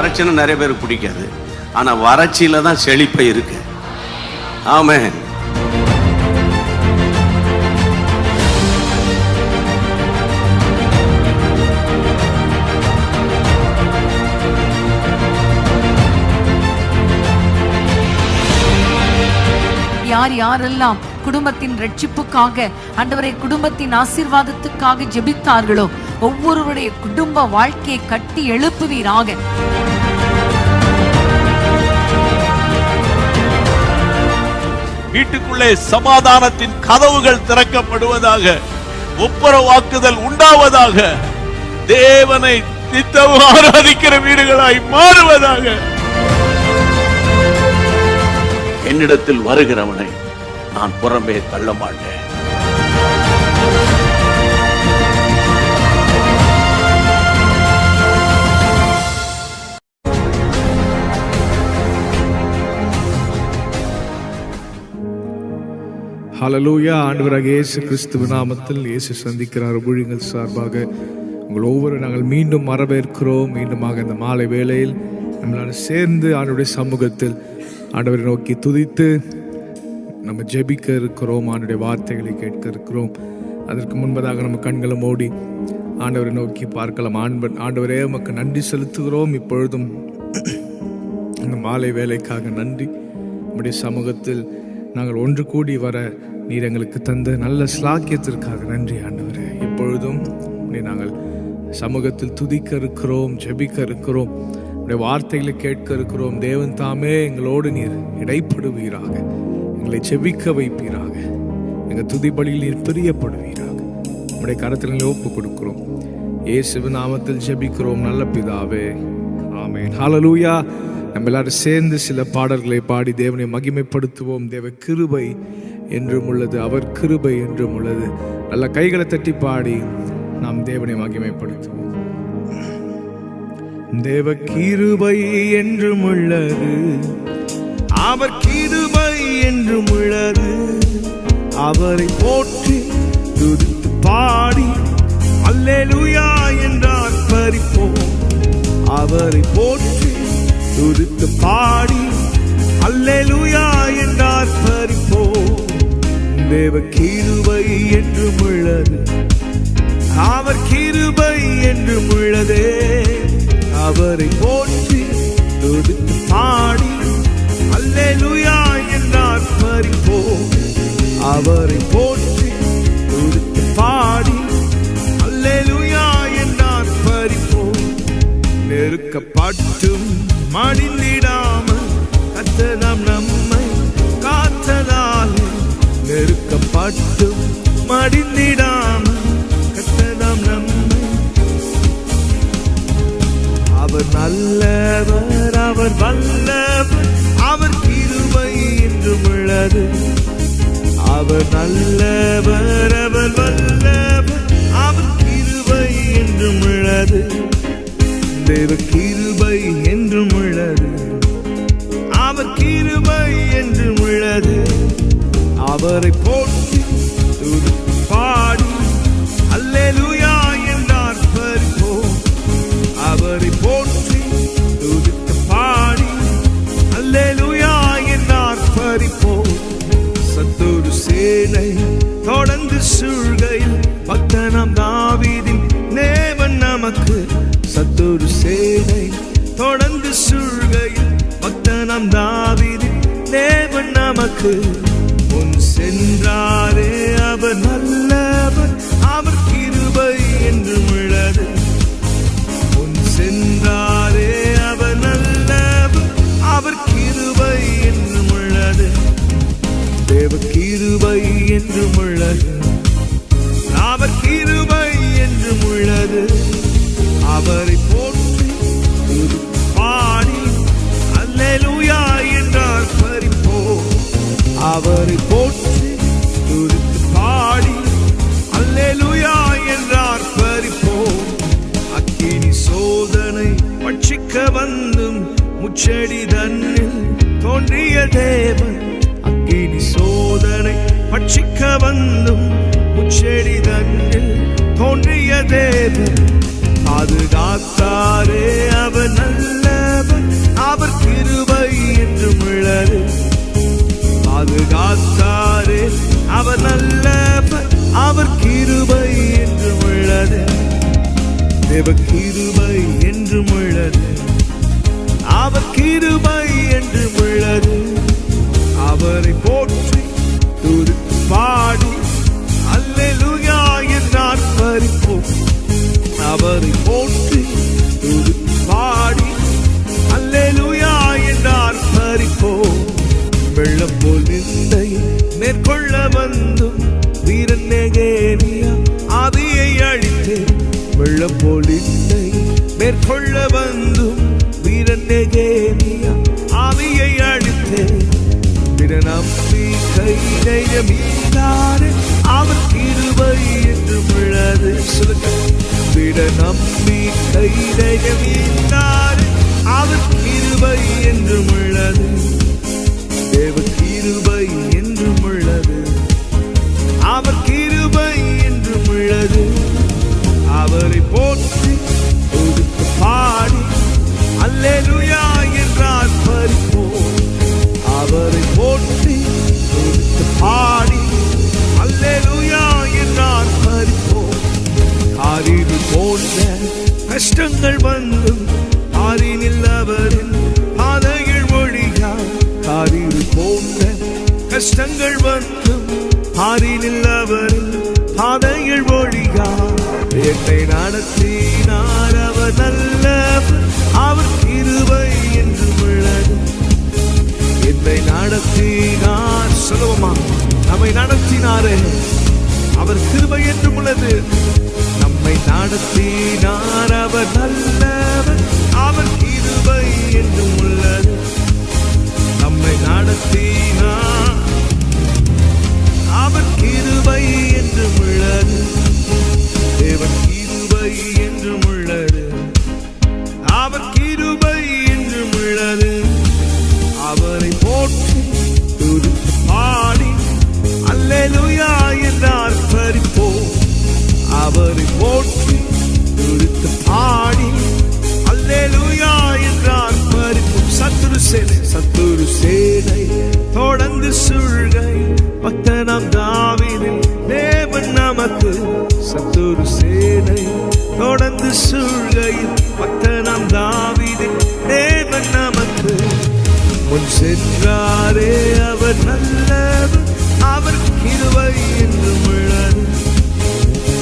வறட்சின்னா நிறைய பேருக்கு பிடிக்காது. ஆனா வறட்சியில தான் செழிப்பை இருக்கு. ஆமென். யாரெல்லாம் குடும்பத்தின் ரட்சிப்புக்காக, ஆண்டவரே குடும்பத்தின் ஆசீர்வாதத்துக்காக ஜெபித்தார்களோ ஒவ்வொருவருடைய குடும்ப வாழ்க்கையை கட்டி எழுப்புவீராக. வீட்டுக்குள்ளே சமாதானத்தின் கதவுகள் திறக்கப்படுவதாக, ஒப்புரவாக்குதல் உண்டாவதாக, தேவனை நித்தமும் ஆராதிக்கிற வீடுகளாய் மாறுவதாக. என்னிடத்தில் வருகிறவனை நான் புறம்பே தள்ள மாட்டேன். ஹல்லேலூயா. ஆண்டவராகிய இயேசு கிறிஸ்துவின் நாமத்தில் இயேசு சந்திக்கிறார் ஊழியங்கள் சார்பாக உங்கள் ஒவ்வொரு நாங்கள் மீண்டும் வரவேற்கிறோம். மீண்டுமாக இந்த மாலை வேளையில் நம்மளால் சேர்ந்து ஆண்டவருடைய சமூகத்தில் ஆண்டவரை நோக்கி துதித்து நம்ம ஜெபிக்க இருக்கிறோம். ஆண்டவருடைய வார்த்தைகளை கேட்க இருக்கிறோம். அதற்கு முன்பதாக நம்ம கண்களை மூடி ஆண்டவரை நோக்கி பார்க்கலாம். ஆண்டவரே உமக்கு நன்றி செலுத்துகிறோம். இப்பொழுதும் இந்த மாலை வேலைக்காக நன்றி. நம்முடைய சமூகத்தில் நாங்கள் ஒன்று கூடி வர நீர் எங்களுக்கு தந்த நல்ல ஸ்லாக்கியத்திற்காக நன்றி ஆண்டவரே. இப்பொழுதும் நாங்கள் சமூகத்தில் துதிக்க இருக்கிறோம், ஜெபிக்க இருக்கிறோம், உடைய வார்த்தைகளை கேட்க இருக்கிறோம். தேவன் தாமே எங்களோடு நீர் இடைப்படுவீராக, எங்களை ஜெபிக்க வைப்பீராக, எங்கள் துதிபலியில் நீர் பிரியப்படுவீராக. உடைய கரத்தில் ஒப்பு கொடுக்கிறோம். இயேசுவின் நாமத்தில் ஜெபிக்கிறோம் நல்ல பிதாவே, ஆமென். ஹல்லேலூயா. நம்ம எல்லாரும் சேர்ந்து சில பாடல்களை பாடி தேவனை மகிமைப்படுத்துவோம். தேவ கிருபை என்றும் உள்ளது, அவர் கிருபை என்றும் உள்ளது. நல்ல கைகளை தட்டி பாடி நாம் தேவனை மகிமைப்படுத்துவோம். தேவ கிருபை என்றும் உள்ளது, அவர் கிருபை என்றும் உள்ளது. அவரை போற்றி துதித்து பாடி அல்லேலூயா என்றார் பரிப்போம். அவரை போற்றி துதித்து பாடி அல்லேலூயா என்றார் பரிப்போம். தேவ கிருபை என்றும் உள்ளது, அவர் கிருபை என்றும் உள்ளதே. அவரை போற்றி துதித்து பாடி அல்லேலூயா என்றார் பரிப்போம். அவரை போற்றி துதித்து பாடி அல்லேலூயா என்றார் பரிப்போம். நெருக்கப்பட்டும் மடிந்திடாமல் கர்த்தர் நம்மை காத்ததாலே, நெருக்கப்பட்டும் மடிந்திடாமல் கர்த்தர் நம்மை. அவர் நல்லவர், அவர் வல்லவர், அவர் கிருபை என்றும் உள்ளது. அவர் நல்லவர், அவர் வல்லவர், அவர் கிருபை என்றும் உள்ளது. தேவ கிருபை என்றும் உள்ளது, அவர் கிருபை என்றும் உள்ளது. அவரை போற்றி துதித்து பாடி அல்லேலூயா என்றார் பரிப்போம். அவரை போற்றி துதித்து பாடி அல்லேலூயா என்றார் பரிப்போம். சத்துரு சேனை தொடர்ந்து சூழ்கையில் பக்தனாம் தாவீதின் தேவன் நமக்கு. சத்துரு சேனை தொடர்ந்து சூழ்கையில் பக்தனாம் தாவீதின் தேவன் நமக்கு. முன் சென்றாரே அவர் நல்லவர், அவர் கிருபை என்றும் உள்ளது. முன் சென்றாரே அவர் நல்லவர், அவர் கிருபை என்றும் உள்ளது. தேவ கிருபை என்றும் உள்ளது, அவர் கிருபை என்றும் உள்ளது. அவரை போற்றி துதித்து பாடி அல்லேலூயா என்றார் பரிப்போம். அவரை போற்றி துதித்து பாடி அல்லேலூயா என்றார் பரிப்போம். அக்கினி சோதனை பட்சிக்க வந்தும் முச்செடி தன்னில் தோன்றிய தேவன். அக்கினி சோதனை பட்சிக்க வந்தும் முச்செடி தன்னில் தோன்றிய தேவன். பாதுகாத்தாரே அவர் நல்லவர், தேவ கிருபை என்றும் உள்ளது, அவர் கிருபை என்றும் உள்ளது. அவரை போற்றி துதித்து பாடி அல்லேலூயா என்றார் பறிப்போம். அவரை போற்றி துதித்து பாடி அல்லேலூயா என்றார் பறிப்போம். வெள்ளம் போல் நிந்தை மேற்கொள்ள வந்தும் வீரன் நெகேமியா ஆவியை அழித்தேன். வெள்ளம் போல் நிந்தை மேற்கொள்ள வந்தும் வீரன் நெகேமியா ஆவியை அழித்தேன். பிற நம்பிக்கை தைரியமீதானே அவர் கிருபை என்றும் உள்ளது. சொல்லுங்க, பிற நம்பிக்கை தைரியமீதானே அவர் கிருபை என்றும் உள்ளது. தேவ கிருபை என்றும் உள்ளது, அவர் கிருபை என்றும் உள்ளது. அவரை போற்றி துதித்து பாடி அல்லேலூயா என்றார் பறிப்போம். அவரை போற்றி துதித்து பாடி அல்லேலூயா என்றார் பறிப்போம். காரில் போன்ற கஷ்டங்கள் வந்தும் ஆறினில் அவரின் பாதைகள் ஒழியா. காரில் போன்ற கஷ்டங்கள் வந்தும் ஆறினில் அவரின் பாதைகள் ஒழியா. என்னை நடத்தினார் அவர் நல்லவர், அவர் கிருபை என்றும் உள்ளது. என்னை நடத்தினார், சொல்லுவோமா, நம்மை நடத்தினாரே அவர் கிருபை என்றும் உள்ளது. நம்மை நடத்தினார் அவர் நல்லவர், அவர் கிருபை என்றும் உள்ளது. நம்மை நடத்தினார் அவர் கிருபை என்றும் உள்ளது. தேவன் கிருபை என்றும் உள்ளது, அவர் கிருபை என்றும் உள்ளது. அவரை போற்றி துதித்து பாடி அல்லேலூயா என்றார் பறிப்போம். அவரை போற்றி துதித்து பாடி அல்லேலூயா என்றார் பறிப்போம். சத்துரு சேனை தொடர்ந்து சூழ்கை பக்தனாம் தாவீதின் தேவன் நமக்கு. சத்துரு சேனை தொடர்ந்து சூழ்கையில் பக்தனாம் தாவீதின் தேவன் நமக்கு. முன் சென்றாரே அவர் நல்லவர், அவர் கிருபை என்றும் உள்ளது.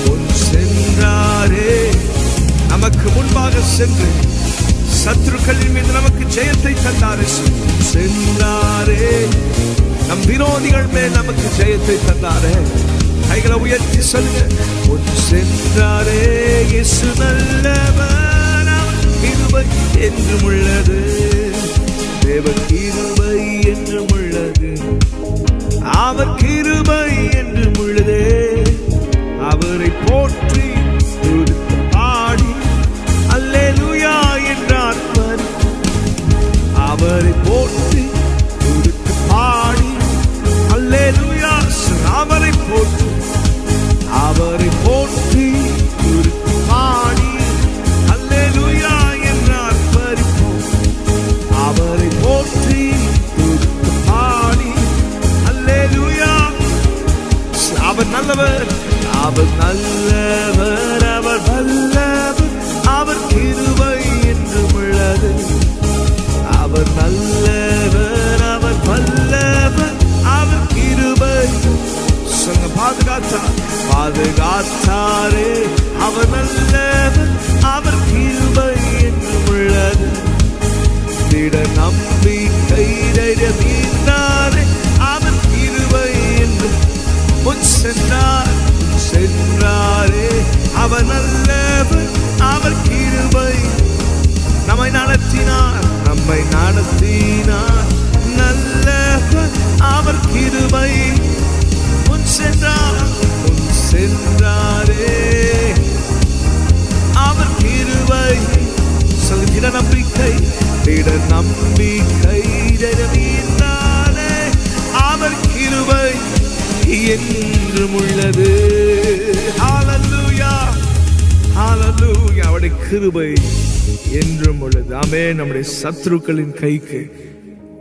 முன் சென்றாரே, நமக்கு முன்பாக சென்று சத்துருக்களின் மீது நமக்கு ஜெயத்தை தந்தாரே. சென்றாரே, நம் விரோதிகள் மேல் நமக்கு ஜெயத்தை தந்தாரே. கைகளை உயர்த்தி சொல்லுங்க, முன் சென்றாரே இயேசு நல்லவர், அவர் கிருபை என்றும் உள்ளது. தேவ கிருபை என்றும் உள்ளது, அவர் கிருபை என்றும் உள்ளது. அவரை போற்றி துதித்து பாடி அல்லேலூயா என்றார் பறிப்போம். அவரை போற்றி துதித்து பாடி அல்லேலூயா. அவரை போற்றி, அவரை போற்றி துதித்து பாடி அல்லேலூயா என்றார் பறிப்போம். அவரை போற்றி துதித்து பாடி அல்லேலூயா. அவர் நல்லவர், அவர் நல்லவர், அவர் வல்லவர், அவர் கிருபை என்றும் உள்ளது. அவர் நல்லவர், அவர் வல்லவர், அவர் கிருபை. சொல்லுங்க, பாதுகாத்தாரே அவர் நல்லவர், அவர் கிருபை என்றும் உள்ளது. திட நம்பிக்கை தைரியமீதானே அவர் கிருபை என்றும். முன் சென்றாரே அவர் நல்லவர், அவர் கிருபை. நம்மை நடத்தினார் நல்லவர், அவர் கிருபை. முன் சென்றாரே அவர் கிருபை. திட நம்பிக்கை தைரியமீதானே அவர் கிருபை என்றும் உள்ளது. ஹல்லேலூயா, ஹல்லேலூயா. அவருடைய கிருபை என்றும் உள்ளது. ஆமென். நம்முடைய சத்துருக்களின் கைக்கு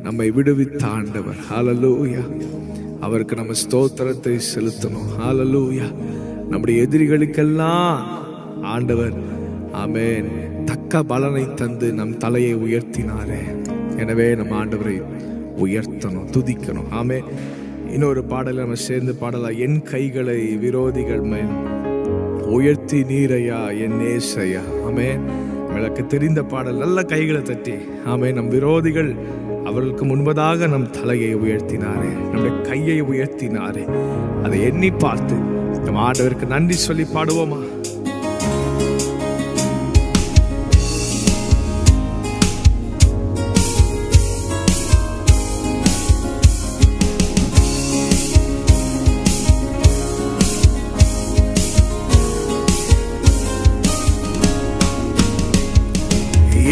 நம்மை விடுவித்த ஆண்டவர். ஹல்லேலூயா. அவருக்கு நம்ம ஸ்தோத்திரத்தை செலுத்தணும். ஹல்லேலூயா. நம்முடைய எதிரிகளுக்கெல்லாம் ஆண்டவர் ஆமென், தக்க பலனை தந்து நம் தலையை உயர்த்தினாரே. எனவே நம்ம ஆண்டவரை உயர்த்தணும், துதிக்கணும். ஆமென். இன்னொரு பாடலை நம்ம சேர்ந்து பாடலாம். என் கைகளை விரோதிகள் மேல் உயர்த்தி நீரையா என் நேசையா. ஆமென். உங்களுக்கு தெரிந்த பாடல். நல்ல கைகளை தட்டி ஆமென். நம் விரோதிகள் அவர்களுக்கு முன்பதாக நம் தலையை உயர்த்தினாரே, நம்முடைய கையை உயர்த்தினாரே. அதை எண்ணி பார்த்து நம் ஆண்டவருக்கு நன்றி சொல்லி பாடுவோமா?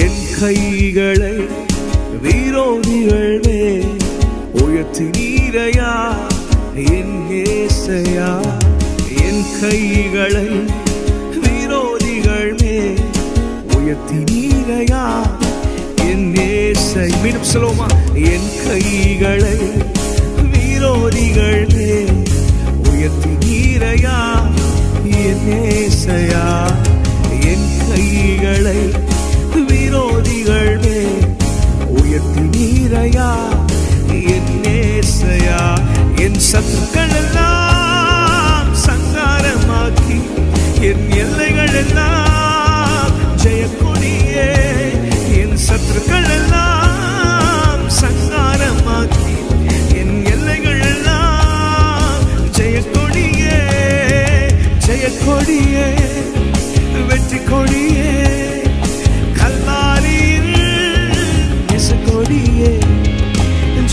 என் கைகளை விரோதிகள் மேல் உயர்த்தி நீரையா என் நேசையா. என் கைகளை விரோதிகள் மேல் உயர்த்தி நீரையா என் நேசை. மீண்டும் சொல்லுவோமா? என் கைகளை விரோதிகள் மேல் உயர்த்தி நீரையா என் நேசையா. என் கைகளை விரோதிகள் மேல் உயர்த்தி நீரையா என் நேசையா. என் சத்துக்கள் எல்லாம் சங்காரமாக்கி என் எல்லைகள் எல்லாம் ஜெயக்கொடியே. என் சத்துக்கள் எல்லாம் சங்காரமாக்கி என் எல்லைகள் எல்லாம் ஜெயக்கொடியே. ஜெயக்கொடியே, வெற்றி கொடியே,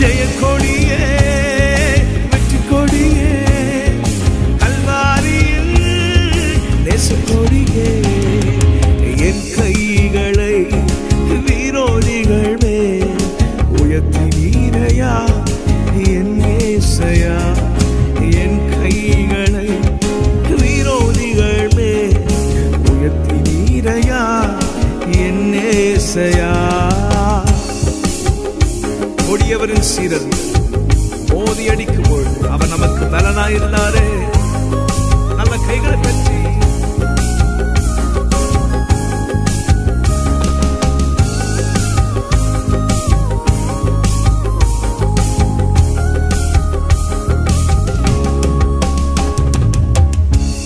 ஜெய கொடியே, வெற்றி கொடியே, கல்வாரியில் நேச கொடியே. என் கைகளை விரோதிகள் மேல் உயர்த்தி நீரையா என் நேசையா. என் கைகளை விரோதிகள் மேல் உயர்த்தி நீரையா என் நேசையா. கொடியவரின் சீரல் மோதி அடிக்கும் பொழுது அவர் நமக்கு பலனாயிருந்தாரே. நல்ல கைகளை பற்றி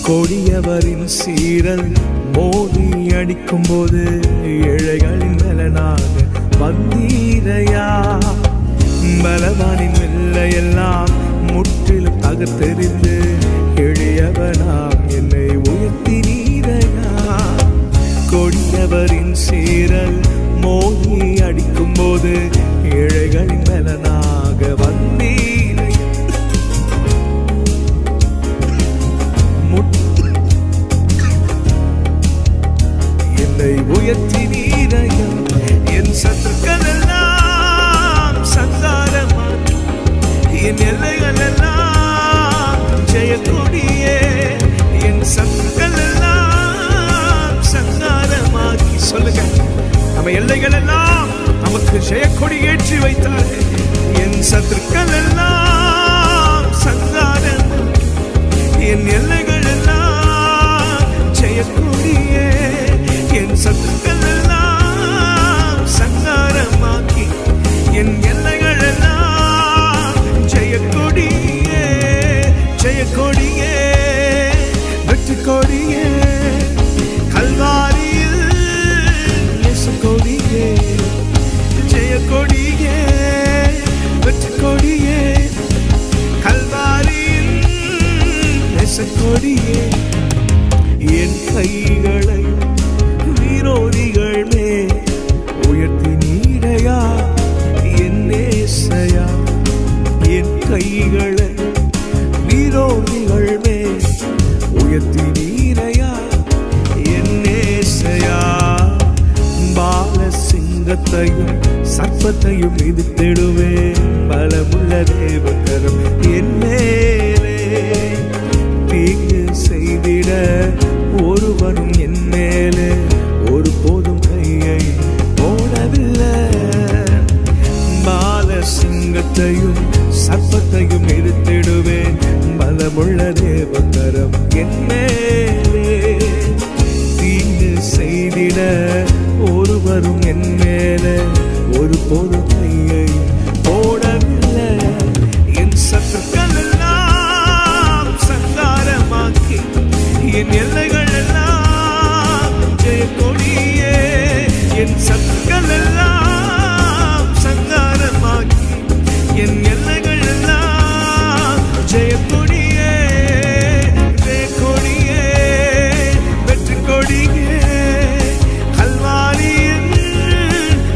கொடியவரின் சீரல் மோதி அடிக்கும் போது ஏழைகளின் பலனாக வந்தீரையா. பலவானின் வெள்ளையெல்லாம் முற்றிலும் தகர்த்தெறிந்து எளியவனாம் என்னை உயர்த்தி நீரையா. கொடியவரின் சீரல் மோதி அடிக்கும் போது ஏழைகளின் பலனாக வந்தீரையா. என்னை உயர்த்தி நீரையா. என் சத்துக்கள் எல்லாம் சங்காரமாக்கி என் எல்லைகள் எல்லாம் ஜெயக்கொடியே. என் சத்துக்கள் எல்லாம் சங்காரமாக்கி. சொல்லுங்க, நம்ம எல்லைகள் எல்லாம் நமக்கு ஜெயக்கொடி ஏற்றி வைத்தார். என் சத்துக்கள் எல்லாம் சங்காரமாக்கி என் எல்லைகள் எல்லாம் ஜெயக்கொடியே. என் சத்துக்கள் எல்லாம் சங்காரமாக்கி என் எல்லைகள் எல்லாம் ஜெயக்கொடியே. ஜெயக்கொடியே, வெற்றி கொடியே, கல்வாரியில் இயேசு கொடியே. ஜெயக்கொடியே, வெற்றி கொடியே, கல்வாரியில் இயேசு கொடியே. என் கைகளை விரோதிகள் மேல் உயர்த்தி நீரையா என் நேசையா. என் கைகளை விரோதிகள் மேல் உயர்த்தி நீரையா என் நேசையா. பால சிங்கத்தையும் சர்ப்பத்தையும் மிதித்திடுவேன். பலமுள்ள தேவகரம் என் மேலே. தீங்கு செய்திட ஒருவனும் என் மேலே ஒரு போதும் கையை போடவில்லை. பால சிங்கத்தையும் சர்ப்பத்தையும் எதிர்த்திடுவேன். பலமுள்ள தேவகரம் என் மேலே. தீங்கு செய்தி ஒருவரும் என் மேல ஒரு பொது கையை போடவில்லை. என் சத்துக்கள் எல்லாம் சங்காரமாக்கி என் எல்லைகள் எல்லாம் ஜெயக்கொடியே. என் சத்துக்கள் எல்லாம் சங்காரமாக்கி என் எல்லைகள் எல்லாம் ஜெயக்கொடியே. கொடியே வெற்றி கொடியே கல்வாரியின்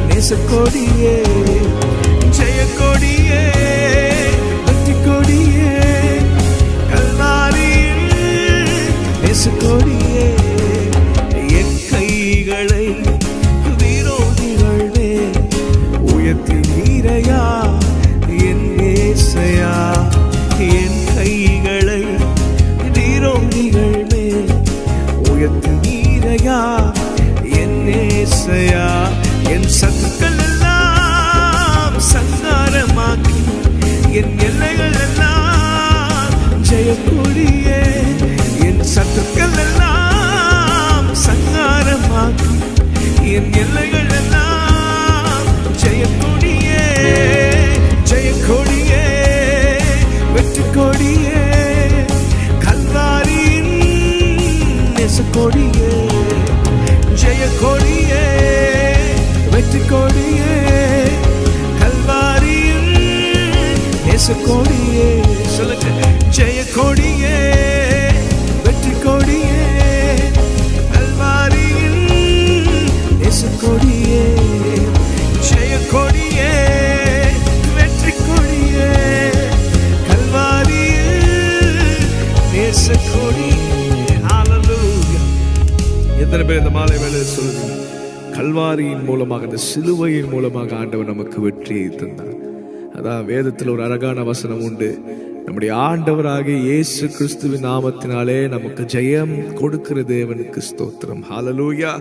நேசக்கொடியே. ஜெயக்கொடியே வெற்றி கொடியே கல்வாரியின் நேசக்கொடியே. என் கைகளை விரோதிகள் மேல் உயர்த்தி நீரையா என் ஏசையா. என் கைகளை விரோதிகள் மேல் உயர்த்தி நீரையா என் ஏசையா. என் சத்துக்கள் எல்லாம் சங்காரமாக்கி என் எல்லைகள் எல்லாம் ஜெயக்கொடியே. என் சத்துக்கள் எல்லாம் சங்காரமாக்கி என் எல்லைகள் எல்லாம் ஜெயக்கொடியே. ஜெயக்கொடியே வெற்றி கொடியே கல்வாரியின் நேசக்கொடியே. ஜெயக்கொடியே வெற்றி கொடியே கல்வாரியின் நேசக்கொடியே. சொல்லுங்க, ஜெயக்கொடியே வெற்றி கொடியே கல்வாரியின் நேசக்கொடியே. ஜெயக்கொடியே வெற்றி கொடியே கல்வாரியின் நேசக்கொடியே. ஹல்லேலூயா. எத்தனை பேர் இந்த மாலை வேளை சொல்லுங்க, கல்வாரியின் மூலமாக, இந்த சிலுவையின் மூலமாக ஆண்டவர் நமக்கு வெற்றியை தந்தார். அதான் வேதத்தில் ஒரு அழகான வசனம் உண்டு. நம்முடைய ஆண்டவராகிய இயேசு கிறிஸ்துவின் நாமத்தினாலே நமக்கு ஜெயம் கொடுக்கிற தேவனுக்கு ஸ்தோத்திரம். ஹல்லேலூயா.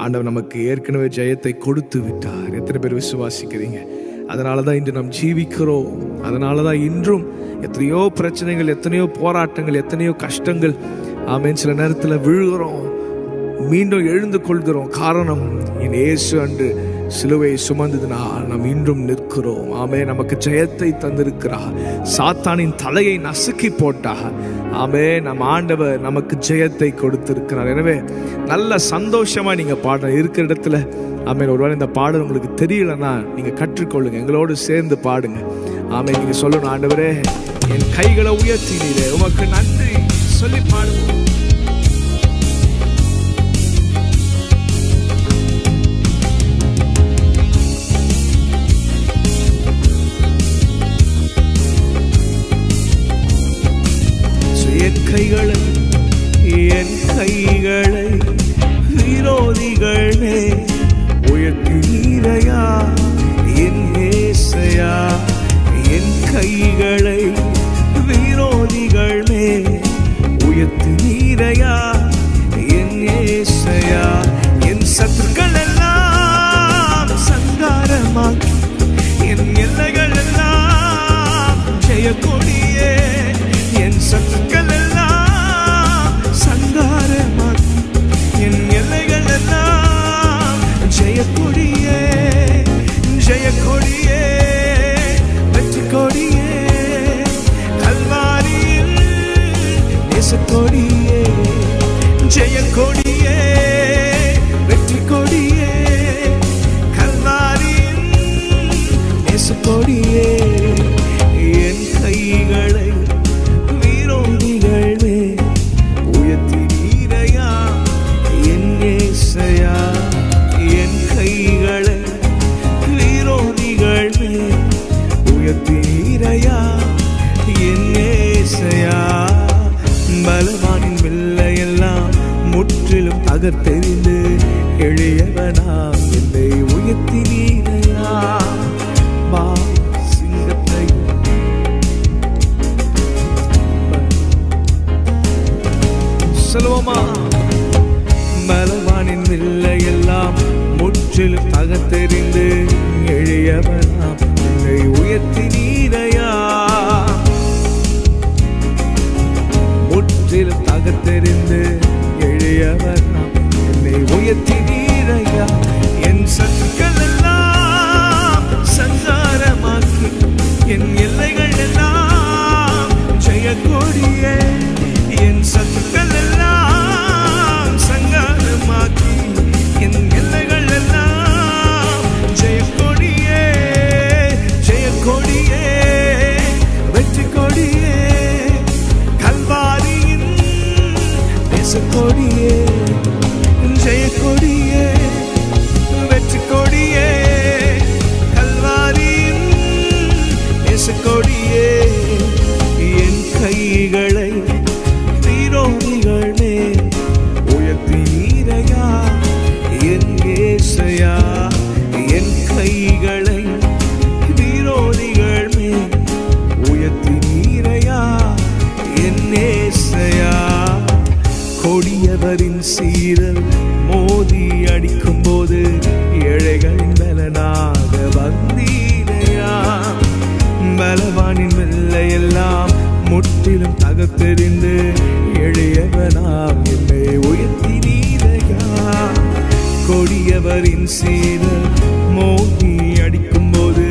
ஆண்டவர் நமக்கு ஏற்கனவே ஜெயத்தை கொடுத்து விட்டார். எத்தனை பேர் விசுவாசிக்கிறீங்க? அதனால தான் இன்று நாம் ஜீவிக்கிறோம். அதனால தான் இன்றும் எத்தனையோ பிரச்சனைகள், எத்தனையோ போராட்டங்கள், எத்தனையோ கஷ்டங்கள், ஆமென், சில நேரத்தில் விழுகிறோம், மீண்டும் எழுந்து கொள்கிறோம். காரணம், என் இயேசு அன்று சிலுவை சுமந்ததினால் நாம் இன்றும் நிற்கிறோம். ஆமே, நமக்கு ஜெயத்தை தந்திருக்கிறார். சாத்தானின் தலையை நசுக்கி போட்டார். ஆமே, நம் ஆண்டவர் நமக்கு ஜெயத்தை கொடுத்திருக்கிறார். எனவே நல்ல சந்தோஷமா நீங்க பாட இருக்கிற இடத்துல, ஆமே, ஒருவேளை இந்த பாடல் உங்களுக்கு தெரியலன்னா நீங்க கற்றுக்கொள்ளுங்க, எங்களோடு சேர்ந்து பாடுங்க. ஆமே, நீங்க சொல்லணும், ஆண்டவரே என் கைகளை உயர்த்தினீரே, உமக்கு நன்றி சொல்லி பாடுவோம். என் கைகளை விரோதிகளே உயர்த்தி நீரையா என் ஏசையா. என் கைகளை விரோதிகளே உயர்த்தி நீரையா என் ஏசையா. என் சத்துக்கள் எல்லாம் சங்காரமாக்கி என் எல்லைகள் எல்லாம் ஜெயக்கொடியே. என் சத்துக்கள் எல்லாம் சங்காரமாக்கி என் எல்லைகள் எல்லாம் ஜெயக்கொடியே. ஜெயக்கொடியே வெற்றி கொடியே கல்வாரியில் நேசக்கொடியே. ஜெயக்கொடியே வெற்றி கொடியே கல்வாரியில் நேசக்கொடியே. என் கைகளை உயர்த்தி நீரையா என் ஏசையா. என் கைகளை விரோதிகள் உயர்த்தி நீரையா என் ஏசையா. பலவானின் வில்லையெல்லாம் முற்றிலும் தகர்த்தெறிந்து எளியவனா என்னை உயர்த்தி நீரையா. சிங்கத்தை சொல்லுவோமா? பலவானின் வில்லையெல்லாம் முற்றிலும் தகர்த்தெறிந்து எளியவனாம் என்னை உயர்த்தி நீரையா. முற்றிலும் தகர்த்தெறிந்து எளியவனாம் என்னை உயர்த்தி நீ கொடியே என் சத்துக்கள் எல்லாம் சங்காரமாக்கி என் எல்லைகள் எல்லாம் ஜெய கொடியே வெற்றி கொடியே கல்வாரியின் நேச கொடியே ஜெய கொடியே வெற்றி கொடியே கல்வாரியின் நேச கொடியே என் கைகளை விரோதிகள் மேல் உயர்த்தீரையா என் ஏசையா என் கைகளை விரோதிகள் மேல் உயர்த்தீரையா என் ஏசையா கொடியவரின் சீரல் மோதி அடிக்கும் போது ஏழைகளின் பலனாக வந்தீரையா பலவானின் வெள்ளையெல்லாம் முற்றிலும் தகத்தெறிந்து எளியவனாம் என்னை உயர்த்தினீரையா கொடியவரின் சீரல் மோதி அடிக்கும் போது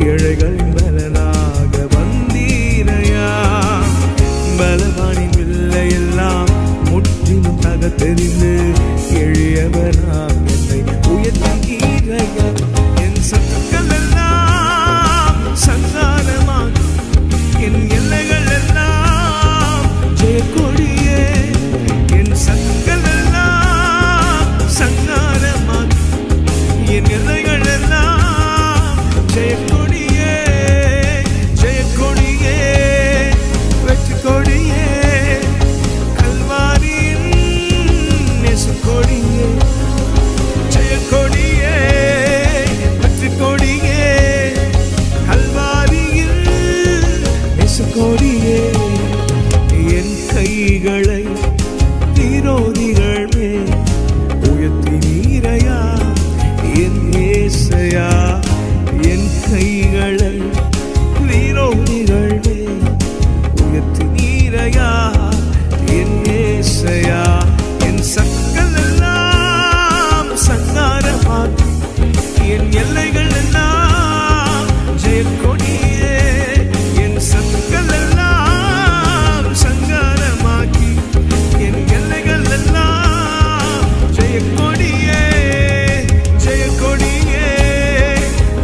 ஏழைகளின் பலனாக வந்தீரையா பலவானின் வெள்ளையெல்லாம் முற்றிலும் தகத்தெறிந்து எளியவனாம் என்னை உயர்த்தினீரையா என் சத்துக்கள் எல்லாம் சங்காரமாக என் எல்லைகள் எல்லாம் ஜெய கொடியே என் சத்துக்கள் எல்லாம் சங்காரமாக என் எல்லைகள் எல்லாம் ஜெய கொடியே வெற்றி கொடியே கல்வாரியின் நேச கொடியே ஜெய கொடியே வெற்றி கொடியே கல்வாரியில் நேச கொடியே என் கைகளை விரோதிகள் மேல் உயர்த்தினீரையா என் ஏசையா என் கைகளை விரோதிகள் மேல் உயர்த்தினீரையா என் ஏசையா என் சக்கள் எல்லாம் சங்காரமாக்கி என் எல்லைகள் எல்லாம் ஜெய கொடியே என் சக்கள் எல்லாம் சங்காரமாக்கி என் எல்லைகள் எல்லாம் ஜெய கொடியே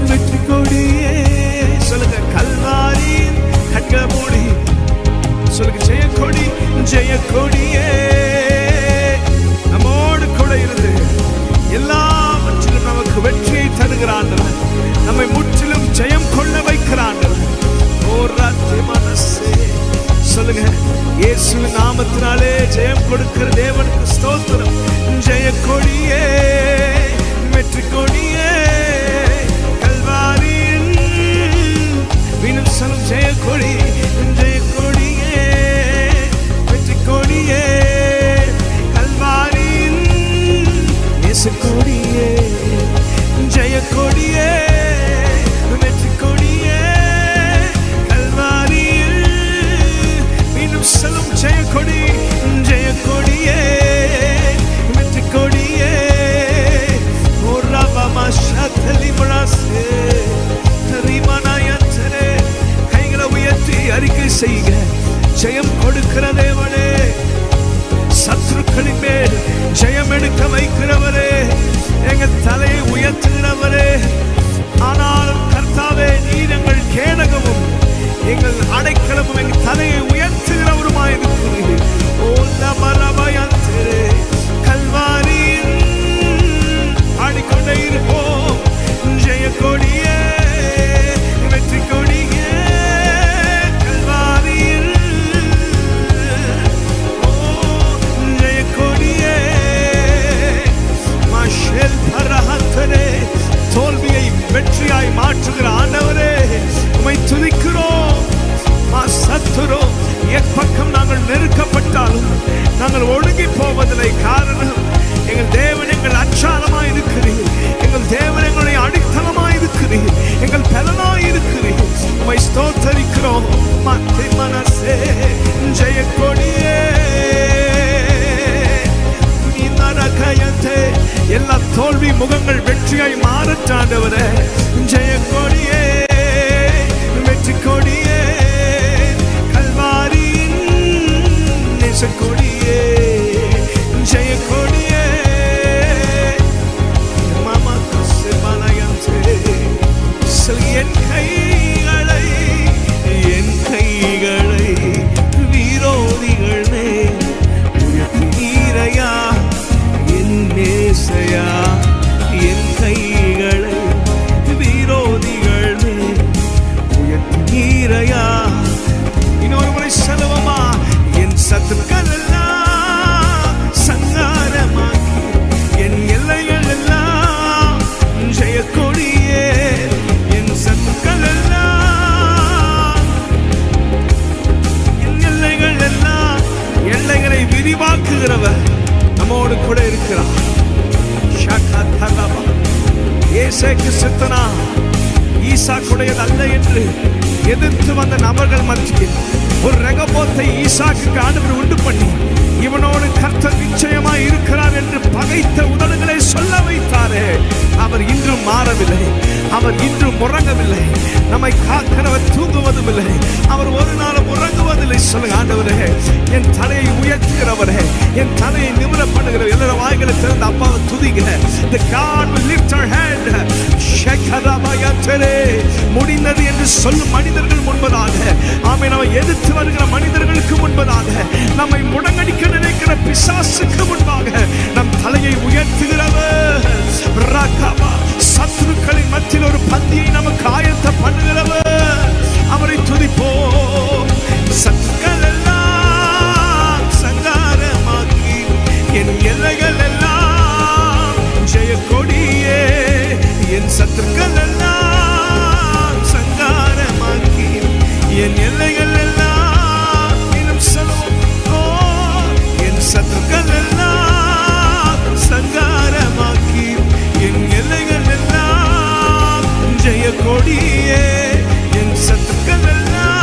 வெற்றி கொடியே சொல்லுங்க கல்வாரியின் கட்கமூடி சொல்லுங்க ஜெய கொடியே நம்மோடு கூட இருந்து எல்லாவற்றிலும் நமக்கு வெற்றியை தருகிறான் நம்மை முற்றிலும் ஜெயம் கொள்ள வைக்கிறான் சொல்லுங்க இயேசுவின் நாமத்தினாலே ஜெயம் கொடுக்கிற தேவனுக்கு ஸ்தோத்திரம் ஜெய கொடியே வெற்றி கொடியே கல்வாரியின் வீணும் சொல்லும் ஜெய கொடியே வெற்றி கொடியே கல்வாரியின் நேச கொடியே ஜெய கொடியே வெற்றி கொடியே கல்வாரியில் மீண்டும் சொல்லும் ஜெய கொடியே வெற்றி கொடியே கைகளை உயர்த்தி அறிக்கை செய்க ஜெயம் கொடுக்கிற தேவனே சத்துருக்களின் மேல் ஜெயம் எடுக்க வைக்கிறவரே எங்கள் தலையை உயர்த்துகிறவரே ஆனாலும் கர்த்தாவே நீர் எங்கள் கேடகமும் எங்கள் அடைக்கலமும் எங்கள் தலையை உயர்த்துகிறவருமாயிருக்கிறீர் கல்வாரியின் ஆடிக்கொண்டே இருப்போம் ஜெய கொடியே வெற்றி கொடியே கல்வாரியில் ஜெய கொடியே மாஷேல் பரஹத்தனே தோல்வியை வெற்றியாய் மாற்றுகிற ஆண்டவரே உம்மை துதிக்கிறோம் சத்துரு எப்பக்கம் நாங்கள் நெருக்கப்பட்டாலும் நாங்கள் ஒடுங்கி போவதில்லை காரணம் எங்கள் தேவன் எங்கள் அச்சாரமாய் இருக்கிறீர் எங்கள் தேவன் எங்களுடைய அடித்தளமாய் இருக்கிறீர் எங்கள் பலனாய் இருக்கிறீர் உம்மை ஸ்தோத்தரிக்கிறோம் மனசே ஜெய கொடியே எல்லா தோல்வி முகங்கள் வெற்றியாய் மாறட்டாண்டவரே ஜெய கொடியே வெற்றி கொடியே கல்வாரியே மோசேக்கு சித்தனா ஈசாக்குடையது அல்ல என்று எதிர்த்து வந்த நபர்கள் மத்தியில் ஒரு ரெகோபோத்தை ஈசாக்குக்கு ஆண்டவர் உண்டு பண்ணி இவனோடு கர்த்தர் நிச்சயமாய் இருக்கிறார் என்று பகைத்த உதடுகளை சொல்ல வைத்தாரே, அவர் இன்றும் மாறவில்லை, அவர் இன்றும் உறங்கவில்லை. நம்மை காக்கிறவர் தூங்குவதும் இல்லை, அவர் ஒரு நாளும் உறங்குவதில்லை. சொல்லுங்க, ஆண்டவரே என் தலையை உயர்த்துகிறவரே, என் தலையை நிமிர பண்ணுகிற எல்லாரும் வாய்களை திறந்து அப்பாவை துதிங்க. The God will lift our head. முடிந்தது என்று சொல்லும் மனிதர்கள் முன்பதாக, ஆமென், நம்மை எதிர்த்து வருகிற மனிதர்களுக்கு முன்பதாக, நம்மை முடங்கடிக்க நினைக்கிற பிசாசுக்கு முன்பாக நம் தலையை உயர்த்துகிறவர், சத்துருக்களின் மத்தியில் ஒரு பந்தியை நமக்கு ஆயத்த பண்ணுகிறவர், அவரை துதிப்போம். சத்துக்கள் எல்லாம் சங்காரமாக்கி என் எல்லைகள் எல்லாம் ஜெய கொடியே, என் சத்துக்கள் எல்லாம் சங்காரமாக்கி என் எல்லைகள் எல்லாம் இன்னும் சொல்லுவோம், என் சத்துக்கள் எல்லாம் சங்காரமாக்கி என் எல்லைகள் எல்லாம் ஜெய கொடியே, என் சத்துக்கள் எல்லாம்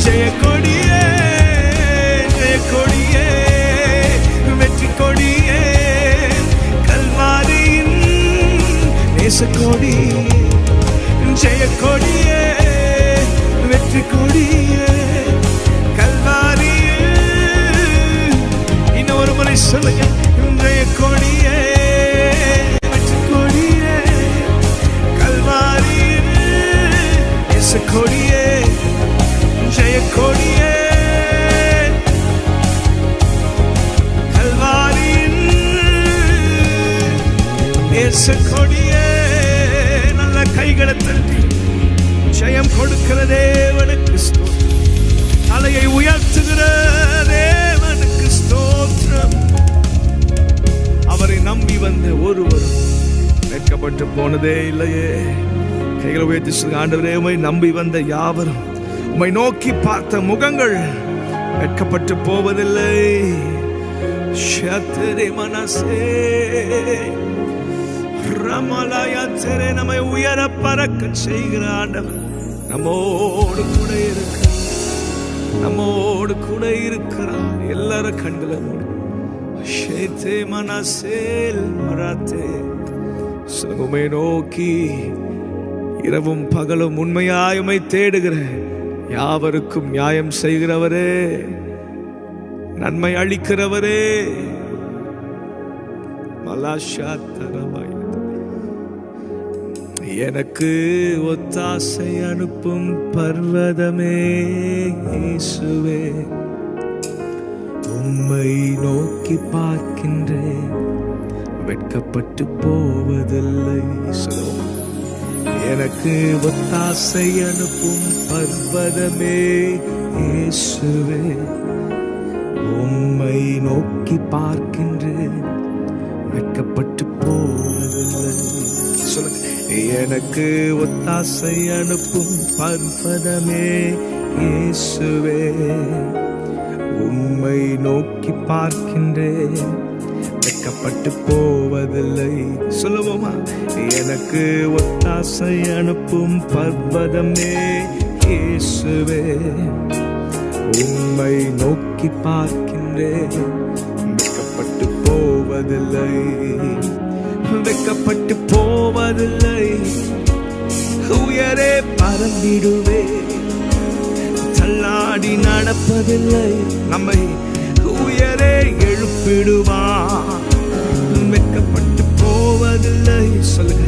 ஜெய கொடியே, ஜெய கொடியே, வெற்றி கொடியே, கல்வாரியின் நேச கொடி, ஜெய கொடியே, வெற்றி கொடியே, கல்வாரியில். இன்னொரு முறை சொல்லுங்க, ஜெய கொடியே, வெற்றி கொடியே, கல்வாரியில் நேச கொடியே, ஜெய கொடியே, கல்வாரியின் நேச கொடியே. நல்ல கைகளை தட்டி ஜெயம் கொடுக்கிற தேவனுக்கு ஸ்தோத்திரம், தலையை உயர்த்துகிற தேவனுக்கு ஸ்தோத்திரம். அவரை நம்பி வந்த ஒருவரும் வெட்கப்பட்டு போனதே இல்லையே. கைகளை உயர்த்தி சொல்லுங்க, ஆண்டவரே உம்மை நம்பி வந்த யாவரும், உம்மை நோக்கி பார்த்த முகங்கள் வெட்கப்பட்டு போவதில்லை. நம்மை உயர பறக்க செய்கிற ஆண்டவர் நம்மோடு கூட இருக்கிறார், நம்மோடு கூட இருக்கிறார். எல்லாரும் கண்களை மூடு. உம்மை நோக்கி இரவும் பகலும் உண்மையாய் உம்மை தேடுகிற யாவருக்கும் நியாயம் செய்கிறவரே, நன்மை அளிக்கிறவரே, எனக்கு ஒத்தாசை அனுப்பும் பர்வதமே இயேசுவே, உம்மை நோக்கி பார்க்கின்றேன், வெட்கப்பட்டு போவதில்லை. எனக்கு ஒத்தாசை அனுப்பும் பர்வதமே இயேசுவே, உம்மை நோக்கி பார்க்கின்றேன், வெட்கப்பட்டு போவதில்லை. சொல்லுங்க, எனக்கு ஒத்தாசை அனுப்பும் பர்வதமே இயேசுவே, உம்மை நோக்கி பார்க்கின்றேன், வெட்கப்பட்டு போவதில்லை. சொல்லுவோமா, எனக்கு ஒத்தாசை அனுப்பும் பர்வதமே இயேசுவே, உம்மை நோக்கி பார்க்கின்றேன், வெட்கப்பட்டு போவதில்லை, வெட்கப்பட்டு போவதில்லை. உயரே பறந்திடுவே, தள்ளாடி நடப்பதில்லை, நம்மை உயரே எழுப்பிடுவான், வெட்கப்பட்டு போவதில்லை. சொல்லுங்க,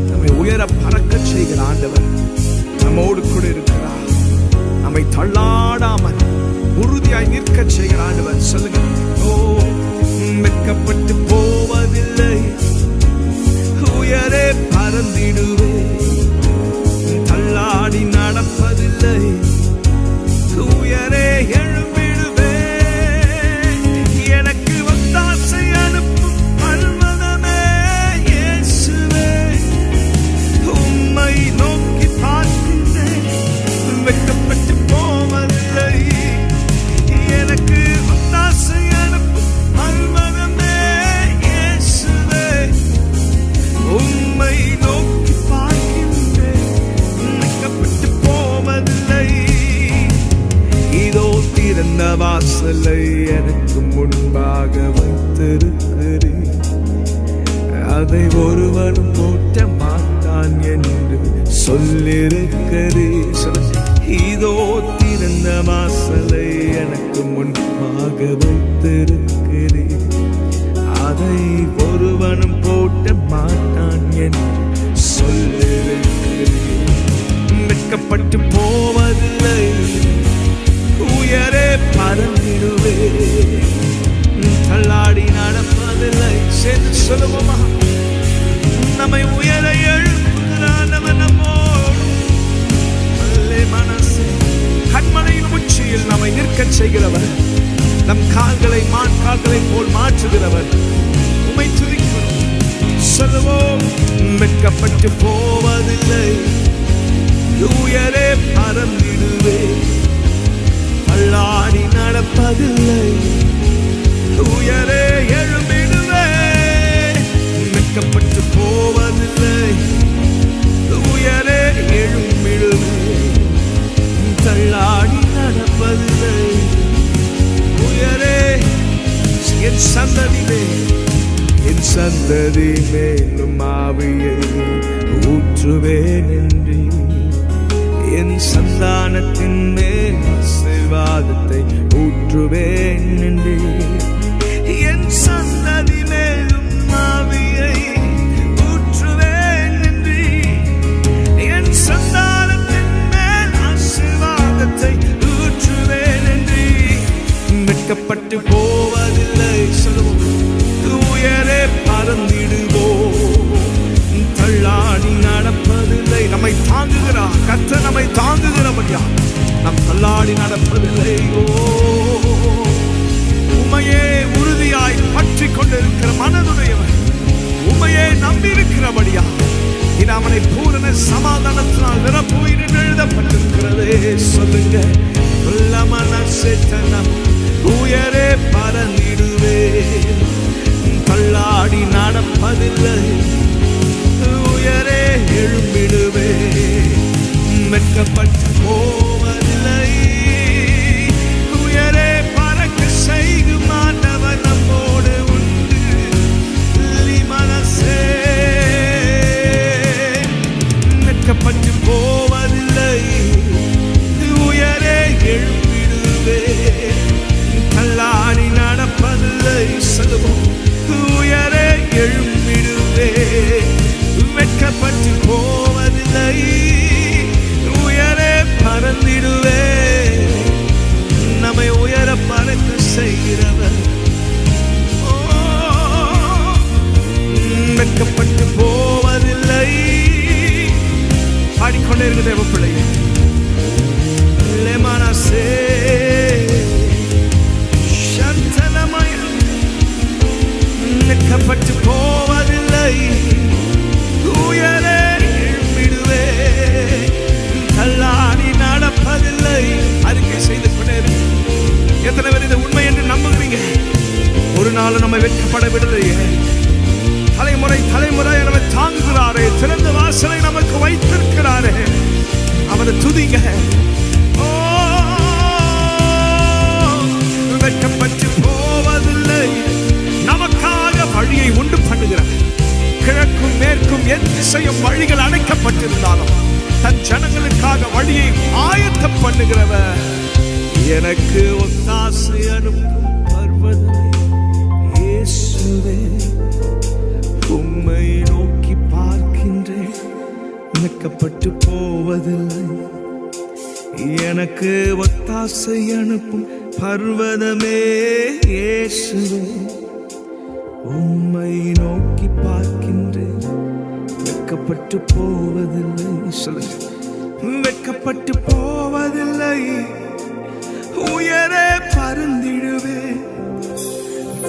நம்மை உயர பறக்க செய்கிற ஆண்டவர் நம்மோடு கூட இருக்கிறார், நம்மை தள்ளாடாமல் உறுதியாய் நிற்க செய்கிற ஆண்டவர். சொல்லுங்க, ஓ, வெட்கப்பட்டு போவதில்லை, உயரே பறந்திடுவே, தள்ளாடி நடப்பதில்லை, உயரே எழும்பிடுவே. எனக்கு ஒத்தாசை அனுப்பும் பர்வதமே இயேசுவே, உம்மை நோக்கி பார்க்கின்றேன், வெட்கப்பட்டு போவதில்லை. எனக்கு ஒத்தாசை வைத்திருக்கிறேன், அதை ஒருவனும் ஓட்ட மாட்டான் என்று சொல்லிருக்கிறேன். இதோ திறந்த வாசலை எனக்கு முன்பாக வைத்திருக்கிறேன், அதை ஒருவனும் போட்ட மாட்டான் என்று சொல்லிருக்கிறேன். வெட்கப்பட்டு போவதில்லை, உயரே பறந்திடுவேன், தள்ளாடி நடப்பதில்லை. சேர்ந்து சொல்லுவோமா? நம்மை உயர எழுப்புகிறானவன் நம்மோடு. மனசே கண்மலையின் உச்சியில் நம்மை நிற்க செய்கிறவர், நம் கால்களை மான்கால்களை போல் மாற்றுகிறவர். உம்மை துதிக்கிறோம். சொல்லுவோம், வெட்கப்பட்டு போவதில்லை, உயரே பறந்திடுவேன், தள்ளாடி நடப்பதில்லை, உயரே எழும்பிடுவேன். வெட்கப்பட்டு போவதில்லை, உயரே எழும்பிடுவேன், தள்ளாடி நடப்பதில்லை, உயரே. என் சந்ததியிலே என் சந்ததி மேலும் ஆவியை ஊற்றுவேன் என்று, என் சந்தானத்தின் மேல் ஆசீர்வாதத்தை ஊற்றுவேன் என்று, என் சந்ததி மேலும் ஆவியை ஊற்றுவேன் என்று, என் சந்தானத்தின் மேல் ஆசீர்வாதத்தை ஊற்றுவேன் என்று. வெட்கப்பட்டு போவதில்லை, சொல்லுவோம், உயரே பறந்திடுவோம், தள்ளாடி நடப்பதில்லை. நம்மை தாங்குகிறார் கர்த்தர், நம்மை தாங்குகிறபடியா நம் தள்ளாடி நடப்பதில்லை. உமையே உறுதியாய் பற்றி கொண்டிருக்கிற மனதுடையவர், உமையே நம்பி இருக்கிறபடியா இது அவனை பூரண சமாதானத்தினால் நிரப்புவேன் என்று எழுதப்பட்டிருக்கிறதே. சொல்லுங்க, உயரே பறந்திடுவேன், தள்ளாடி நடப்பதில்லை, உயரே எழும்பிடுவேன். வெட்கப்பட்டு போவதில்லை, உயரே பறக்க செய்யும் ஆண்டவர் நம்மோடு உண்டு. மனசே வெட்கப்பட்டு போவதில்லை, உயரே எழும்பிடுவேன், தள்ளாடி நடப்பதில்லை. சொல்லுவோம், உயரே எழும்பிடுவேன், வெட்கப்பட்டு போவதில்லை, உயரே பறந்திடுவேன். நம்மை உயர பறக்க செய்கிறவர், வெட்கப்பட்டு போவதில்லை. பாடிக்கொண்டே இருக்க தேவ பிள்ளையே, மனசே சந்தனமயம், வெட்கப்பட்டு போவதில்லை, உயரே எழும்பிடுவேன், தள்ளாடி நடப்பதில்லை. அறிக்கை செய்து கொண்டே இருக்கு. எத்தனை பேர் இது உண்மை என்று நம்புகிறீங்க? ஒரு நாள் நம்ம வெட்கப்பட விடலையே. தலைமுறை தலைமுறை நம்ம தாங்குகிறாரே, திறந்த வாசலை நமக்கு வைத்திருக்கிறாரே. அவனை துதிங்க. வெட்கப்பட்டு போவதில்லை, நமக்காக வழியை உண்டு பண்ணுகிறார். கிழக்கும் மேற்கும் என் திசையும் வழிகள் அடைக்கப்பட்டிருந்தாலும் தன் ஜனங்களுக்காக வழியை ஆயத்தம் பண்ணுகிறவர். எனக்கு ஒத்தாசை அனுப்பும் பர்வதமே இயேசுவே, உம்மை நோக்கி பார்க்கின்றேன், வெட்கப்பட்டு போவதில்லை. எனக்கு ஒத்தாசை அனுப்பும் பர்வதமே இயேசுவே, உம்மை நோக்கி பார்க்கின்றேன், வெட்கப்பட்டு போவதில்லை. சொல்லுங்க, வெட்கப்பட்டு போவதில்லை, உயரே பறந்திடுவேன்,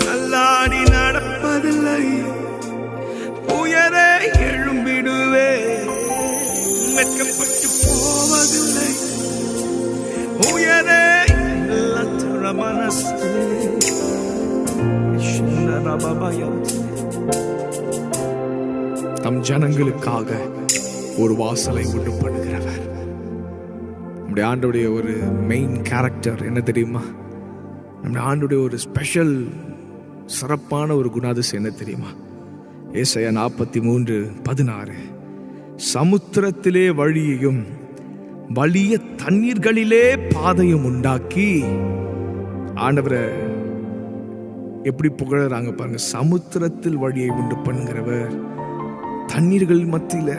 தள்ளாடி நடப்பதில்லை, உயரே எழும்பிடுவேன், வெட்கப்பட்டு போவதில்லை, உயரே தம் ஜனங்களுக்காக ஒரு வாசலை உண்டு பண்ணுகிறவர். நம்முடைய ஆண்டோடைய ஒரு மெயின் கேரக்டர் என்ன தெரியுமா? நம்முடைய ஆண்டோடைய ஒரு ஸ்பெஷல் சிறப்பான ஒரு குணாதிசயம் என்ன தெரியுமா? ஏசாயா 43:16, சமுத்திரத்திலே வழியையும் வலிய தண்ணீர்களிலே பாதையும் உண்டாக்கி. ஆண்டவரை எப்படி புகழறாங்க பாருங்க. சமுத்திரத்தில் வழியை உண்டு பண்ணுகிறவர், தண்ணீர்கள் மத்தியில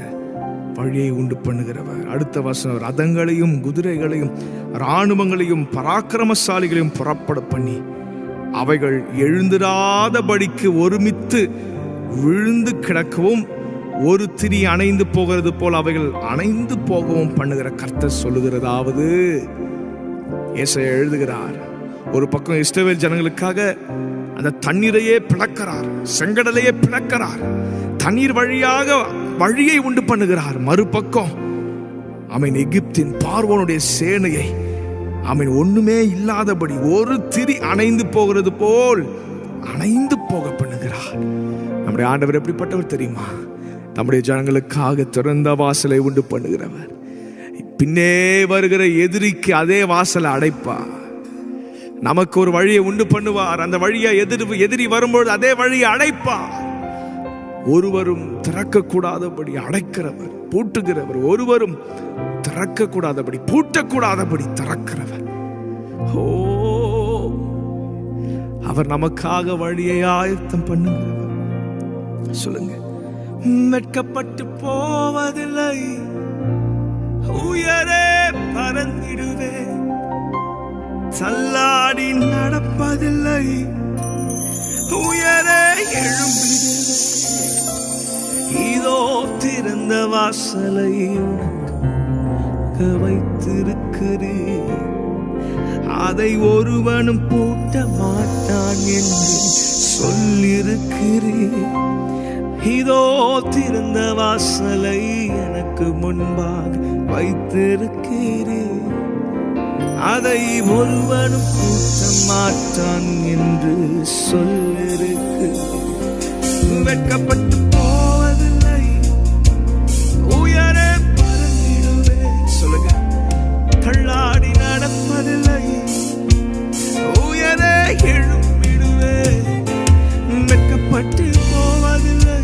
வழியை உண்டு பண்ணுகிறவர். அடுத்த வசனம், ரதங்களையும் குதிரைகளையும் இராணுவங்களையும் பராக்கிரமசாலிகளையும் புறப்பட பண்ணி அவைகள் எழுந்திராதபடிக்கு ஒருமித்து விழுந்து கிடக்கவும் ஒரு திரி அணைந்து போகிறது போல் அவைகள் அணைந்து போகவும் பண்ணுகிற கர்த்தர் சொல்லுகிறதாவது. ஏசாயா எழுதுகிறார், ஒரு பக்கம் இஸ்ரவேல் ஜனங்களுக்காக அந்த தண்ணீரையே பிளக்கிறார், செங்கடலையே பிளக்கிறார், தண்ணீர் வழியாக வழியை உண்டு பண்ணுகிறார். மறுபக்கம் அவன் எகிப்தின் பார்வோனுடைய சேனையை அவன் ஒண்ணுமே இல்லாதபடி ஒரு திரி அணைந்து போகிறது போல் அணைந்து போக பண்ணுகிறார். நம்முடைய ஆண்டவர் எப்படிப்பட்டவர் தெரியுமா? நம்முடைய ஜனங்களுக்காக திறந்த வாசலை உண்டு பண்ணுகிறவர். பின்னே வருகிற எதிரிக்கு அதே வாசலை அடைப்பார். நமக்கு ஒரு வழியை உண்டு பண்ணுவார். அந்த வழியை எதிரி வரும்போது அதே வழியை அடைப்பார். ஒருவரும் திறக்க கூடாதபடி அடைக்கிறவர், பூட்டுகிறவர். ஒருவரும் திறக்க கூடாதபடி பூட்டக்கூடாதபடி திறக்கிறவர். ஓ, அவர் நமக்காக வழியை ஆயத்தம் பண்ணுகிறவர். சொல்லுங்க, வெட்கப்பட்டு போவதில்லை, உயரே பறந்திடுவே, தள்ளாடி நடப்பதில்லை, உயரே எழும்பிடுவே. இதோ திறந்த வாசலை உனக்கு வைத்திருக்கிறேன், அதை ஒருவனும் பூட்ட மாட்டான் என்று சொல்லிருக்கிறேன். இதோ திறந்த வாசலை எனக்கு முன்பாக வைத்திருக்கிறேன், அதை ஒருவனும் பூட்ட மாட்டான் என்று சொல்லிருக்கிறேன். வெட்கப்பட்டு போவதில்லை, உயரே பறந்திடுவே. சொல்லுங்க, தள்ளாடி நடப்பதில்லை, உயரே எழும்பிடுவே. வெட்கப்பட்டு போவதில்லை,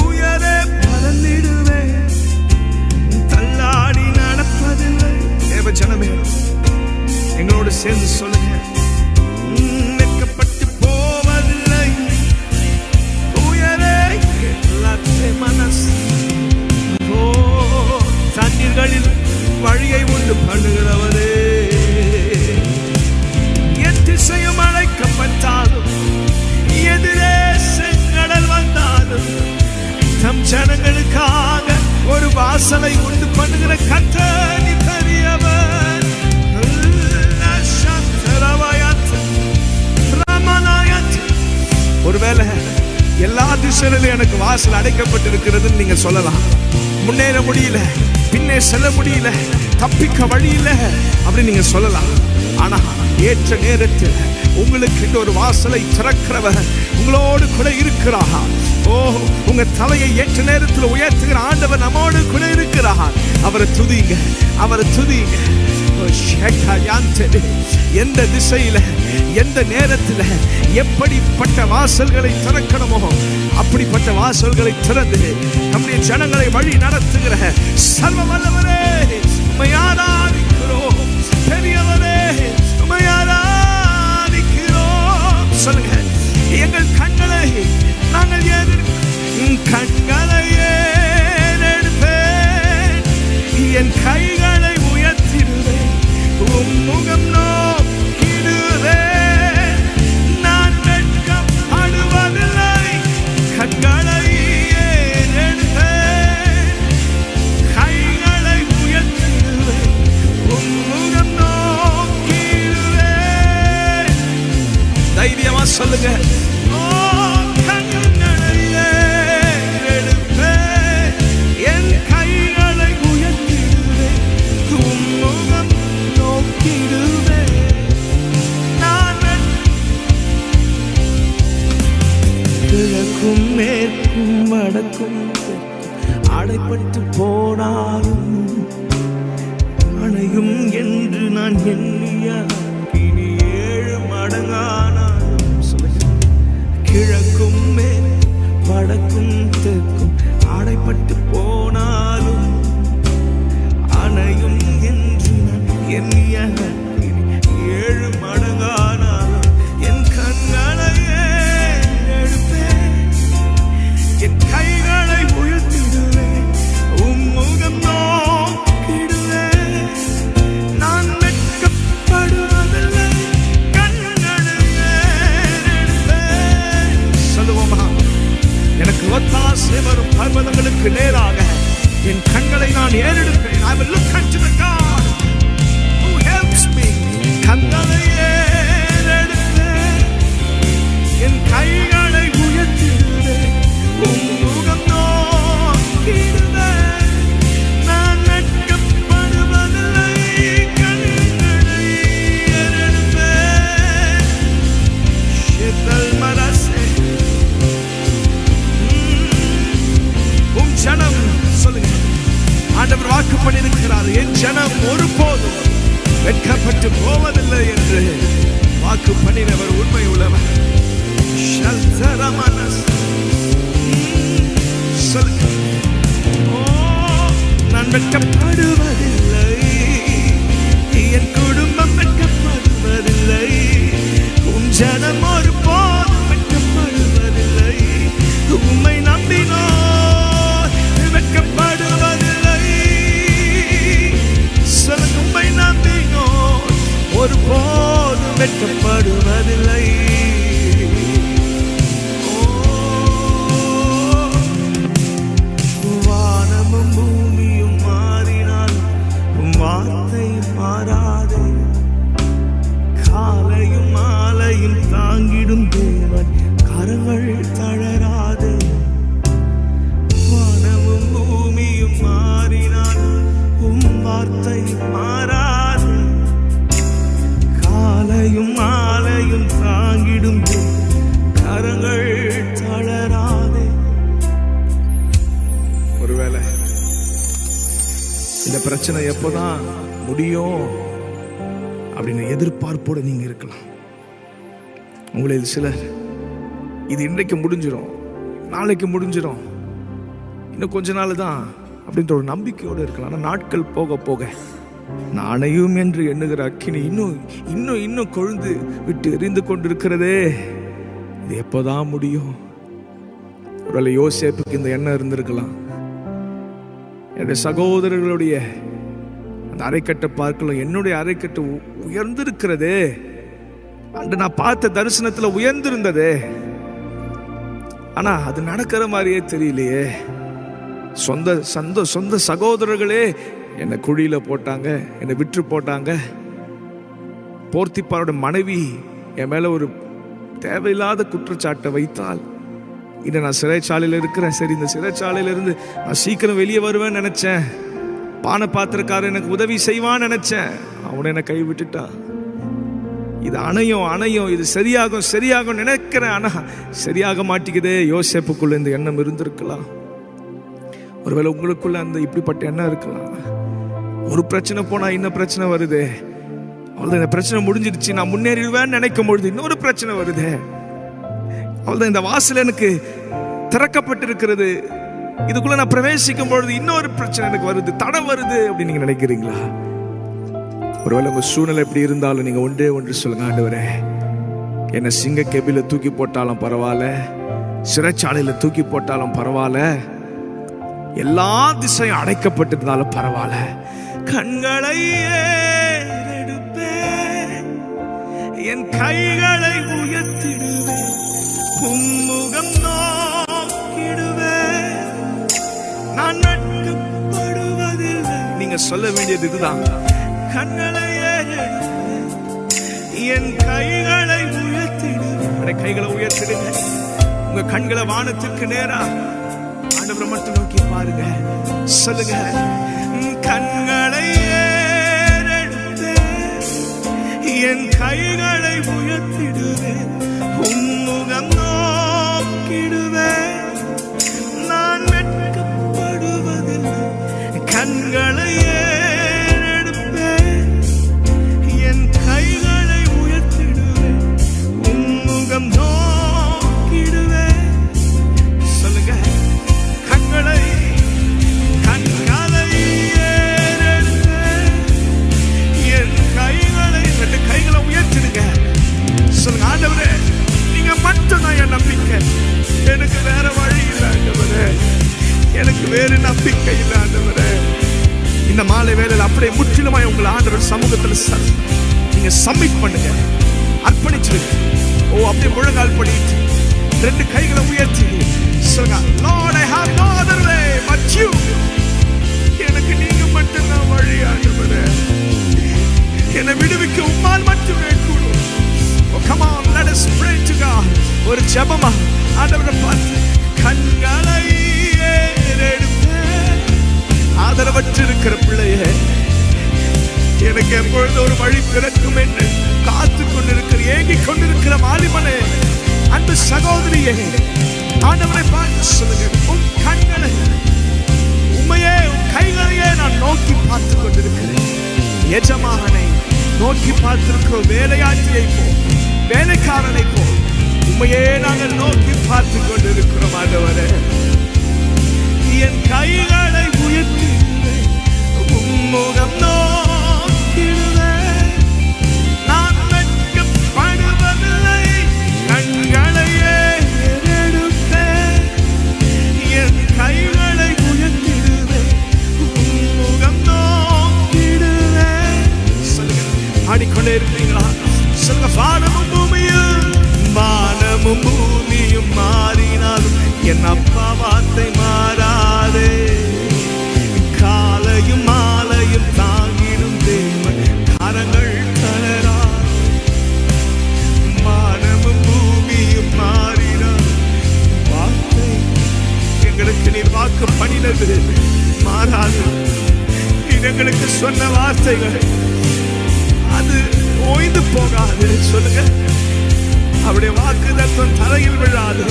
உயரே பறந்திடுவே, தள்ளாடி நடப்பதில்லை. தேவ ஜனமே, எங்களோடு சேர்ந்து சொல்லுங்க, வெட்கப்பட்டு போவதில்லை, உயரே மனசு. ஓ, தண்ணீர்களில் வழியை உண்டு பண்ணுகிறவரே, எத்திசையும் அழைக்கப்பட்டாலும் எதிரே செங்கடல் வந்தாலும் தம் ஜனங்களுக்காக ஒரு வாசலை உண்டு பண்ணுகிற கர்த்தர் பெரியவர். ஒருவேளை எல்லா திசையிலும் எனக்கு வாசல் அடைக்கப்பட்டிருக்கிறதுன்னு நீங்க சொல்லலாம். முன்னேற முடியல, பின்னே செல்ல முடியல, தப்பிக்க வழி இல்லை அப்படின்னு நீங்க சொல்லலாம். ஆனா ஏற்ற நேரத்தில் உங்களுக்கு ஒரு வாசலை திறக்கிறவர் உங்களோடு கூட இருக்கிறார். ஓ, உங்க தலையை ஏற்ற நேரத்தில் உயர்த்துகிற ஆண்டவர் நம்மோடு கூட இருக்கிறார். அவரை துதிங்க, அவரை துதிங்க. எந்த திசையில எந்த நேரத்தில் எப்படிப்பட்ட வாசல்களை திறக்கணுமோ அப்படிப்பட்ட வாசல்களை திறந்து நம்முடைய ஜனங்களை வழி நடத்துகிற சர்வ வல்லவரே உம்மை ஆராதிக்கிறோம். பெரியவரே உம்மை ஆராதிக்கிறோம். சொல்லுங்க, எங்கள் கண்களை நாங்கள் கண்களை ஏறெடுப்பேன், என் கைகளை உயர்த்திடுவேன், உம் முகம் நோக்கிடுவேன். நான் வெட்கப்படுவதில்லை, கண்களை ஏறெடுப்பேன், கைகளை உயர்த்திடுவேன், உம் முகம் நோக்கிடுவேன். தைரியமா சொல்லுங்க, மேற்கும் வடக்கும் அடைப்பட்டு போனாலும் அணையும் என்று நான் எண்ணிய இனி 7 மடங்கானாலும் அனைத்துக்கும் அடைப்பட்டு போனாலும் அணையும் என்று நான் எண்ணிய அக்கினி 7 மடங்கானாலும் என் கண்களையே எடுப்பேன், என் கைகளை உயர்த்திடுவேன், உம்முகம் நோக்கிடுவேன். நான் வெட்கப்படுவதில்லை, கண்களையே எடுப்பேன். சொல்லுவோமா? எனக்கு ஒத்தாசை வரும் பர்வதங்களுக்கு நேராக என் கண்களை நான் ஏறெடுப்பேன். I will look unto the God who helps me. கண்களை ஏறெடுப்பேன், என் கைகளை உயர்த்திடுவேன், உம் முகம் நோக்கிடுவேன். நான் வெட்கப்படுவதில்லை, கண்களை ஏறெடுப்பேன். ஷெத்தல் மரசே உம் ஜனம், சொல்லுங்க, ஆண்டவர் வாக்கு பண்ணியிருக்கிறார், என் ஜனம் ஒருபோதும் வெட்கப்பட்டு போவதில்லை என்று வாக்கு பண்ணினவர் உண்மை உள்ளவர். சொல்லுங்க, ஓ நான் வெட்கப்படுவதில்லை, என் குடும்பம் வெட்கப்படுவதில்லை, உம் ஜனம் ஒருபோதும் வெட்கப்படுவதில்லை, உம்மை நம்பினோர் வெட்கப்படுவதில்லை. சொல்லுங்க, உம்மை நம்பினோர் ஒருபோதும் வெட்கப்படுவதில்லை. வானமும் பூமியும் மாறினால் உம் வார்த்தை மாறாதே, காலையும் மாலையும் தாங்கிடும் தேவன் கரங்கள் தளராதே. வானமும் பூமியும் மாறினால் உம் வார்த்தை மாறாதே, காலையும் மாலையும் தாங்கிடும் கரங்கள் தளராதே. ஒருவேளை இந்த பிரச்சனை எப்போதான் முடியும் அப்படின்னு எதிர்பார்ப்போட நீங்க இருக்கலாம். உங்களில் சிலர் இது இன்றைக்கு முடிஞ்சிடும், நாளைக்கு முடிஞ்சிடும், இன்னும் கொஞ்ச நாள் தான் அப்படின்ற ஒரு நம்பிக்கையோடு இருக்கலாம். ஆனால் நாட்கள் போக போக நானையும் என்று எண்ணுகிற அக்கினி இன்னும் இன்னும் இன்னும் கொழுந்து விட்டு எரிந்து கொண்டிருக்கிறதே. இது எப்போதான் முடியும்? ஒருவேளை யோசேப்புக்கு இந்த எண்ணம் இருந்திருக்கலாம். என்னுடைய சகோதரர்களுடைய அந்த அரைக்கட்டை பார்க்கலாம், என்னுடைய அரைக்கட்டு உயர்ந்திருக்கிறதே, அன்று நான் பார்த்த தரிசனத்துல உயர்ந்திருந்ததே, ஆனா அது நடக்கிற மாதிரியே தெரியலையே. சொந்த சகோதரர்களே என்னை குழியில போட்டாங்க, என்னை விற்று போட்டாங்க. போர்த்திப்பாரோட மனைவி என் மேல ஒரு தேவையில்லாத குற்றச்சாட்டை வைத்தால் இன்னும் நான் சிறைச்சாலையில் இருக்கிறேன். சரி, இந்த சிறைச்சாலையிலிருந்து நான் சீக்கிரம் வெளியே வருவேன்னு நினைச்சேன். பானை பாத்திரக்காரன் எனக்கு உதவி செய்வான்னு நினைச்சேன், அவனை என்னை கை விட்டுட்டான். இது அணையும், இது சரியாகும் நினைக்கிறேன், ஆனா சரியாக மாட்டிக்குதே. யோசேப்புக்குள்ள இந்த எண்ணம் இருந்திருக்கலாம். ஒருவேளை உங்களுக்குள்ள அந்த இப்படிப்பட்ட எண்ணம் இருக்கலாம். ஒரு பிரச்சனை போனா இன்னும் பிரச்சனை வருது, அவ்வளவுதான், இந்த பிரச்சனை முடிஞ்சிருச்சு, நான் முன்னேறிடுவேன்னு நினைக்கும் பொழுது இன்னொரு பிரச்சனை வருது, அவ்வளவுதான், இந்த வாசல் எனக்கு திறக்கப்பட்டிருக்கிறது, இதுக்குள்ள நான் பிரவேசிக்கும் பொழுது இன்னொரு பிரச்சனை எனக்கு வருது, தடை வருது அப்படின்னு நீங்க நினைக்கிறீங்களா? ஒருவேளை உங்க சூழ்நிலை எப்படி இருந்தாலும் நீங்க ஒன்றே ஒன்று சொல்லுங்க, ஆண்டவரே என்னை சிங்க கெபில தூக்கி போட்டாலும் பரவாயில்ல, சிறைச்சாலையில தூக்கி போட்டாலும் பரவாயில்ல, எல்லா திசையும் அடைக்கப்பட்டிருந்தாலும் பரவாயில்ல, கண்களை ஏறெடுப்பேன், என் கைகளை உயர்த்திடுவேன், உம்முகம் நோக்கிடுவேன், நான் வெட்கப்படுவதில்லை. நீங்க சொல்ல வேண்டியது இதுதான், கண்களை ஏறெடுப்பேன், என் கைகளை உயர்த்திடுவேன். கைகளை உயர்த்திடுங்க, உங்க கண்களை வானத்துக்கு நேரா ஆண்டவரை மட்டும் நோக்கி பாருங்க, சொல்லுங்க, கண்களை ஏறெடுப்பேன், என் கைகளை உயர்த்திடுவேன், உம்முகம் நோக்கிடுவேன், நான் வெட்கப்படுவதில்லை, கண்களை ஏறெடுப்பேன், என் கைகளை உயர்த்திடுவேன், உம்முகம் நோக்கிடுவேன். சொல்லுங்க, வேறு நம்பிக்கை இல்லை ஆண்டவரே. இந்த மாலை வேளையில் அப்படியே முற்றிலுமாய் உங்கள் ஆண்டவர் சமூகத்தில் நீங்க சப்மிட் பண்ணுங்க, அர்ப்பணிச்சிருங்க. அப்படியே முழங்கால் பண்ணிட்டு 2 கைகளை உயர்த்தி சொல்லுங்க, Lord, I have no other way but you. எனக்கு நீங்க மட்டும்தான் வழி ஆண்டவரே. என்னை விடுவிக்க உம்மால் மட்டுமே கூடும். Come on, let us pray to God. ஒரு ஜெபமா ஆண்டவரை பார்த்து கண்களை ஏறெடுப்பேன். ஆதரவற்று இருக்கிற பிள்ளையே, எனக்கு எப்பொழுது ஒரு வழி பிறக்கும் என்று காத்து கொண்டிருக்கிற ஏங்கிக் கொண்டிருக்கிற வாலிபனே, அன்பு சகோதரியே, ஆண்டவரை பார்த்து சொல்லுங்க, உன் கண்களை உண்மையே உன் கைகளையே நான் நோக்கி பார்த்து கொண்டிருக்கிறேன். எஜமானை நோக்கி பார்த்திருக்கிறோம், வேலையாட்சியை போ, வேலைக்காரனை போ, உண்மையே நாங்கள் நோக்கி பார்த்து கொண்டிருக்கிறோம். ஆண்டவரே, என் கைகளை உயர்த்தி உம்முகம் நோக்கிடுவேன். நான் வெட்கப்படுவதில்லை, கண்களையே ஏறெடுப்பேன். என் கைகளை உயர்த்திடுவேன், உம்முகம் நோக்கிடுவேன். சொல்லுங்க, பாடிக்கொண்டே இருக்கிறீங்களா? சொல்லுங்க, வானமும் பூமியும் மாறினாலும் என் அப்பா வார்த்தை மாறாதே. காலையும் மாலையும் தாங்கிடும் தேவன் கரங்கள் தளரா. வானமும் பூமியும் மாறினாலும் வார்த்தை எங்களுக்கு நீ வாக்கு பண்ணினது மாறாது. எங்களுக்கு சொன்ன வார்த்தைகள் அது ஓய்ந்து போகாது. சொல்லுங்க, அவருடைய வாக்கு தத்துவம் தலையில் விழாது.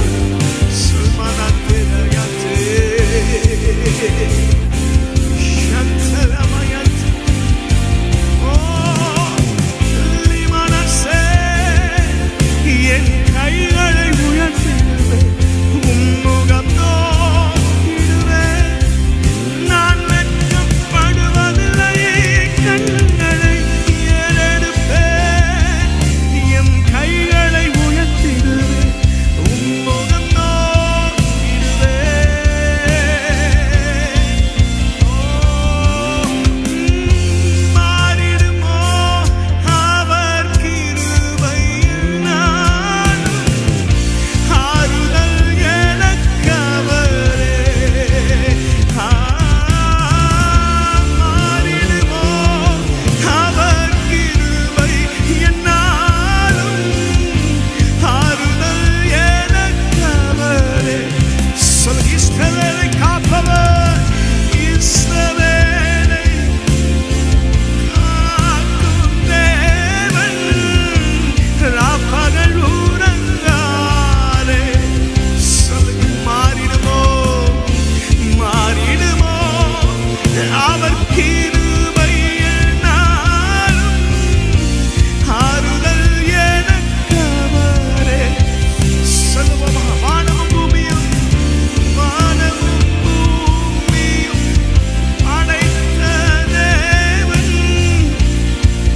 என் கைகளை உயர்த்திடுவேன், உம்முகம் நோக்கிடுவேன். நான் வெட்கப்படுவதில்லை, கண்களை ஏறெடுப்பேன். என் கைகளை உயர்த்திடுவேன், உம்முகம் நோக்கிடுவேன். மாறிடுமோ அவர் கிருபையில் நானும், ஆறுதல் எனக்கு அவரே. மாறிடுமோ அவர் கிருபை என்னாலும், ஆறுதல் எனக்கு அவரே. சொல்லுங்க, இஸ்ரவேலை காப்பவர், இஸ்ரவேலை காக்கும் தேவன், ராப்பகல் உறங்காதே. சொல்லுங்க, மாறிடுமோ மாறிடுமோ அவர் கிருபை என்னாலும், ஆறுதல் எனக்கு அவரே. சொல்லுவோமா, வானமும் பூமியும் அடைத்த தேவன்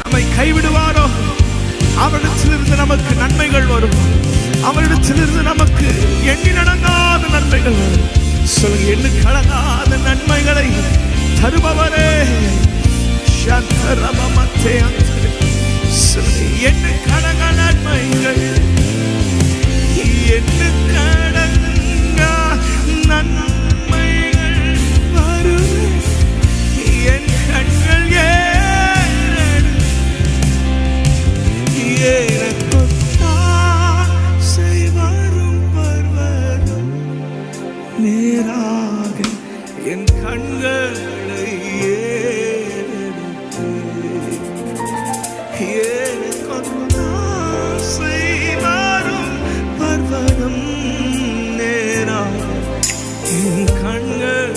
நம்மை கைவிடுவாரோ? அவரிடத்திலிருந்து நமக்கு நன்மைகள் வரும். அவரிடத்திலிருந்து நமக்கு எண்ணி நடங்காத நன்மைகள் வரும். சொல்லுங்க, எண்ணி கடங்காத நன்மைகளை தருபவரே. சொல்லுங்க, எண்ணி கடங்க நன்மைகள், எண்ணி கடங்க நன்மைகள் வரும். என் கண்கள் எனக்கொத்தாசை வரும் பர்வதம் நேராக என் கண்களை எனக்கொத்தாசை வரும் பர்வதம் நேராக என் கண்கள்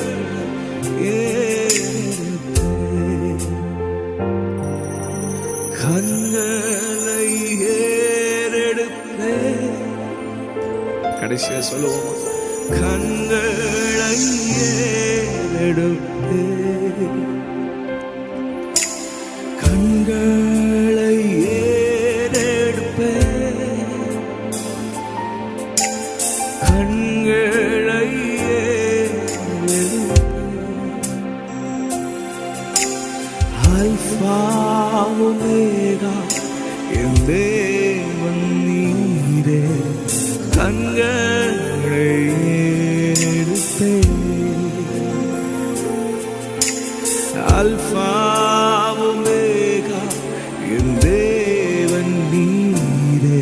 கண்களை ஏறெடுப்பேன். கடைசியா சொல்லுவோம், கண்களை ஏறெடுப்பேன், கண்களை ஏறெடுப்பேன், கண்களை ஏறெடுப்பேன். கண்களை ஏறெடுப்பேன். அல்பா ஒமேகா என் தேவன் நீரே.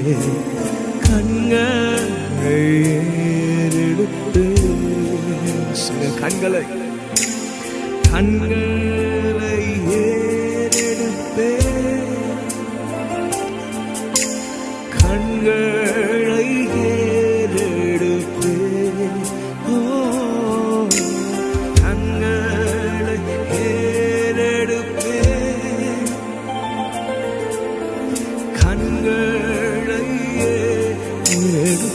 கண்களை ஏறெடுப்பேன். கண்களை ஏறெடுப்பேன். கண்களை ஏறெடுப்பேன். ஓ, கண்களை ஏறெடுப்பேன். கண்களை ஏறெடுப்பேன்.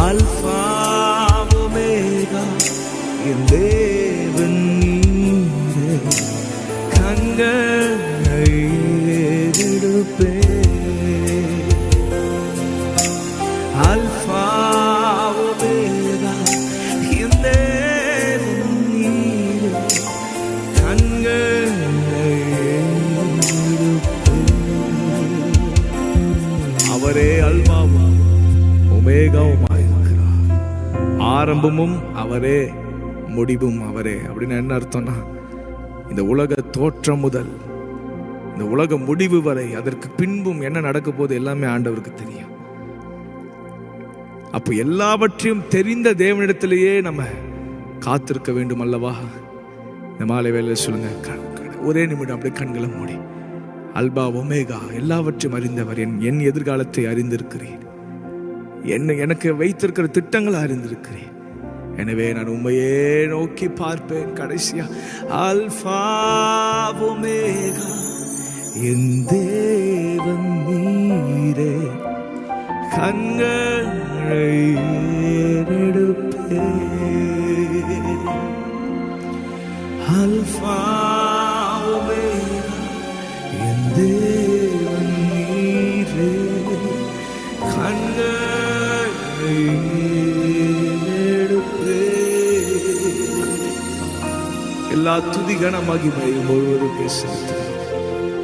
அல்பா ஒமேகா என் தேவன் நீரே. கண்களை ஏறெடுப்பேன். அல்பா ஒமேகா என் தேவன் நீரே. கண்களை ஏறெடுப்பேன். அவரே அல்பாவும் ஒமேகாவுமாயிருக்கிறார். ஆரம்பமும் அவரே, முடிவும் அவரே. அப்படின்னு என்ன அர்த்தம்னா, இந்த உலக தோற்றம் முதல் இந்த உலக முடிவு வரை, அதற்கு பின்பும் என்ன நடக்க போது எல்லாமே ஆண்டவருக்கு தெரியும். அப்போ எல்லாவற்றையும் தெரிந்த தேவனிடத்திலேயே நம்ம காத்திருக்க வேண்டும் அல்லவா? இந்த மாலை வேளையில சொல்லுங்க, ஒரே நிமிடம் அப்படியே கண்களை மூடி, அல்பா ஒமேகா எல்லாவற்றையும் அறிந்தவர், என் எதிர்காலத்தை அறிந்திருக்கிறேன், எனக்கு வைத்திருக்கிற திட்டங்களை அறிந்திருக்கிறேன். எனவே நான் உண்மையே நோக்கி பார்ப்பேன். கடைசியா அல்பா ஒமேகா என் தேவன் நீரே. கண்களை ஏறெடுப்பேன். அல்பா ஒமேகா என் தேவன் நீரே. கண்களை எல்லா துதி கன மகிமையும் ஒருவருக்கே செலுத்துகிறோம்.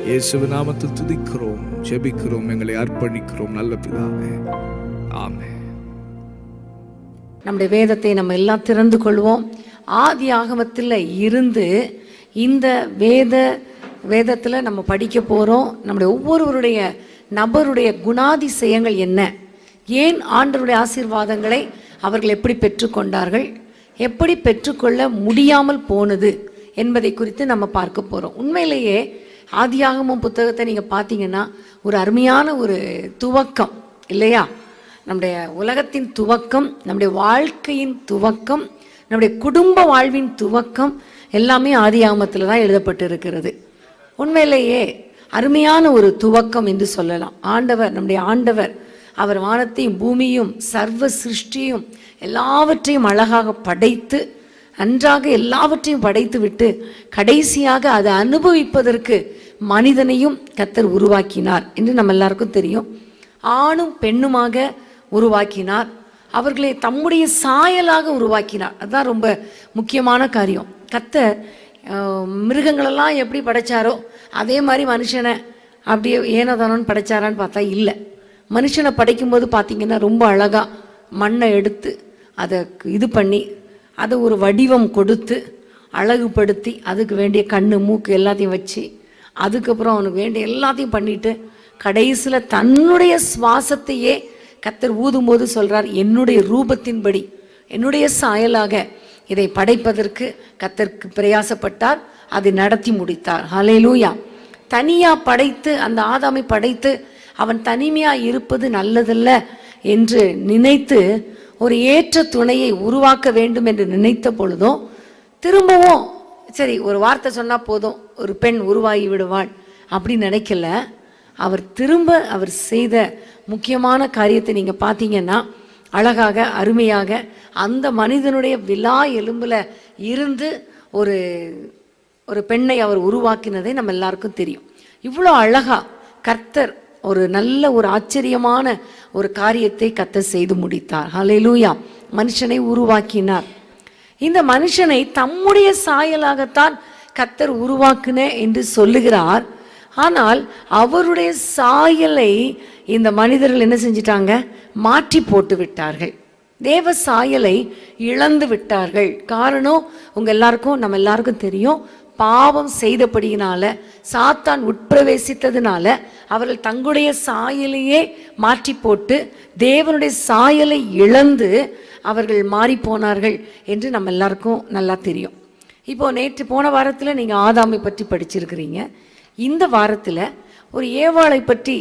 இயேசுவின் நாமத்தில் துதிக்கிறோம், ஜெபிக்கிறோம், எங்களை அர்ப்பணிக்கிறோம் நல்ல பிதாவே, ஆமென். நம்முடைய வேதத்தை நம்ம எல்லாம் திறந்து கொள்வோம். ஆதி ஆகமத்தில் இருந்து இந்த வேதத்தில் நம்ம படிக்க போகிறோம். நம்முடைய ஒவ்வொருவருடைய நபருடைய குணாதிசயங்கள் என்ன, ஏன் ஆண்டவருடைய ஆசீர்வாதங்களை அவர்கள் எப்படி பெற்றுக்கொண்டார்கள், எப்படி பெற்றுக்கொள்ள முடியாமல் போனது என்பதை குறித்து நம்ம பார்க்க போகிறோம். உண்மையிலேயே ஆதியாகமம் புத்தகத்தை நீங்கள் பார்த்தீங்கன்னா ஒரு அருமையான ஒரு துவக்கம் இல்லையா? நம்முடைய உலகத்தின் துவக்கம், நம்முடைய வாழ்க்கையின் துவக்கம், நம்முடைய குடும்ப வாழ்வின் துவக்கம் எல்லாமே ஆதியாகமத்தில் தான் எழுதப்பட்டு இருக்கிறது. உண்மையிலேயே அருமையான ஒரு துவக்கம் என்று சொல்லலாம். நம்முடைய ஆண்டவர் அவர் வானத்தையும் பூமியும் சர்வ சிருஷ்டியும் எல்லாவற்றையும் அழகாக படைத்து, நன்றாக எல்லாவற்றையும் படைத்து விட்டு கடைசியாக அதை அனுபவிப்பதற்கு மனிதனையும் கர்த்தர் உருவாக்கினார் என்று நம்ம எல்லாருக்கும் தெரியும். ஆணும் பெண்ணுமாக உருவாக்கினார். அவர்களை தம்முடைய சாயலாக உருவாக்கினார். அதுதான் ரொம்ப முக்கியமான காரியம். கர்த்தர் மிருகங்களெல்லாம் எப்படி படைச்சாரோ அதே மாதிரி மனுஷனை அப்படியே ஏனோதானோன்னு படைச்சாரான்னு பார்த்தா இல்லை. மனுஷனை படைக்கும்போது பார்த்தீங்கன்னா ரொம்ப அழகாக மண்ணை எடுத்து அதை இது பண்ணி அதை ஒரு வடிவம் கொடுத்து அழகுபடுத்தி அதுக்கு வேண்டிய கண்ணு மூக்கு எல்லாத்தையும் வச்சு அதுக்கப்புறம் அவனுக்கு வேண்டிய எல்லாத்தையும் பண்ணிட்டு கடைசியில் தன்னுடைய சுவாசத்தையே கர்த்தர் ஊதும்போது சொல்கிறார், என்னுடைய ரூபத்தின்படி என்னுடைய சாயலாக இதை படைப்பதற்கு கர்த்தருக்கு பிரயாசப்பட்டார், அதை நடத்தி முடித்தார். ஹல்லேலூயா. தனியாக படைத்து அந்த ஆதாமை படைத்து அவன் தனிமையாக இருப்பது நல்லதல்ல என்று நினைத்து ஒரு ஏற்ற துணையை உருவாக்க வேண்டும் என்று நினைத்த பொழுதும் திரும்பவும் சரி ஒரு வார்த்தை சொன்னால் போதும் ஒரு பெண் உருவாகி விடுவாள் அப்படின்னு நினைக்கல. அவர் செய்த முக்கியமான காரியத்தை நீங்கள் பார்த்தீங்கன்னா அழகாக அருமையாக அந்த மனிதனுடைய விலா எலும்பில் இருந்து ஒரு பெண்ணை அவர் உருவாக்கினதை நம்ம எல்லாருக்கும் தெரியும். இவ்வளோ அழகா கர்த்தர் ஒரு நல்ல ஒரு ஆச்சரியமான ஒரு காரியத்தை கர்த்தர் செய்து முடித்தார். ஹல்லேலூயா. மனுஷனை உருவாக்கினார். இந்த மனுஷனை தம்முடைய சாயலாகத்தான் கர்த்தர் உருவாக்குன என்று சொல்லுகிறார். ஆனால் அவருடைய சாயலை இந்த மனிதர்கள் என்ன செஞ்சிட்டாங்க? மாற்றி போட்டு விட்டார்கள். தேவ சாயலை இழந்து விட்டார்கள். காரணம் உங்க எல்லாருக்கும், நம்ம எல்லாருக்கும் தெரியும். பாவம் செய்தபடியினால, சாத்தான் உட்பிரவேசித்ததுனால அவர்கள் தங்களுடைய சாயலையே மாற்றி போட்டு தேவனுடைய சாயலை இழந்து அவர்கள் மாறி போனார்கள் என்று நம்ம எல்லாருக்கும் நல்லா தெரியும். இப்போ நேற்று போன வாரத்தில் நீங்கள் ஆதாமை பற்றி படிச்சிருக்கிறீங்க. இந்த வாரத்தில் ஒரு ஏவாளை பற்றி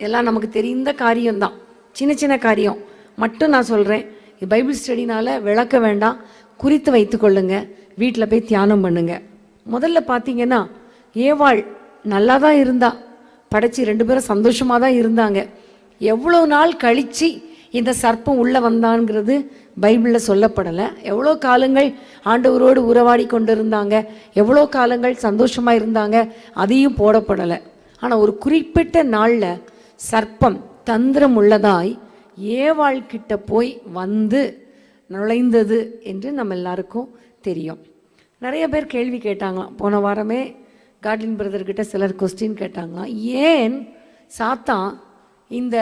எல்லாம் நமக்கு தெரிந்த காரியம்தான், சின்ன சின்ன காரியம் மட்டும் நான் சொல்கிறேன். பைபிள் ஸ்டடினால் விளக்க வேண்டாம், குறித்து வைத்து கொள்ளுங்க, வீட்டில் போய் தியானம் பண்ணுங்க. முதல்ல பார்த்தீங்கன்னா ஏவாள் நல்லா தான் இருந்தா, படைச்சி 2 பேரும் சந்தோஷமாக தான் இருந்தாங்க. எவ்வளோ நாள் கழித்து இந்த சர்ப்பம் உள்ளே வந்தான்ங்கிறது பைபிளில் சொல்லப்படலை. எவ்வளோ காலங்கள் ஆண்டவரோடு உறவாடி கொண்டு இருந்தாங்க, எவ்வளோ காலங்கள் சந்தோஷமாக இருந்தாங்க, அதையும் போடப்படலை. ஆனால் ஒரு குறிப்பிட்ட நாளில் சர்ப்பம் தந்திரம் உள்ளதாய் ஏவாள்கிட்ட போய் வந்து நுழைந்தது என்று நம்ம எல்லாருக்கும் தெரியும். நிறைய பேர் கேள்வி கேட்டாங்களாம். போன வாரமே காட்லின் பிரதர்கிட்ட சிலர் கொஸ்டின் கேட்டாங்களாம், ஏன் சாத்தான் இந்த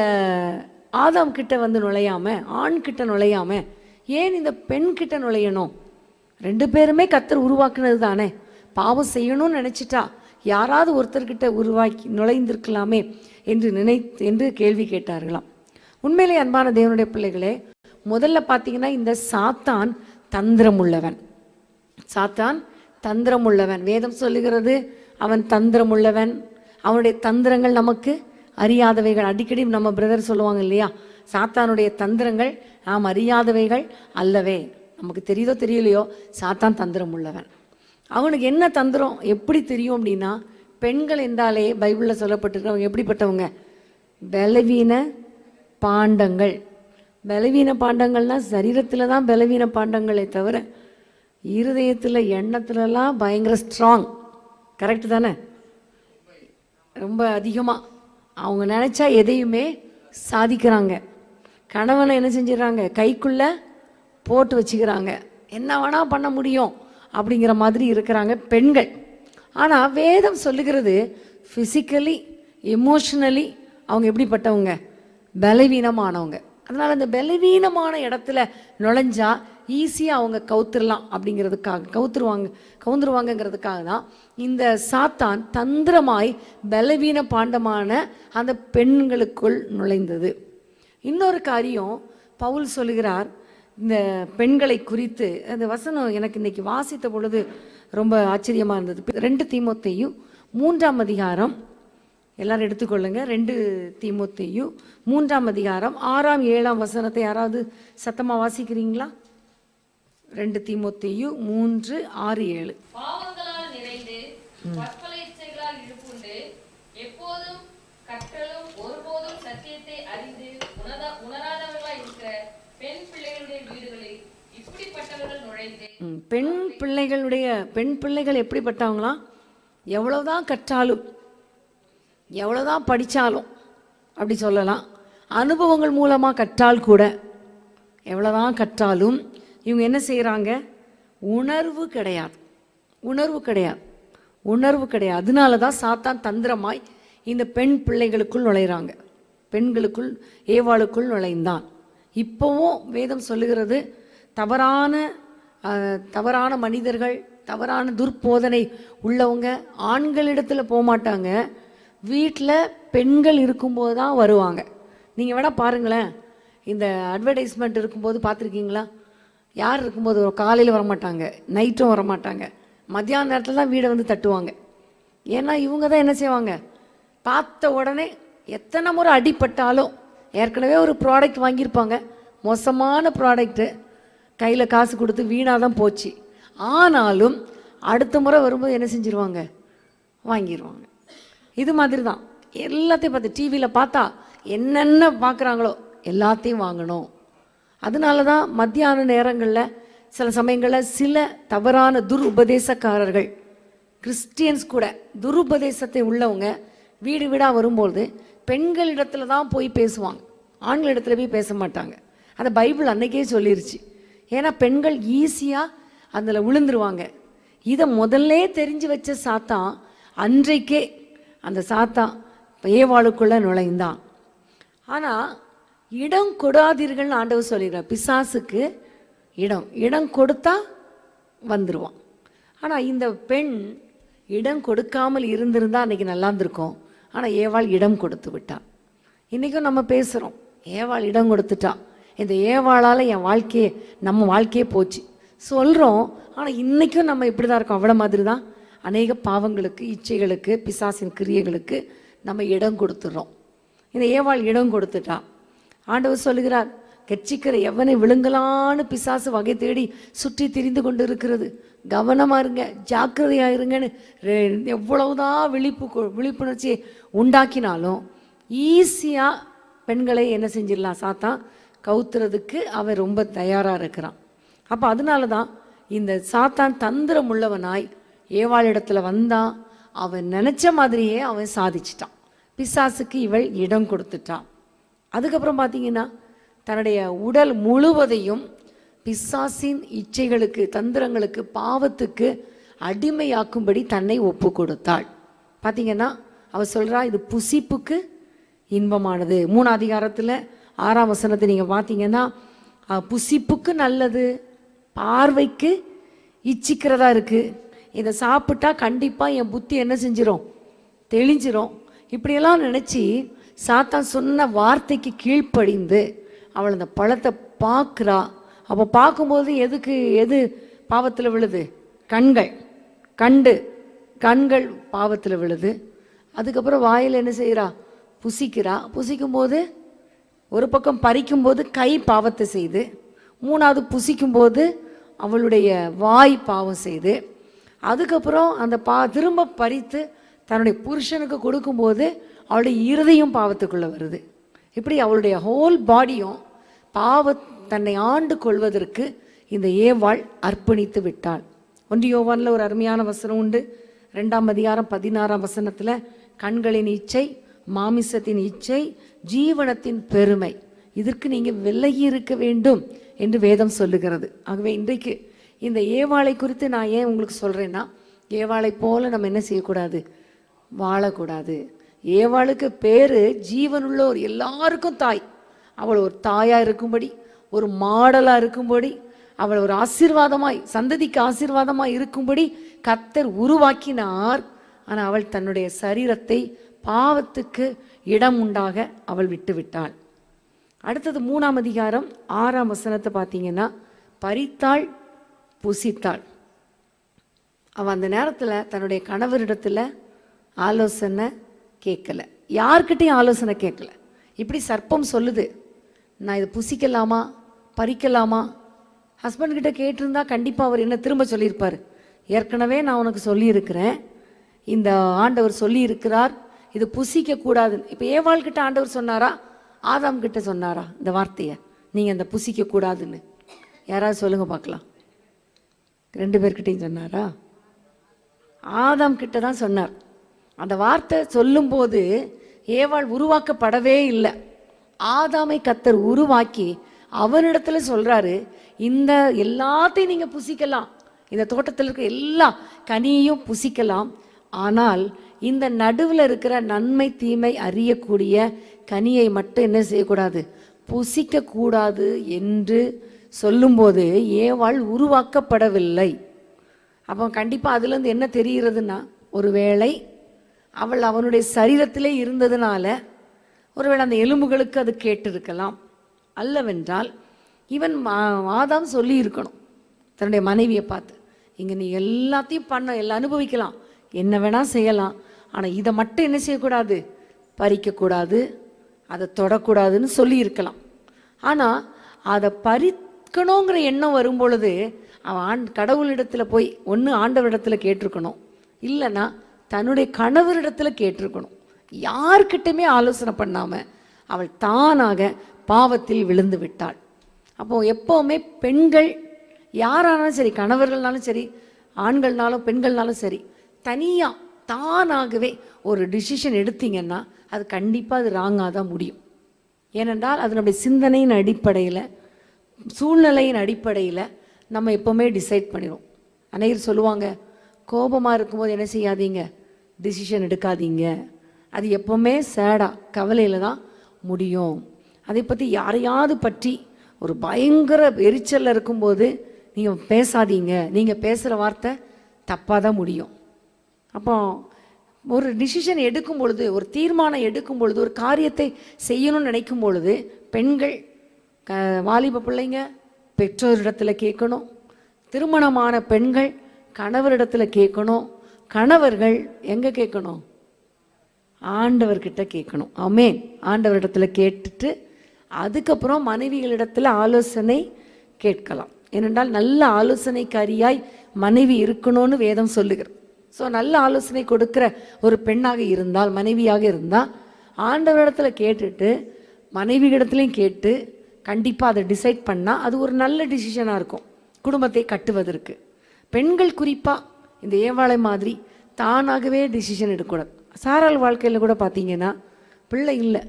ஆதாம் கிட்ட வந்து நுழையாம, ஆண் கிட்ட நுழையாம, ஏன் இந்த பெண் கிட்ட நுழையணும்? 2 பேருமே கர்த்தர் உருவாக்குனது தானே. பாவம் செய்யணும்னு நினைச்சிட்டா யாராவது ஒருத்தர்கிட்ட உருவாக்கி நுழைந்திருக்கலாமே என்று கேள்வி கேட்டார்களாம். உண்மையிலே அன்பான தேவனுடைய பிள்ளைகளே, முதல்ல பார்த்தீங்கன்னா இந்த சாத்தான் தந்திரம் உள்ளவன். சாத்தான் தந்திரம் உள்ளவன். வேதம் சொல்லுகிறது அவன் தந்திரம் உள்ளவன். அவனுடைய தந்திரங்கள் நமக்கு அறியாதவைகள். அடிக்கடி நம்ம பிரதர் சொல்லுவாங்க இல்லையா, சாத்தானுடைய தந்திரங்கள் நாம் அறியாதவைகள் அல்லவே. நமக்கு தெரியுதோ தெரியலையோ, சாத்தான் தந்திரம் உள்ளவன். அவனுக்கு என்ன தந்திரம் எப்படி தெரியும் அப்படின்னா, பெண்கள் என்றாலே பைபிளில் சொல்லப்பட்டிருக்கிறவங்க எப்படிப்பட்டவங்க? பலவீன பாண்டங்கள். பலவீன பாண்டங்கள்னால் சரீரத்தில் தான் பலவீன பாண்டங்களே தவிர இருதயத்தில் எண்ணத்துலலாம் பயங்கர ஸ்ட்ராங். கரெக்டு தானே? ரொம்ப அதிகமாக அவங்க நினச்சா எதையுமே சாதிக்கிறாங்க. கணவனை என்ன செஞ்சிடறாங்க? கைக்குள்ளே போட்டு வச்சுக்கிறாங்க. என்ன வேணால் பண்ண முடியும் அப்படிங்கிற மாதிரி இருக்கிறாங்க பெண்கள். ஆனால் வேதம் சொல்லுகிறது ஃபிசிக்கலி எமோஷ்னலி அவங்க எப்படிப்பட்டவங்க? பலவீனமானவங்க. அதனால் அந்த பலவீனமான இடத்துல நுழைஞ்சா ஈஸியாக அவங்க கவுத்துடலாம் அப்படிங்கிறதுக்காக, கவுந்துருவாங்கங்கிறதுக்காக தான் இந்த சாத்தான் தந்திரமாய் பலவீன பாண்டமான அந்த பெண்களுக்குள் நுழைந்தது. இன்னொரு காரியம் பவுல் சொல்லுகிறார் இந்த பெண்களை குறித்து. அந்த வசனம் எனக்கு இன்னைக்கு வாசித்த பொழுது ரொம்ப ஆச்சரியமாக இருந்தது. 2 தீமோத்தேயு 3ஆம் அதிகாரம், எல்லாரும் எடுத்துக்கொள்ளுங்க. 2 தீமோத்தேயு 3ஆம் அதிகாரம் 6ஆம் 7ஆம் வசனத்தை யாராவது சத்தமாக வாசிக்கிறீங்களா? 2 தீமோத்தேயு 3, 6, 7. பாவங்களால் நிறைந்து பற்பல இச்சைகளால் இழுப்புண்டு எப்போதும் கற்றலும் ஒருபோதும் சத்தியத்தை அறிந்து உணராதவர்களாய் இருக்கிற பெண் பிள்ளைகளுடைய வீடுகளில் இப்படிப்பட்டவர்கள் நுழைந்து. பெண் பிள்ளைகள் எப்படிப்பட்டவங்களாம்? எவ்வளவுதான் கற்றாலும், எவ்வளவுதான் படித்தாலும், அப்படி சொல்லலாம், அனுபவங்கள் மூலமாக கற்றால் கூட, எவ்வளோதான் கற்றாலும் இவங்க என்ன செய்கிறாங்க? உணர்வு கிடையாது. அதனால தான் சாத்தான் தந்திரமாய் இந்த பெண் பிள்ளைகளுக்குள் நுழைகிறாங்க. பெண்களுக்குள் ஏவாளுக்குள் நுழைந்தான். இப்போவும் வேதம் சொல்லுகிறது தவறான மனிதர்கள், தவறான துர்போதனை உள்ளவங்க ஆண்களிடத்தில் போக மாட்டாங்க. வீட்டில் பெண்கள் இருக்கும்போது தான் வருவாங்க. நீங்கள் வேணால் பாருங்களேன், இந்த அட்வர்டைஸ்மெண்ட் இருக்கும்போது பார்த்துருக்கீங்களா? யார் இருக்கும்போது காலையில் வரமாட்டாங்க, நைட்டும் வரமாட்டாங்க, மத்தியான நேரத்தில் தான் வீடை வந்து தட்டுவாங்க. ஏன்னா இவங்க தான் என்ன செய்வாங்க? பார்த்த உடனே எத்தனை முறை அடிப்பட்டாலும், ஏற்கனவே ஒரு ப்ராடக்ட் வாங்கியிருப்பாங்க, மோசமான ப்ராடக்ட்டு, கையில் காசு கொடுத்து வீணாக தான் போச்சு, ஆனாலும் அடுத்த முறை வரும்போது என்ன செஞ்சிருவாங்க? வாங்கிடுவாங்க. இது மாதிரி தான் எல்லாத்தையும் பார்த்து டிவியில் பார்த்தா என்னென்ன பார்க்குறாங்களோ எல்லாத்தையும் வாங்கணும். அதனால தான் மத்தியான நேரங்களில் சில சமயங்களில் சில தவறான உபதேசக்காரர்கள், கிறிஸ்டியன்ஸ் கூட துருபதேசத்தை உள்ளவங்க வீடு வீடாக வரும்போது பெண்களிடத்துல தான் போய் பேசுவாங்க, ஆண்களிடத்துல போய் பேச மாட்டாங்க. அதை பைபிள் அன்னைக்கே சொல்லிருச்சு. ஏன்னா பெண்கள் ஈஸியாக அதில் விழுந்துருவாங்க. இதை முதல்ல தெரிஞ்சு வச்ச சாத்தான் அன்றைக்கே அந்த சாத்தான் ஏவாளுக்குள்ளே நுழைந்தான். ஆனால் இடம் கொடாதீர்கள்னு ஆண்டவர் சொல்லிடுறார். பிசாசுக்கு இடம் கொடுத்தா வந்துடுவான். ஆனால் இந்த பெண் இடம் கொடுக்காமல் இருந்திருந்தால் அன்றைக்கி நல்லா இருந்திருக்கும். ஆனால் ஏவாள் இடம் கொடுத்து விட்டான். இன்றைக்கும் நம்ம பேசுகிறோம், ஏவாள் இடம் கொடுத்துட்டா, இந்த ஏவாளால் நம்ம வாழ்க்கையே போச்சு சொல்கிறோம். ஆனால் இன்றைக்கும் நம்ம இப்படி தான் இருக்கோம். அவ்வளோ மாதிரி தான் அநேக பாவங்களுக்கு, இச்சைகளுக்கு, பிசாசின் கிரியைகளுக்கு நம்ம இடம் கொடுத்துட்றோம். இந்த ஏவாள் இடம் கொடுத்துட்டா. ஆண்டவர் சொல்லுகிறார், கெச்சிக்கிற எவனை விழுங்கலான்னு பிசாசு வகை தேடி சுற்றி திரிந்து கொண்டு இருக்கிறது, கவனமாக இருங்க, ஜாக்கிரதையாக இருங்கன்னு எவ்வளவுதான் விழிப்புணர்ச்சியை உண்டாக்கினாலும் ஈஸியாக பெண்களை என்ன செஞ்சிடலாம், சாத்தான் கவுத்துறதுக்கு அவன் ரொம்ப தயாராக இருக்கிறான். அப்போ அதனால தான் இந்த சாத்தான் தந்திரம் உள்ளவனாய் ஏவாளிடத்துல வந்தான். அவன் நினச்ச மாதிரியே அவன் சாதிச்சிட்டான். பிசாசுக்கு இவள் இடம் கொடுத்துட்டான். அதுக்கப்புறம் பார்த்தீங்கன்னா தன்னுடைய உடல் முழுவதையும் பிசாசின் இச்சைகளுக்கு, தந்திரங்களுக்கு, பாவத்துக்கு அடிமையாக்கும்படி தன்னை ஒப்பு கொடுத்தாள். பார்த்தீங்கன்னா அவள் சொல்கிறா, இது புசிப்புக்கு இன்பமானது. 3 அதிகாரத்தில் 6ஆம் வசனத்தை நீங்கள் பார்த்தீங்கன்னா, புசிப்புக்கு நல்லது, பார்வைக்கு இச்சிக்கிறதா இருக்குது, இதை சாப்பிட்டா கண்டிப்பாக என் புத்தி என்ன செஞ்சிடும், தெளிஞ்சிரும். இப்படியெல்லாம் நினச்சி சாத்தான் சொன்ன வார்த்தைக்கு கீழ்ப்படிந்து அவள் அந்த பழத்தை பார்க்குறா. அப்போ பார்க்கும்போது எது பாவத்தில் விழுது, கண்கள் பாவத்தில் விழுது. அதுக்கப்புறம் வாயில் என்ன செய்கிறா, புசிக்கிறா. புசிக்கும்போது ஒரு பக்கம் பறிக்கும்போது கை பாவத்தை செய்து, 3வது புசிக்கும்போது அவளுடைய வாய் பாவம் செய்து, அதுக்கப்புறம் அந்த திரும்ப பறித்து தன்னுடைய புருஷனுக்கு கொடுக்கும்போது அவளுடைய இருதயம் பாவத்துக்குள்ளே வருது. இப்படி அவளுடைய ஹோல் பாடியும் தன்னை ஆண்டு கொள்வதற்கு இந்த ஏவாள் அர்ப்பணித்து விட்டாள். 1 யோவானில் ஒரு அருமையான வசனம் உண்டு. 2ஆம் அதிகாரம் 16ஆம் வசனத்தில், கண்களின் இச்சை, மாமிசத்தின் இச்சை, ஜீவனத்தின் பெருமை, இதற்கு நீங்கள் விலகி இருக்க வேண்டும் என்று வேதம் சொல்லுகிறது. ஆகவே இன்றைக்கு இந்த ஏவாளை குறித்து நான் ஏன் உங்களுக்கு சொல்கிறேன்னா, ஏவாளை போல நம்ம என்ன செய்யக்கூடாது, வாழக்கூடாது. ஏவாளுக்கு பேர் ஜீவனுள்ளோர், எல்லாருக்கும் தாய். அவள் ஒரு தாயாக இருக்கும்படி, ஒரு மாடலாக இருக்கும்படி, அவள் ஒரு ஆசீர்வாதமாய், சந்ததிக்கு ஆசீர்வாதமாய் இருக்கும்படி கர்த்தர் உருவாக்கினார். ஆனால் அவள் தன்னுடைய சரீரத்தை பாவத்துக்கு இடம் உண்டாக அவள் விட்டு விட்டாள். அடுத்தது 3ஆம் அதிகாரம் 6ஆம் வசனத்தை பார்த்தீங்கன்னா, பறித்தாள், புசித்தாள். அவள் அந்த நேரத்தில் தன்னுடைய கணவரிடத்தில் ஆலோசனை கேட்கல, யார்கிட்டையும் ஆலோசனை கேட்கல. இப்படி சர்ப்பம் சொல்லுது, நான் இதை புசிக்கலாமா, பறிக்கலாமா? ஹஸ்பண்ட்கிட்ட கேட்டிருந்தா கண்டிப்பாக அவர் என்ன திரும்ப சொல்லியிருப்பார், ஏற்கனவே நான் உனக்கு சொல்லியிருக்கிறேன், இந்த ஆண்டவர் சொல்லியிருக்கிறார், இது புசிக்கக்கூடாதுன்னு. இப்போ ஏவாள்கிட்ட ஆண்டவர் சொன்னாரா, ஆதாம் கிட்ட சொன்னாரா இந்த வார்த்தையை, நீங்கள் இந்த புசிக்கக்கூடாதுன்னு? யாராவது சொல்லுங்க பார்க்கலாம். 2 பேர்கிட்டையும் சொன்னாரா? ஆதாம் கிட்ட தான் சொன்னார். அந்த வார்த்தை சொல்லும்போது ஏவாள் உருவாக்கப்படவே இல்லை. ஆதாமை கர்த்தர் உருவாக்கி அவனிடத்துல சொல்றாரு, இந்த எல்லாத்தையும் நீங்க புசிக்கலாம், இந்த தோட்டத்தில் இருக்கிற எல்லா கனியையும் புசிக்கலாம், ஆனால் இந்த நடுவில் இருக்கிற நன்மை தீமை அறியக்கூடிய கனியை மட்டும் என்ன செய்யக்கூடாது, புசிக்க கூடாது என்று சொல்லும்போது ஏவாள் உருவாக்கப்படவில்லை. அப்போ கண்டிப்பாக அதுலேருந்து என்ன தெரிகிறதுனா, ஒருவேளை அவள் அவனுடைய சரீரத்திலே இருந்ததுனால ஒருவேளை அந்த எலும்புகளுக்கு அது கேட்டிருக்கலாம். அல்லவென்றால் இவன் ஆதாம் சொல்லி இருக்கணும் தன்னுடைய மனைவியை பார்த்து, இங்கே நீ எல்லாத்தையும் எல்லாம் அனுபவிக்கலாம், என்ன வேணால் செய்யலாம், ஆனால் இதை மட்டும் என்ன செய்யக்கூடாது, பறிக்கக்கூடாது, அதை தொடக்கூடாதுன்னு சொல்லி இருக்கலாம். ஆனால் அதை பறிக்கணுங்கிற எண்ணம் வரும்பொழுது அவன் கடவுளிடத்தில் போய் ஒன்று ஆண்டவரிடத்தில் கேட்டிருக்கணும், இல்லைன்னா தன்னுடைய கணவரிடத்தில் கேட்டிருக்கணும். யார்கிட்டையுமே ஆலோசனை பண்ணாமல் அவள் தானாக பாவத்தில் விழுந்து விட்டாள். அப்போது எப்போவுமே பெண்கள் யாரானாலும் சரி, கணவர்கள்னாலும் சரி, ஆண்கள்னாலும் பெண்கள்னாலும் சரி, தனியாக தானாகவே ஒரு டிசிஷன் எடுத்தீங்கன்னா அது கண்டிப்பாக அது ராங்காக தான் முடியும். ஏனென்றால் அது நம்முடைய சிந்தனையின் அடிப்படையில், சூழ்நிலையின் அடிப்படையில் நம்ம எப்போவுமே டிசைட் பண்ணிடுவோம். அனைவரும் சொல்லுவாங்க, கோபமாக இருக்கும்போது என்ன செய்யாதீங்க, டிசிஷன் எடுக்காதீங்க, அது எப்போவுமே சேடாக கவலையில் தான் முடியும். அதை பற்றி யாரையாவது பற்றி ஒரு பயங்கர எரிச்சலில் இருக்கும்போது நீங்கள் பேசாதீங்க. நீங்கள் பேசுகிற வார்த்தை தப்பாக தான் முடியும். அப்போ ஒரு டிசிஷன் எடுக்கும் பொழுது, ஒரு தீர்மானம் எடுக்கும் பொழுது, ஒரு காரியத்தை செய்யணும்னு நினைக்கும் பொழுது பெண்கள், வாலிப பிள்ளைங்க பெற்றோரிடத்தில் கேட்கணும். திருமணமான பெண்கள் கணவரிடத்தில் கேட்கணும். கணவர்கள் எங்கே கேட்கணும்? ஆண்டவர்கிட்ட கேட்கணும். ஆமென். ஆண்டவரிடத்தில் கேட்டுட்டு அதுக்கப்புறம் மனைவிகளிடத்தில் ஆலோசனை கேட்கலாம். ஏனென்றால் நல்ல ஆலோசனைக்காரியாய் மனைவி இருக்கணும்னு வேதம் சொல்லுகிறது. ஸோ நல்ல ஆலோசனை கொடுக்குற ஒரு பெண்ணாக இருந்தால், மனைவியாக இருந்தால், ஆண்டவரிடத்தில் கேட்டுட்டு மனைவியிடத்துலையும் கேட்டு கண்டிப்பாக அதை டிசைட் பண்ணால் அது ஒரு நல்ல டிசிஷனாக இருக்கும் குடும்பத்தை கட்டுவதற்கு. பெண்கள் குறிப்பாக இந்த ஏவாளை மாதிரி தானாகவே டிசிஷன் எடுக்கக்கூடாது. சாராள் வாழ்க்கையில் கூட பார்த்தீங்கன்னா பிள்ளை இல்லை,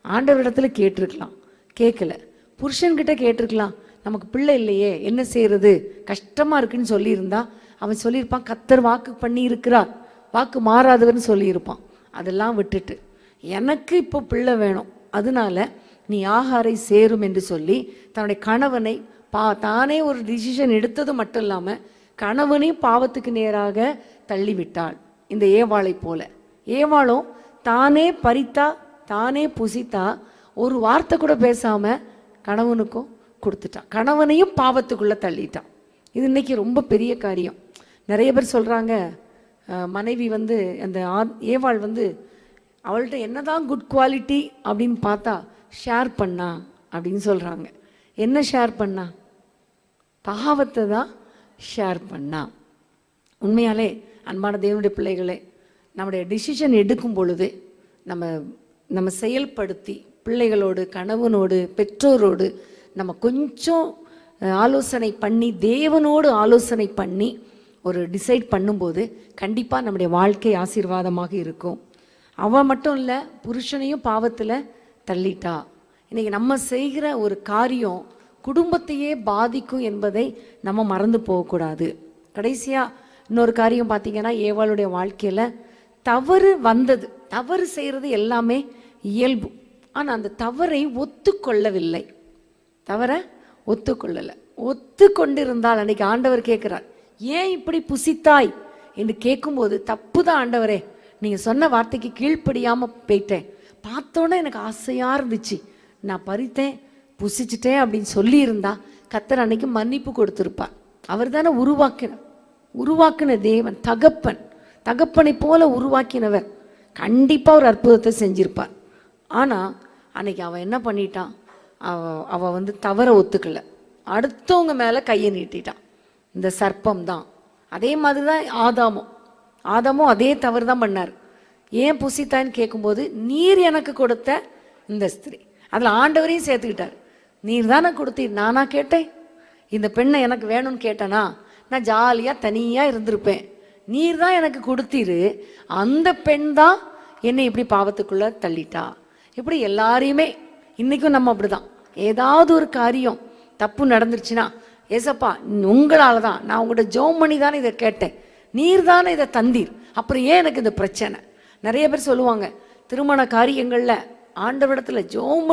ஆண்டவரிடத்தில் கேட்டிருக்கலாம், கேட்கல. புருஷன்கிட்ட கேட்டிருக்கலாம், நமக்கு பிள்ளை இல்லையே என்ன செய்கிறது, கஷ்டமாக இருக்குன்னு சொல்லியிருந்தா அவன் சொல்லியிருப்பான், கர்த்தர் வாக்கு பண்ணி இருக்கிறார், வாக்கு மாறாதவர்னு சொல்லியிருப்பான். அதெல்லாம் விட்டுட்டு எனக்கு இப்போ பிள்ளை வேணும், அதனால நீ ஆகாரை சேரும் என்று சொல்லி தன்னுடைய கணவனை தானே ஒரு டிசிஷன் எடுத்தது மட்டும் இல்லாமல் கணவனையும் பாவத்துக்கு நேராக தள்ளிவிட்டாள். இந்த ஏவாளை போல. ஏவாளும் தானே பறித்தா தானே புசித்தா, ஒரு வார்த்தை கூட பேசாமல் கணவனுக்கும் கொடுத்துட்டான், கணவனையும் பாவத்துக்குள்ளே தள்ளிட்டான். இது இன்னைக்கு ரொம்ப பெரிய காரியம். நிறைய பேர் சொல்கிறாங்க, மனைவி வந்து அந்த ஏவாள் வந்து அவள்கிட்ட என்னதான் குட் குவாலிட்டி அப்படின்னு பார்த்தா ஷேர் பண்ணா அப்படின்னு சொல்கிறாங்க. என்ன ஷேர் பண்ணா? பாவத்தை தான் ஷேர் பண்ணா. உண்மையாலே அன்பான தேவனுடைய பிள்ளைகளே, நம்முடைய டிசிஷன் எடுக்கும் பொழுது நம்ம செயல்படுத்தி பிள்ளைகளோடு, கணவனோடு, பெற்றோரோடு நம்ம கொஞ்சம் ஆலோசனை பண்ணி, தேவனோடு ஆலோசனை பண்ணி ஒரு டிசைட் பண்ணும்போது கண்டிப்பாக நம்முடைய வாழ்க்கை ஆசீர்வாதமாக இருக்கும். அவன் மட்டும் இல்லை, புருஷனையும் பாவத்தில் தள்ளிட்டா. இன்றைக்கி நம்ம செய்கிற ஒரு காரியம் குடும்பத்தையே பாதிக்கும் என்பதை நம்ம மறந்து போகக்கூடாது. கடைசியாக இன்னொரு காரியம் பார்த்திங்கன்னா, ஏவாளுடைய வாழ்க்கையில் தவறு வந்தது. தவறு செய்கிறது எல்லாமே இயல்பு. ஆனால் அந்த தவறை ஒத்துக்கொள்ளவில்லை. தவறை ஒத்துக்கொள்ளலை. ஒத்துக்கொண்டிருந்தால் அன்றைக்கி ஆண்டவர் கேட்குறார், ஏன் இப்படி புசித்தாய் என்று கேட்கும்போது, தப்பு தான் ஆண்டவரே, நீங்கள் சொன்ன வார்த்தைக்கு கீழ்ப்படியாமல் போயிட்டேன், பார்த்தோன்னே எனக்கு ஆசையாக இருந்துச்சு, நான் பறித்தேன், புசிச்சிட்டேன் அப்படின்னு சொல்லியிருந்தா கர்த்தர் அன்னைக்கு மன்னிப்பு கொடுத்துருப்பார். அவர் தானே உருவாக்கின தேவன், தகப்பனை போல உருவாக்கினவர், கண்டிப்பாக ஒரு அற்புதத்தை செஞ்சிருப்பார். ஆனால் அன்னைக்கு அவன் என்ன பண்ணிட்டான்? அவள் வந்து தவற ஒத்துக்கலை, அடுத்தவங்க மேலே கையை நீட்டிட்டான். இந்த சர்ப்பம் தான். அதே மாதிரி தான் ஆதாமும் அதே தவறு தான் பண்ணார். ஏன் புசித்தான்னு கேட்கும்போது, நீர் எனக்கு கொடுத்த இந்த ஸ்திரீ, அதில் ஆண்டவரையும் சேர்த்துக்கிட்டார். நீர் தானே கொடுத்தீர், நானா கேட்டேன்? இந்த பெண்ணை எனக்கு வேணும்னு கேட்டேனா? நான் ஜாலியாக தனியாக இருந்திருப்பேன். நீர் தான் எனக்கு கொடுத்தீரு, அந்த பெண் தான் என்னை இப்படி பாவத்துக்குள்ளே தள்ளிட்டா. இப்படி எல்லாரையுமே இன்றைக்கும் நம்ம அப்படி தான். ஏதாவது ஒரு காரியம் தப்பு நடந்துருச்சுன்னா, ஏசப்பா உங்களால் தான், நான் உங்கள்கிட்ட ஜெபம் பண்ணி தானே இதை கேட்டேன், நீர் தானே இதை தந்தீர், அப்புறம் ஏன் எனக்கு இந்த பிரச்சனை? நிறைய பேர் சொல்லுவாங்க, திருமண காரியங்களில் ஆண்டவரிடத்தில் ஜெபம்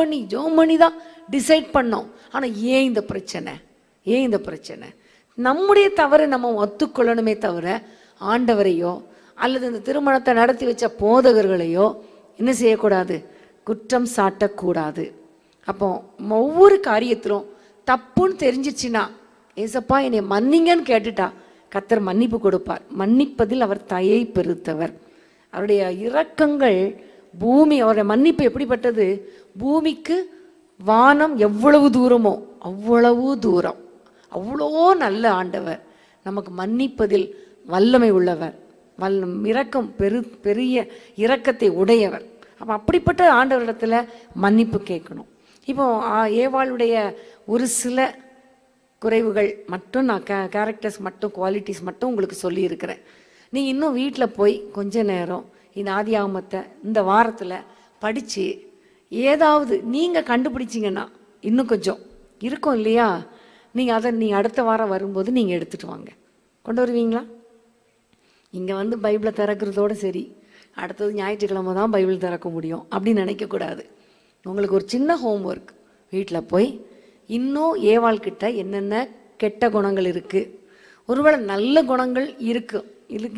பண்ணி தான் டிசைட் பண்ணோம், ஆனால் ஏன் இந்த பிரச்சனை? நம்முடைய தவறை நம்ம ஒத்துக்கொள்ளணுமே தவிர ஆண்டவரையோ அல்லது இந்த திருமணத்தை நடத்தி வச்ச போதகர்களையோ என்ன செய்யக்கூடாது? குற்றம் சாட்டக்கூடாது. அப்போ ஒவ்வொரு காரியத்திலும் தப்புன்னு தெரிஞ்சிச்சுன்னா, ஏசப்பா என்னை மன்னிங்கன்னு கேட்டுட்டா கர்த்தர் மன்னிப்பு கொடுப்பார். மன்னிப்பதில் அவர் தயை பெருத்தவர். அவருடைய இரக்கங்கள் பூமி, அவருடைய மன்னிப்பு எப்படிப்பட்டது? பூமிக்கு வானம் எவ்வளவு தூரமோ அவ்வளவு தூரம். அவ்வளோ நல்ல ஆண்டவர், நமக்கு மன்னிப்பதில் வல்லமை உள்ளவர், இரக்கம் பெரிய இரக்கத்தை உடையவர். அப்போ அப்படிப்பட்ட ஆண்டவரிடத்தில் மன்னிப்பு கேட்கணும். இப்போ ஏவாளுடைய ஒரு சில குறைவுகள் மட்டும் நான் கேரக்டர்ஸ் மட்டும், குவாலிட்டிஸ் மட்டும் உங்களுக்கு சொல்லியிருக்கிறேன். நீங்கள் இன்னும் வீட்டில் போய் கொஞ்ச நேரம் இந்த ஆதியாகமத்தை இந்த வாரத்தில் படித்து ஏதாவது நீங்கள் கண்டுபிடிச்சிங்கன்னா, இன்னும் கொஞ்சம் இருக்கும் இல்லையா, நீங்கள் அடுத்த வாரம் வரும்போது நீங்கள் எடுத்துகிட்டு வாங்க. கொண்டு வருவீங்களா? இங்கே வந்து பைபிளை திறக்கிறதோடு சரி, அடுத்தது ஞாயிற்றுக்கிழமை தான் பைபிள் திறக்க முடியும் அப்படின்னு நினைக்கக்கூடாது. உங்களுக்கு ஒரு சின்ன ஹோம்ஒர்க், வீட்டில் போய் இன்னும் ஏவாள்கிட்ட என்னென்ன கெட்ட குணங்கள் இருக்குது, ஒருவேளை நல்ல குணங்கள்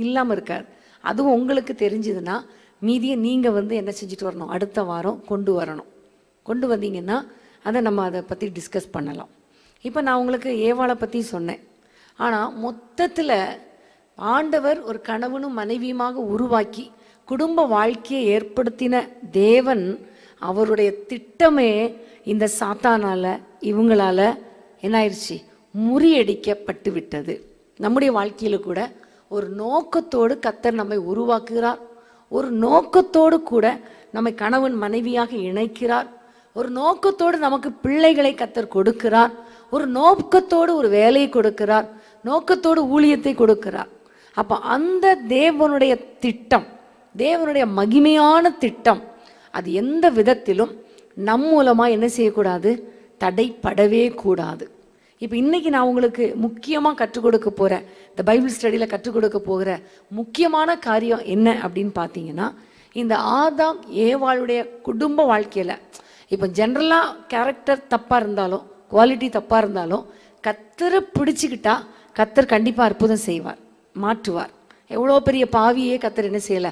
இல்லாமல் இருக்காது, அதுவும் உங்களுக்கு தெரிஞ்சதுன்னா மீதியை நீங்கள் என்ன செஞ்சுட்டு வரணும், அடுத்த வாரம் கொண்டு வரணும். கொண்டு வந்தீங்கன்னா அதை பற்றி டிஸ்கஸ் பண்ணலாம். இப்போ நான் உங்களுக்கு ஏவாளை பற்றி சொன்னேன். ஆனால் மொத்தத்தில் ஆண்டவர் ஒரு கணவனும் மனைவியுமாக உருவாக்கி குடும்ப வாழ்க்கையை ஏற்படுத்தின தேவன், அவருடைய திட்டமே இந்த சாத்தானால் இவங்களால என்ன ஆயிடுச்சு, முறியடிக்கப்பட்டு விட்டது. நம்முடைய வாழ்க்கையில் கூட ஒரு நோக்கத்தோடு கர்த்தர் நம்மை உருவாக்குகிறார். ஒரு நோக்கத்தோடு கூட நம்மை கணவன் மனைவியாக இணைக்கிறார். ஒரு நோக்கத்தோடு நமக்கு பிள்ளைகளை கர்த்தர் கொடுக்கிறார். ஒரு நோக்கத்தோடு ஒரு வேலையை கொடுக்கிறார். நோக்கத்தோடு ஊழியத்தை கொடுக்கிறார். அப்போ அந்த தேவனுடைய திட்டம், தேவனுடைய மகிமையான திட்டம், அது எந்த விதத்திலும் நம் மூலமாக என்ன செய்யக்கூடாது, தடைப்படவே கூடாது. இப்போ இன்றைக்கி நான் உங்களுக்கு முக்கியமாக கற்றுக் கொடுக்க போகிறேன், இந்த பைபிள் ஸ்டடியில் கற்றுக் கொடுக்க போகிற முக்கியமான காரியம் என்ன அப்படின்னு பார்த்தீங்கன்னா, இந்த ஆதாம் ஏவாளுடைய குடும்ப வாழ்க்கையில் இப்போ ஜென்ரலாக கேரக்டர் தப்பாக இருந்தாலும், குவாலிட்டி தப்பாக இருந்தாலும், கர்த்தரை பிடிச்சிக்கிட்டா கர்த்தர் கண்டிப்பாக அற்புதம் செய்வார், மாற்றுவார். எவ்வளோ பெரிய பாவியே கர்த்தர் என்ன செய்யலை,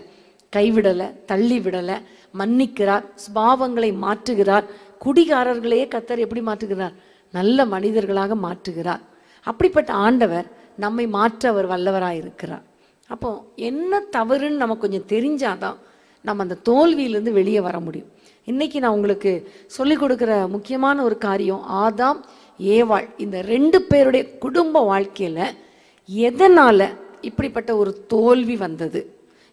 கைவிடலை, தள்ளி விடலை, மன்னிக்கிறார், சுபாவங்களை மாற்றுகிறார். குடிகாரர்களையே கர்த்தர் எப்படி மாற்றுகிறார், நல்ல மனிதர்களாக மாற்றுகிறார். அப்படிப்பட்ட ஆண்டவர் நம்மை மாற்ற அவர் வல்லவராக இருக்கிறார். அப்போ என்ன தவறுன்னு நமக்கு கொஞ்சம் தெரிஞ்சாதான் நம்ம அந்த தோல்வியிலேருந்து வெளியே வர முடியும். இன்றைக்கி நான் உங்களுக்கு சொல்லிக் கொடுக்குற முக்கியமான ஒரு காரியம், ஆதாம் ஏவாள் இந்த 2 பேருடைய குடும்ப வாழ்க்கையில் எதனால் இப்படிப்பட்ட ஒரு தோல்வி வந்தது.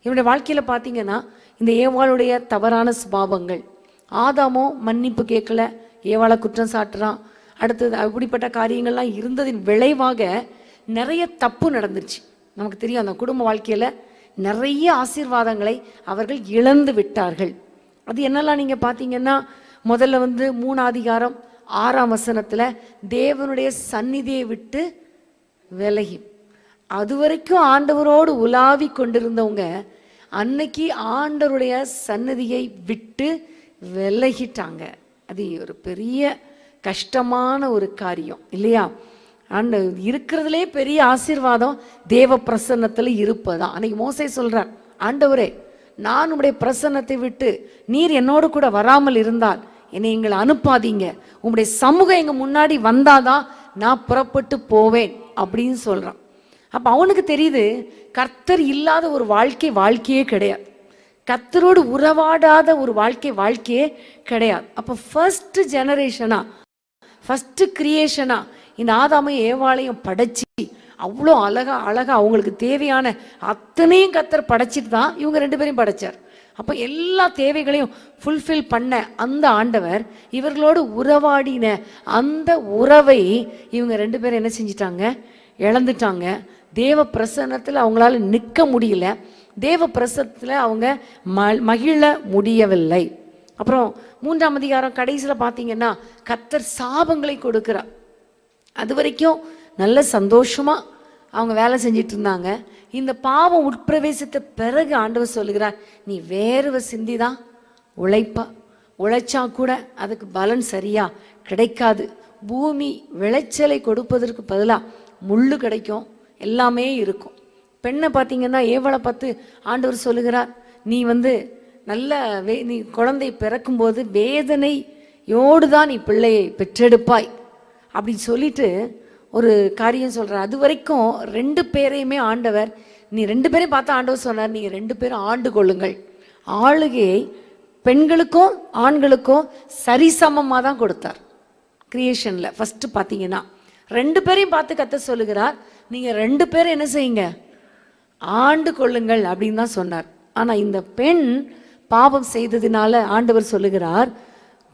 இவனுடைய வாழ்க்கையில் பார்த்தீங்கன்னா, இந்த ஏவாளுடைய தவறான சுபாவங்கள், ஆதாமோ மன்னிப்பு கேட்கல, ஏவாளை குற்றம் சாட்டுறான். அடுத்தது அப்படிப்பட்ட காரியங்கள்லாம் இருந்ததின் விளைவாக நிறைய தப்பு நடந்துருச்சு. நமக்கு தெரியும், அந்த குடும்ப வாழ்க்கையில் நிறைய ஆசீர்வாதங்களை அவர்கள் இழந்து விட்டார்கள். அது என்னெல்லாம் நீங்கள் பார்த்தீங்கன்னா, முதல்ல 3 அதிகாரம் 6ஆம் வசனத்தில் தேவனுடைய சந்நிதியை விட்டு விலகி, அது வரைக்கும் ஆண்டவரோடு உலாவி கொண்டிருந்தவங்க அன்னைக்கு ஆண்டவருடைய சந்நிதியை விட்டு விலகிட்டாங்க. அது ஒரு பெரிய கஷ்டமான ஒரு காரியம் இல்லையா? இருக்கிறதுலே பெரிய ஆசீர்வாதம் தேவ பிரசன்னத்தில் இருப்பதான். அன்னைக்கு மோசே சொல்றார், ஆண்டவரே, நான் உம்முடைய பிரசன்னத்தை விட்டு நீர் என்னோடு கூட வராமல் இருந்தால் என்னை எங்களை அனுப்பாதீங்க, உம்முடைய சமூகம் எங்க முன்னாடி வந்தாதான் நான் புறப்பட்டு போவேன் அப்படின்னு சொல்றான். அப்ப அவனுக்கு தெரியுது, கர்த்தர் இல்லாத ஒரு வாழ்க்கையே கிடையாது, கர்த்தரோடு உறவாடாத ஒரு வாழ்க்கையே கிடையாது. அப்போ ஃபர்ஸ்ட் ஜெனரேஷனா, ஃபர்ஸ்ட் கிரியேஷனா இந்த ஆதாமையும் ஏவாளையும் படைச்சி அவ்வளோ அழகா அவங்களுக்கு தேவையான அத்தனையும் கர்த்தர் படைச்சிட்டு தான் இவங்க 2 பேரையும் படைச்சார். அப்போ எல்லா தேவைகளையும் ஃபுல்ஃபில் பண்ண அந்த ஆண்டவர் இவர்களோடு உறவாடின அந்த உறவை இவங்க 2 பேரும் என்ன செஞ்சிட்டாங்க, இழந்துட்டாங்க. தேவ பிரசன்னத்தில் அவங்களால நிற்க முடியல, தேவ பிரசன்னத்தில் அவங்க மகிழ முடியவில்லை. அப்புறம் 3ஆம் அதிகாரம் கடைசியில் பார்த்தீங்கன்னா, கர்த்தர் சாபங்களை கொடுக்கிறார். அது வரைக்கும் நல்ல சந்தோஷமா அவங்க வேலை செஞ்சிட்டு இருந்தாங்க. இந்த பாவம் உட்பிரவேசித்த பிறகு ஆண்டவர் சொல்லுகிறார், நீ வேர்வை சிந்திதான் உழைச்சா கூட அதுக்கு பலன் சரியா கிடைக்காது. பூமி விளைச்சலை கொடுப்பதற்கு பதிலாக முள்ளு கிடைக்கும், எல்லாமே இருக்கும். பெண்ணை பார்த்தீங்கன்னா, ஏவலை பார்த்து ஆண்டவர் சொல்லுகிறார், நீ நல்ல நீ குழந்தை பிறக்கும்போது வேதனையோடு தான் நீ பிள்ளையை பெற்றெடுப்பாய் அப்படின்னு சொல்லிட்டு ஒரு காரியம் சொல்கிறார். அது வரைக்கும் 2 பேரையுமே ஆண்டவர், நீ 2 பேரையும் பார்த்தா ஆண்டவர் சொன்னார், நீங்கள் 2 பேரும் ஆண்டு கொள்ளுங்கள். ஆளுகையை பெண்களுக்கும் ஆண்களுக்கும் சரிசமமாக தான் கொடுத்தார் கிரியேஷனில். ஃபஸ்ட்டு பார்த்தீங்கன்னா 2 பேரையும் பார்த்து கர்த்தர் சொல்லுகிறார், நீங்கள் 2 பேரும் என்ன செய்யுங்க, ஆண்டு கொள்ளுங்கள் அப்படின்னு தான் சொன்னார். ஆனால் இந்த பெண் பாவம் செய்ததினால ஆண்டவர் சொல்லுகிறார்,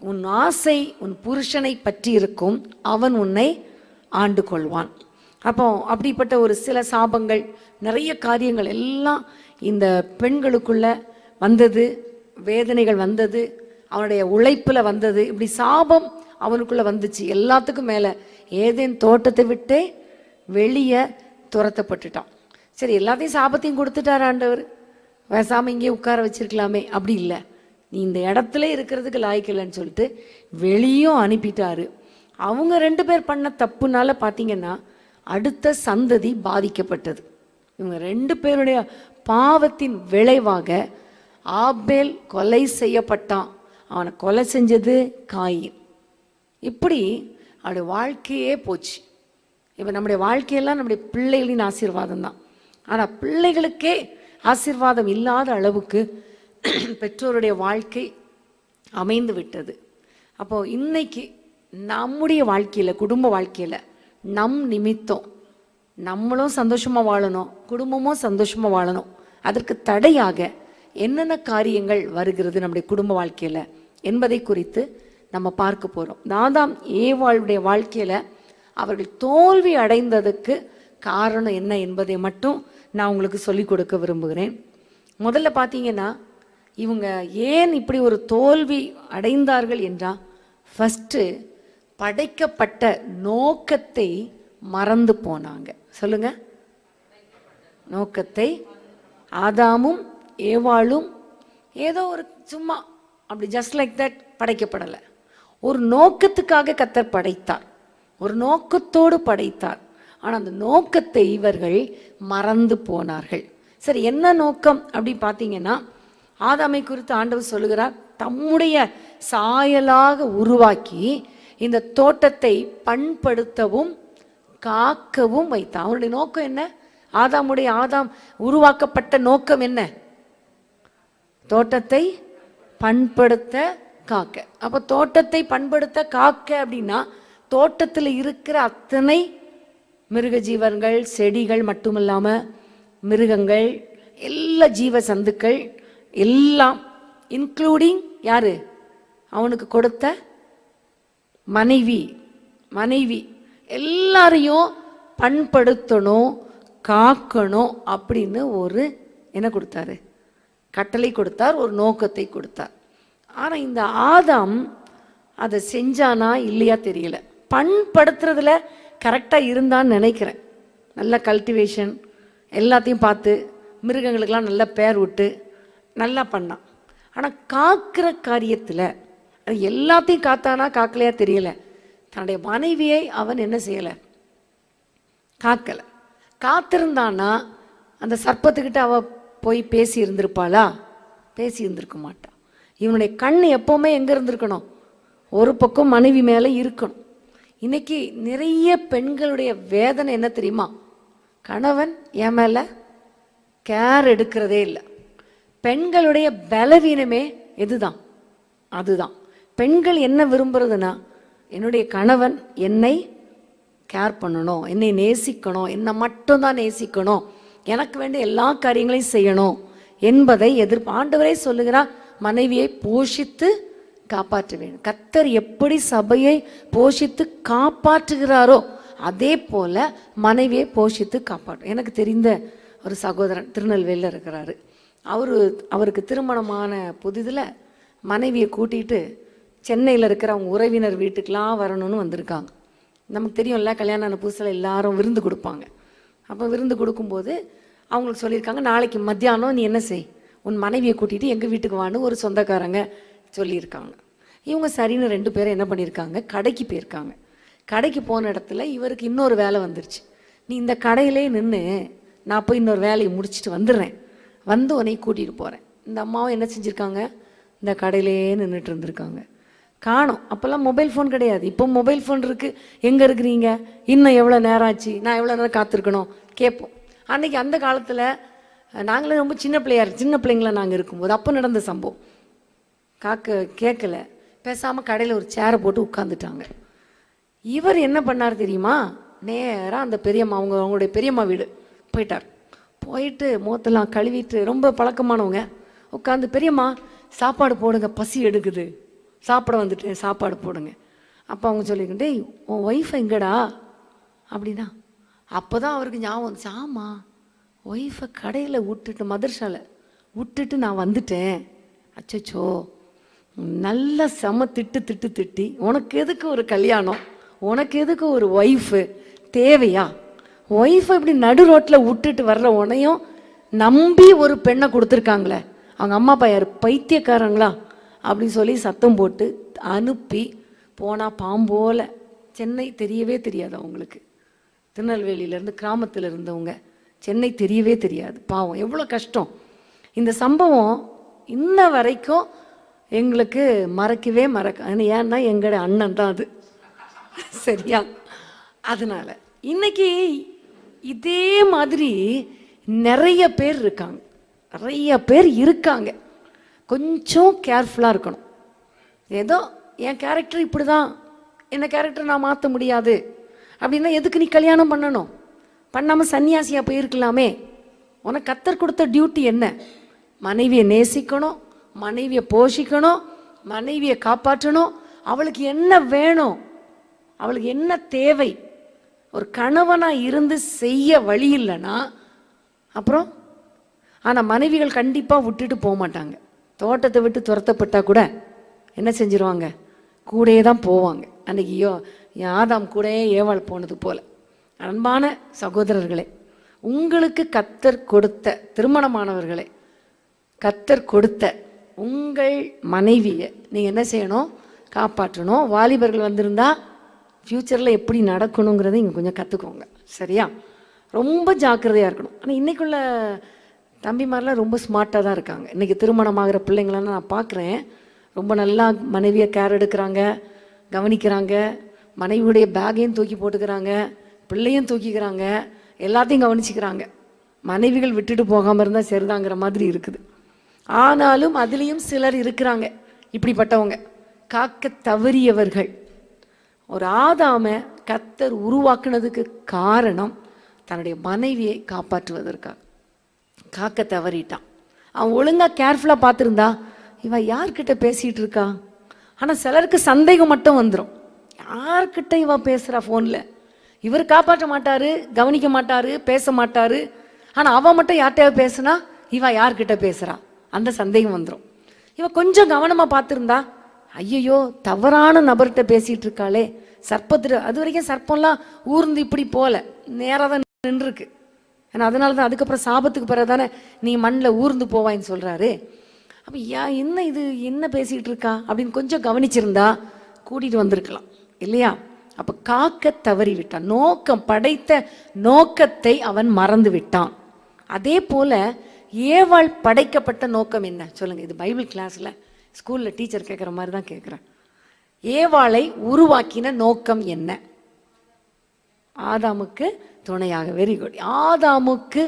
உன் ஆசை உன் புருஷனை பற்றி இருக்கும், அவன் உன்னை ஆண்டு கொள்வான். அப்போ அப்படிப்பட்ட ஒரு சில சாபங்கள், நிறைய காரியங்கள் எல்லாம் இந்த பெண்களுக்குள்ள வந்தது, வேதனைகள் வந்தது, அவனுடைய உழைப்பில் வந்தது. இப்படி சாபம் அவனுக்குள்ள வந்துச்சு. எல்லாத்துக்கும் மேலே ஏதேன் தோட்டத்தை விட்டே வெளியே துரத்தப்பட்டுட்டான். சரி, எல்லாத்தையும் சாபத்தையும் கொடுத்துட்டார் ஆண்டவர். பேசாமல் இங்கேயே உட்கார வச்சிருக்கலாமே, அப்படி இல்லை. நீ இந்த இடத்துல இருக்கிறதுக்கு லாய்க்கலைன்னு சொல்லிட்டு வெளியும் அனுப்பிட்டாரு. அவங்க 2 பேர் பண்ண தப்புனால பார்த்தீங்கன்னா அடுத்த சந்ததி பாதிக்கப்பட்டது. இவங்க 2 பேருடைய பாவத்தின் விளைவாக ஆபேல் கொலை செய்யப்பட்டான். அவனை கொலை செஞ்சது காயின். இப்படி அவருடைய வாழ்க்கையே போச்சு. இப்போ நம்முடைய வாழ்க்கையெல்லாம் நம்முடைய பிள்ளைகளின் ஆசீர்வாதம் தான். ஆனால் பிள்ளைகளுக்கே ஆசீர்வாதம் இல்லாத அளவுக்கு பெற்றோருடைய வாழ்க்கை அமைந்து விட்டது. அப்போது இன்னைக்கு நம்முடைய வாழ்க்கையில், குடும்ப வாழ்க்கையில் நம் நிமித்தம் நம்மளும் சந்தோஷமாக வாழணும், குடும்பமும் சந்தோஷமாக வாழணும். அதற்கு தடையாக என்னென்ன காரியங்கள் வருகிறது நம்முடைய குடும்ப வாழ்க்கையில் என்பதை குறித்து நம்ம பார்க்க போகிறோம். ஆதாம் ஏவாளுடைய வாழ்க்கையில் அவர்கள் தோல்வி அடைந்ததுக்கு காரணம் என்ன என்பதை மட்டும் நான் உங்களுக்கு சொல்லிக் கொடுக்க விரும்புகிறேன். முதல்ல பார்த்தீங்கன்னா இவங்க ஏன் இப்படி ஒரு தோல்வி அடைந்தார்கள் என்றால், ஃபஸ்ட்டு படைக்கப்பட்ட நோக்கத்தை மறந்து போனாங்க. சொல்லுங்க, நோக்கத்தை. ஆதாமும் ஏவாளும் ஏதோ ஒரு சும்மா அப்படி ஜஸ்ட் லைக் தட் படைக்கப்படலை. ஒரு நோக்கத்துக்காக கர்த்தர் படைத்தார், ஒரு நோக்கத்தோடு படைத்தார். ஆனால் அந்த நோக்கத்தை இவர்கள் மறந்து போனார்கள். சரி, என்ன நோக்கம் அப்படி பார்த்தீங்கன்னா, ஆதாமை குறித்து ஆண்டவர் சொல்லுகிறார், தம்முடைய சாயலாக உருவாக்கி இந்த தோட்டத்தை பண்படுத்தவும் காக்கவும் வைத்தார். அவனுடைய நோக்கம் என்ன? ஆதாம் உருவாக்கப்பட்ட நோக்கம் என்ன? தோட்டத்தை பண்படுத்த காக்க. அப்போ தோட்டத்தை பண்படுத்த காக்க அப்படின்னா தோட்டத்தில் இருக்கிற அத்தனை மிருக ஜீவன்கள், செடிகள் மட்டுமில்லாமல் மிருகங்கள், எல்லா ஜீவ சந்துக்கள் எல்லாம், இன்க்ளூடிங் யாரு? அவனுக்கு கொடுத்த மனைவி எல்லாரையும் பண்படுத்தணும், காக்கணும் அப்படின்னு ஒரு என்ன கொடுத்தாரு? கட்டளை கொடுத்தார், ஒரு நோக்கத்தை கொடுத்தார். ஆனால் இந்த ஆதாம் அதை செஞ்சானா இல்லையா தெரியல. பண்படுத்துறதுல கரெக்டாக இருந்தான்னு நினைக்கிறேன். நல்ல கல்டிவேஷன் எல்லாத்தையும் பார்த்து மிருகங்களுக்கெல்லாம் நல்ல பேர் விட்டு நல்லா பண்ணான். ஆனால் காக்கிற காரியத்தில் அது எல்லாத்தையும் காத்தானா காக்கலையா தெரியல. தன்னுடைய மனைவியை அவன் என்ன செய்யலை? காக்கலை. காத்திருந்தானா அந்த சர்ப்பத்துக்கிட்ட அவ போய் பேசி இருந்திருப்பாளா? பேசி இருந்திருக்க மாட்டான். இவனுடைய கண் எப்போவுமே எங்கே இருந்திருக்கணும்? ஒரு பக்கம் மனைவி மேலே இருக்கணும். இன்னைக்கு நிறைய பெண்களுடைய வேதனை என்ன தெரியுமா? கணவன் என் மேலே கேர் எடுக்கிறதே இல்லை. பெண்களுடைய பலவீனமே எதுதான்? அதுதான். பெண்கள் என்ன விரும்புறதுன்னா, என்னுடைய கணவன் என்னை கேர் பண்ணணும், என்னை நேசிக்கணும், என்னை மட்டும்தான் நேசிக்கணும், எனக்கு வேண்டிய எல்லா காரியங்களையும் செய்யணும் என்பதை ஆண்டவரே சொல்லுகிறார், மனைவியை போஷித்து காப்பாற்ற வேண்டும். கர்த்தர் எப்படி சபையை போஷித்து காப்பாற்றுகிறாரோ அதே போல மனைவியை போஷித்து காப்பாற்றும். எனக்கு தெரிந்த ஒரு சகோதரன் திருநெல்வேலியில் இருக்கிறாரு. அவருக்கு திருமணமான புதிதில் மனைவியை கூட்டிகிட்டு சென்னையில் இருக்கிற அவங்க உறவினர் வீட்டுக்கெலாம் வரணும்னு வந்திருக்காங்க. நமக்கு தெரியும்ல, கல்யாணம் ஆன புதுசில் எல்லாரும் விருந்து கொடுப்பாங்க. அப்போ விருந்து கொடுக்கும்போது அவங்களுக்கு சொல்லியிருக்காங்க, நாளைக்கு மத்தியானம் நீ என்ன செய், உன் மனைவியை கூட்டிகிட்டு எங்கள் வீட்டுக்கு வான்னு ஒரு சொந்தக்காரங்க சொல்லியிருக்காங்க. இவங்க சரின்னு 2 பேரும் என்ன பண்ணியிருக்காங்க, கடைக்கு போயிருக்காங்க. கடைக்கு போன இடத்துல இவருக்கு இன்னொரு வேலை வந்துருச்சு. நீ இந்த கடையிலே நின்று, நான் போய் இன்னொரு வேலையை முடிச்சுட்டு வந்துடுறேன், வந்து உன்னை கூட்டிகிட்டு போகிறேன். இந்த அம்மாவும் என்ன செஞ்சுருக்காங்க, இந்த கடையிலே நின்றுட்டு இருந்திருக்காங்க. காணோம். அப்போல்லாம் மொபைல் ஃபோன் கிடையாது. இப்போ மொபைல் ஃபோன் இருக்குது. எங்கே இருக்கிறீங்க, இன்னும் எவ்வளோ நேரம் ஆச்சு, நான் எவ்வளோ நேரம் காத்திருக்கணும் கேட்போம். அன்றைக்கி அந்த காலத்தில் நாங்களே ரொம்ப சின்ன பிள்ளைங்கள நாங்கள் இருக்கும்போது அப்போ நடந்த சம்பவம். கேட்கல, பேசாமல் கடையில் ஒரு சேரை போட்டு உட்காந்துட்டாங்க. இவர் என்ன பண்ணார் தெரியுமா, நேராக அந்த பெரியம்மா, அவங்களுடைய பெரியம்மா வீடு போயிட்டார். போயிட்டு முகத்தெல்லாம் கழுவிட்டு, ரொம்ப பழக்கமானவங்க, உட்காந்து, பெரியம்மா சாப்பாடு போடுங்க, பசி எடுக்குது, சாப்பிட வந்துட்டேன், சாப்பாடு போடுங்க. அப்போ அவங்க சொல்லிக்கிட்டே, உன் ஒய்ஃப் எங்கடா அப்படின்னா, அப்போ தான் அவருக்கு ஞாபகம் வந்துச்சு, ஆமாம் ஒய்ஃபை கடையில் விட்டுட்டு, மதர்ஷாவில் விட்டுட்டு நான் வந்துட்டேன். அச்சச்சோ, நல்ல செம திட்டி, உனக்கு எதுக்கு ஒரு கல்யாணம், உனக்கு எதுக்கு ஒரு ஒய்ஃபு தேவையா? ஒய்ஃபை இப்படி நடு ரோட்டில் விட்டுட்டு வர்ற உனையும் நம்பி ஒரு பெண்ணை கொடுத்துருக்காங்களே, அவங்க அம்மா அப்பா யார் பைத்தியக்காரங்களா அப்படின்னு சொல்லி சத்தம் போட்டு அனுப்பி போனால் பாம்போல. சென்னை தெரியவே தெரியாது அவங்களுக்கு, திருநெல்வேலியிலேருந்து கிராமத்தில் இருந்தவங்க, சென்னை தெரியவே தெரியாது. பாவம், எவ்வளோ கஷ்டம். இந்த சம்பவம் இன்ன வரைக்கும் எங்களுக்கு மறக்கவே ஏன்னா எங்களோட அண்ணன் தான் அது, சரியா? அதனால இன்னைக்கு இதே மாதிரி நிறைய பேர் இருக்காங்க. கொஞ்சம் கேர்ஃபுல்லாக இருக்கணும். ஏதோ என் கேரக்டர் இப்படி தான், என்ன கேரக்டர் நான் மாற்ற முடியாது அப்படின்னா எதுக்கு நீ கல்யாணம் பண்ணணும்? பண்ணாமல் சன்னியாசியாக போயிருக்கலாமே. உனக்கு கர்த்தர் கொடுத்த டியூட்டி என்ன? மனைவியை நேசிக்கணும், மனைவியை போஷிக்கணும், மனைவியை காப்பாற்றணும். அவளுக்கு என்ன வேணும், அவளுக்கு என்ன தேவை, ஒரு கணவனாக இருந்து செய்ய வழி இல்லைன்னா அப்புறம். ஆனால் மனைவிகள் கண்டிப்பாக விட்டுட்டு போக மாட்டாங்க. தோட்டத்தை விட்டு துரத்தப்பட்டால் கூட என்ன செஞ்சிருவாங்க? கூடயே தான் போவாங்க. அன்றைக்கி ஆதாம் கூடயே ஏவாள் போனது போல. அன்பான சகோதரர்களே, உங்களுக்கு கர்த்தர் கொடுத்த திருமணமானவர்களே, கர்த்தர் கொடுத்த உங்கள் மனைவியை நீங்கள் என்ன செய்யணும்? காப்பாற்றணும். வாலிபர்கள் வந்திருந்தா ஃப்யூச்சரில் எப்படி நடக்கணுங்கிறத இங்கே கொஞ்சம் கற்றுக்கோங்க, சரியா? ரொம்ப ஜாக்கிரதையாக இருக்கணும். ஆனால் இன்றைக்குள்ள தம்பிமாரெலாம் ரொம்ப ஸ்மார்ட்டாக தான் இருக்காங்க. இன்றைக்கி திருமணமாகிற பிள்ளைங்களெல்லாம் நான் பார்க்குறேன், ரொம்ப நல்லா மனைவியை கேர் எடுக்கிறாங்க, கவனிக்கிறாங்க, மனைவியுடைய பேக்கையும் தூக்கி போட்டுக்கிறாங்க, பிள்ளையும் தூக்கிக்கிறாங்க, எல்லாத்தையும் கவனிச்சிக்கிறாங்க. மனைவிகள் விட்டுட்டு போகாமல் இருந்தால் சரிதாங்கிற மாதிரி இருக்குது. ஆனாலும் அதுலேயும் சிலர் இருக்கிறாங்க இப்படிப்பட்டவங்க, காக்க தவறியவர்கள். ஒரு ஆதாமை கர்த்தர் உருவாக்குனதுக்கு காரணம் தன்னுடைய மனைவியை காப்பாற்றுவதற்காக. காக்க தவறிட்டான். அவன் ஒழுங்காக கேர்ஃபுல்லாக பார்த்துருந்தா இவன் யார்கிட்ட பேசிகிட்டு இருக்கா. ஆனால் சிலருக்கு சந்தேகம் மட்டும் வந்துடும், யார்கிட்ட இவன் பேசுகிறா ஃபோனில். இவர் காப்பாற்ற மாட்டார், கவனிக்க மாட்டார், பேச மாட்டார். ஆனால் அவன் மட்டும் யார்கிட்டயாவது பேசுனா இவன் யார்கிட்ட பேசுகிறா, அந்த சந்தேகம் வந்துடும். இவன் கொஞ்சம் கவனமாக பார்த்துருந்தா, ஐயையோ தவறான நபர்கிட்ட பேசிகிட்டு இருக்காளே, சர்ப்பத்தில் அது வரைக்கும் சர்ப்பம்லாம் ஊர்ந்து இப்படி போல நேராக தான் நின்றுருக்கு. ஏன்னா அதனால தான் அதுக்கப்புறம் சாபத்துக்கு பிறகு தானே நீ மண்ணில் ஊர்ந்து போவாயின்னு சொல்கிறாரு. அப்போ என்ன இது என்ன பேசிகிட்டு இருக்கா அப்படின்னு கொஞ்சம் கவனிச்சிருந்தா கூட்டிகிட்டு வந்திருக்கலாம் இல்லையா? அப்போ காக்க தவறி விட்டான். நோக்கம், படைத்த நோக்கத்தை அவன் மறந்து விட்டான். அதே போல ஏவாள் படைக்கப்பட்ட நோக்கம் என்ன சொல்லுங்க? இது பைபிள் கிளாஸில் ஸ்கூலில் டீச்சர் கேட்குற மாதிரி தான் கேட்குறேன். ஏவாளை உருவாக்கின நோக்கம் என்ன? ஆதாமுக்கு துணையாக. Very good. ஆதாமுக்கு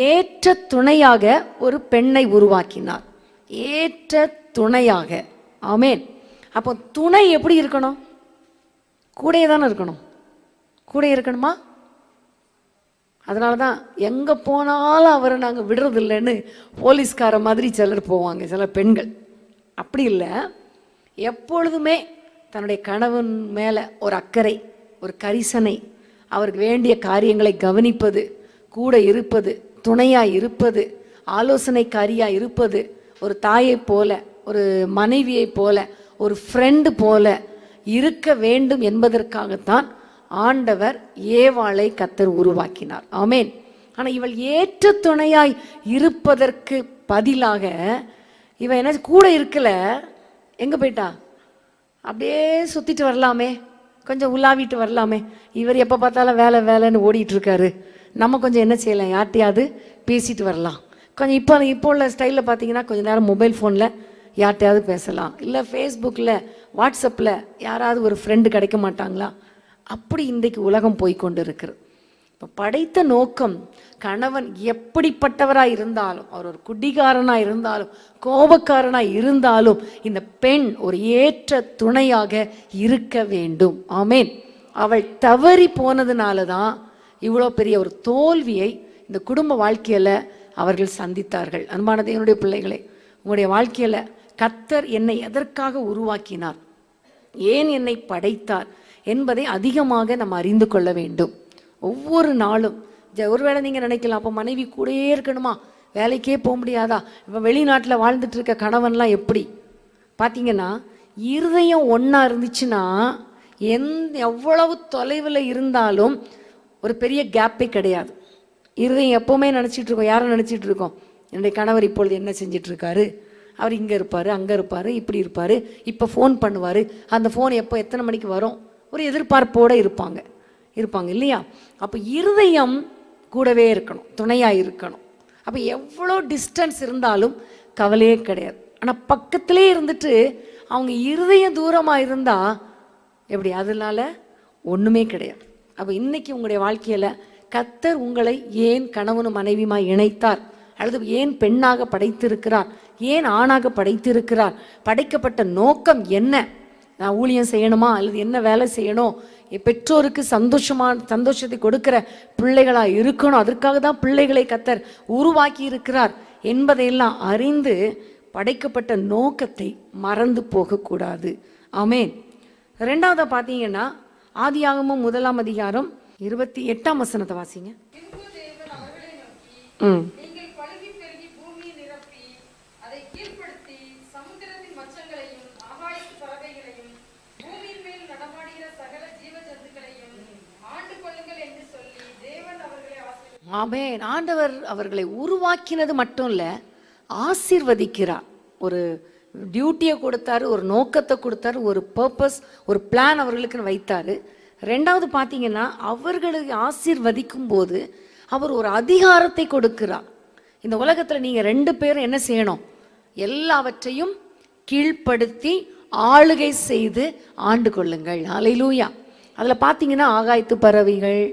ஏற்ற துணையாக ஒரு பெண்ணை உருவாக்கினார், ஏற்ற துணையாக. ஆமேன். அப்போ துணை எப்படி இருக்கணும்? கூடயே தானே இருக்கணும். கூட இருக்கணுமா? அதனால தான் எங்கே போனாலும் அவரை நாங்கள் விடுறதில்லைன்னு போலீஸ்கார மாதிரி சிலர் போவாங்க, சில பெண்கள். அப்படி இல்லை, எப்பொழுதுமே தன்னுடைய கணவன் மேலே ஒரு அக்கறை, ஒரு கரிசனை, அவருக்கு வேண்டிய காரியங்களை கவனிப்பது, கூட இருப்பது, துணையாக இருப்பது, ஆலோசனைக்காரியாக இருப்பது, ஒரு தாயை போல, ஒரு மனைவியை போல, ஒரு ஃப்ரெண்டு போல இருக்க வேண்டும் என்பதற்காகத்தான் ஆண்டவர் ஏவாளை கர்த்தர் உருவாக்கினார். ஆமேன். ஆனால் இவள் ஏற்ற துணையாய் இருப்பதற்கு பதிலாக இவன் என்ன கூட இருக்கல, எங்கே போயிட்டா? அப்படியே சுற்றிட்டு வரலாமே, கொஞ்சம் உலாவிட்டு வரலாமே. இவர் எப்போ பார்த்தாலும் வேலை வேலைன்னு ஓடிட்டு இருக்காரு, நம்ம கொஞ்சம் என்ன செய்யலாம், யார்ட்டையாவது பேசிட்டு வரலாம். கொஞ்சம் இப்போ உள்ள ஸ்டைலில் பார்த்தீங்கன்னா கொஞ்சம் நேரம் மொபைல் ஃபோனில் யார்ட்டையாவது பேசலாம், இல்லை ஃபேஸ்புக்கில் வாட்ஸ்அப்பில் யாராவது ஒரு ஃப்ரெண்டு கிடைக்க மாட்டாங்களா? அப்படி இன்றைக்கு உலகம் போய்கொண்டு இருக்குது. இப்போ படைத்த நோக்கம், கணவன் எப்படிப்பட்டவராக இருந்தாலும், அவர் ஒரு குடிகாரனாக இருந்தாலும், கோபக்காரனாக இருந்தாலும், இந்த பெண் ஒரு ஏற்ற துணையாக இருக்க வேண்டும். ஆமேன். அவள் தவறி போனதுனால தான் இவ்வளோ பெரிய ஒரு தோல்வியை இந்த குடும்ப வாழ்க்கையில் அவர்கள் சந்தித்தார்கள். அன்பான தேவனுடைய பிள்ளைகளே, உங்களுடைய வாழ்க்கையில் கர்த்தர் என்னை எதற்காக உருவாக்கினார், ஏன் என்னை படைத்தார் என்பதை அதிகமாக நம்ம அறிந்து கொள்ள வேண்டும். ஒவ்வொரு நாளும் ஒருவேளை நீங்கள் நினைக்கலாம், அப்போ மனைவி கூடயே இருக்கணுமா, வேலைக்கே போக முடியாதா? இப்போ வெளிநாட்டில் வாழ்ந்துட்டு இருக்க கணவன்லாம் எப்படி பார்த்தீங்கன்னா, இருதயம் ஒன்றா இருந்துச்சுன்னா எவ்வளவு தொலைவில் இருந்தாலும் ஒரு பெரிய கேப்பே கிடையாது. இருதயம் எப்போவுமே நினச்சிட்டு இருக்கோம், யாரை நினச்சிட்டு இருக்கோம்? என்னுடைய கணவர் இப்பொழுது என்ன செஞ்சிட்டு இருக்காரு, அவர் இங்கே இருப்பார், அங்கே இருப்பார், இப்படி இருப்பார், இப்போ ஃபோன் பண்ணுவார், அந்த ஃபோன் எப்போ எத்தனை மணிக்கு வரும், ஒரு எதிர்பார்ப்போடு இருப்பாங்க இல்லையா? அப்போ இருதயம் கூடவே இருக்கணும், துணையாக இருக்கணும். அப்போ எவ்வளோ டிஸ்டன்ஸ் இருந்தாலும் கவலையே கிடையாது. ஆனால் பக்கத்திலே இருந்துட்டு அவங்க இருதயம் தூரமாக இருந்தால் எப்படி? அதனால ஒன்றுமே கிடையாது. அப்போ இன்னைக்கு உங்களுடைய வாழ்க்கையில் கர்த்தர் உங்களை ஏன் கணவனும் மனைவியுமா இணைத்தார், அல்லது ஏன் பெண்ணாக படைத்திருக்கிறார், ஏன் ஆணாக படைத்திருக்கிறார், படைக்கப்பட்ட நோக்கம் என்ன? நான் ஊழியம் செய்யணுமா, அல்லது என்ன வேலை செய்யணும், பெற்றோருக்கு சந்தோஷத்தை கொடுக்கிற பிள்ளைகளாக இருக்கணும், அதற்காக தான் பிள்ளைகளை கர்த்தர் உருவாக்கி இருக்கிறார் என்பதையெல்லாம் அறிந்து படைக்கப்பட்ட நோக்கத்தை மறந்து போகக்கூடாது. ஆமேன். ரெண்டாவதா பார்த்தீங்கன்னா ஆதியாகமம் 1ஆம் அதிகாரம் 28ஆம் வசனத்தை வாசிங்க. நீங்கள் பழுகி பெருகி பூமியை நிரப்பி அதை கீழ்ப்படுத்தி சமுத்திரத்தின் மச்சங்களையும் ஆகாயத்து பறவைகளையும் பூமியின் மேல் நடமாடுகிற சகல ஜீவ ஜந்துக்களையும் ஆண்டு கொள்ளுங்கள் என்று சொல்லி தேவன் அவர்களை ஆசீர்வதித்தார். ஆமென். ஆண்டவர் அவர்களை உருவாக்கினது மட்டும் இல்ல, ஆசீர்வதிக்கிறார். ஒரு டியூட்டியை கொடுத்தாரு, ஒரு நோக்கத்தை கொடுத்தாரு, ஒரு பர்பஸ், ஒரு பிளான் அவர்களுக்கு வைத்தாரு. ரெண்டாவது பார்த்தீங்கன்னா அவர்களுக்கு ஆசீர்வதிக்கும் போது அவர் ஒரு அதிகாரத்தை கொடுக்கிறார். இந்த உலகத்தில் நீங்கள் 2 பேரும் என்ன செய்யணும்? எல்லாவற்றையும் கீழ்ப்படுத்தி ஆளுகை செய்து ஆண்டு கொள்ளுங்கள். ஹல்லேலூயா. அதில் பார்த்தீங்கன்னா ஆகாயத்து பறவைகள்,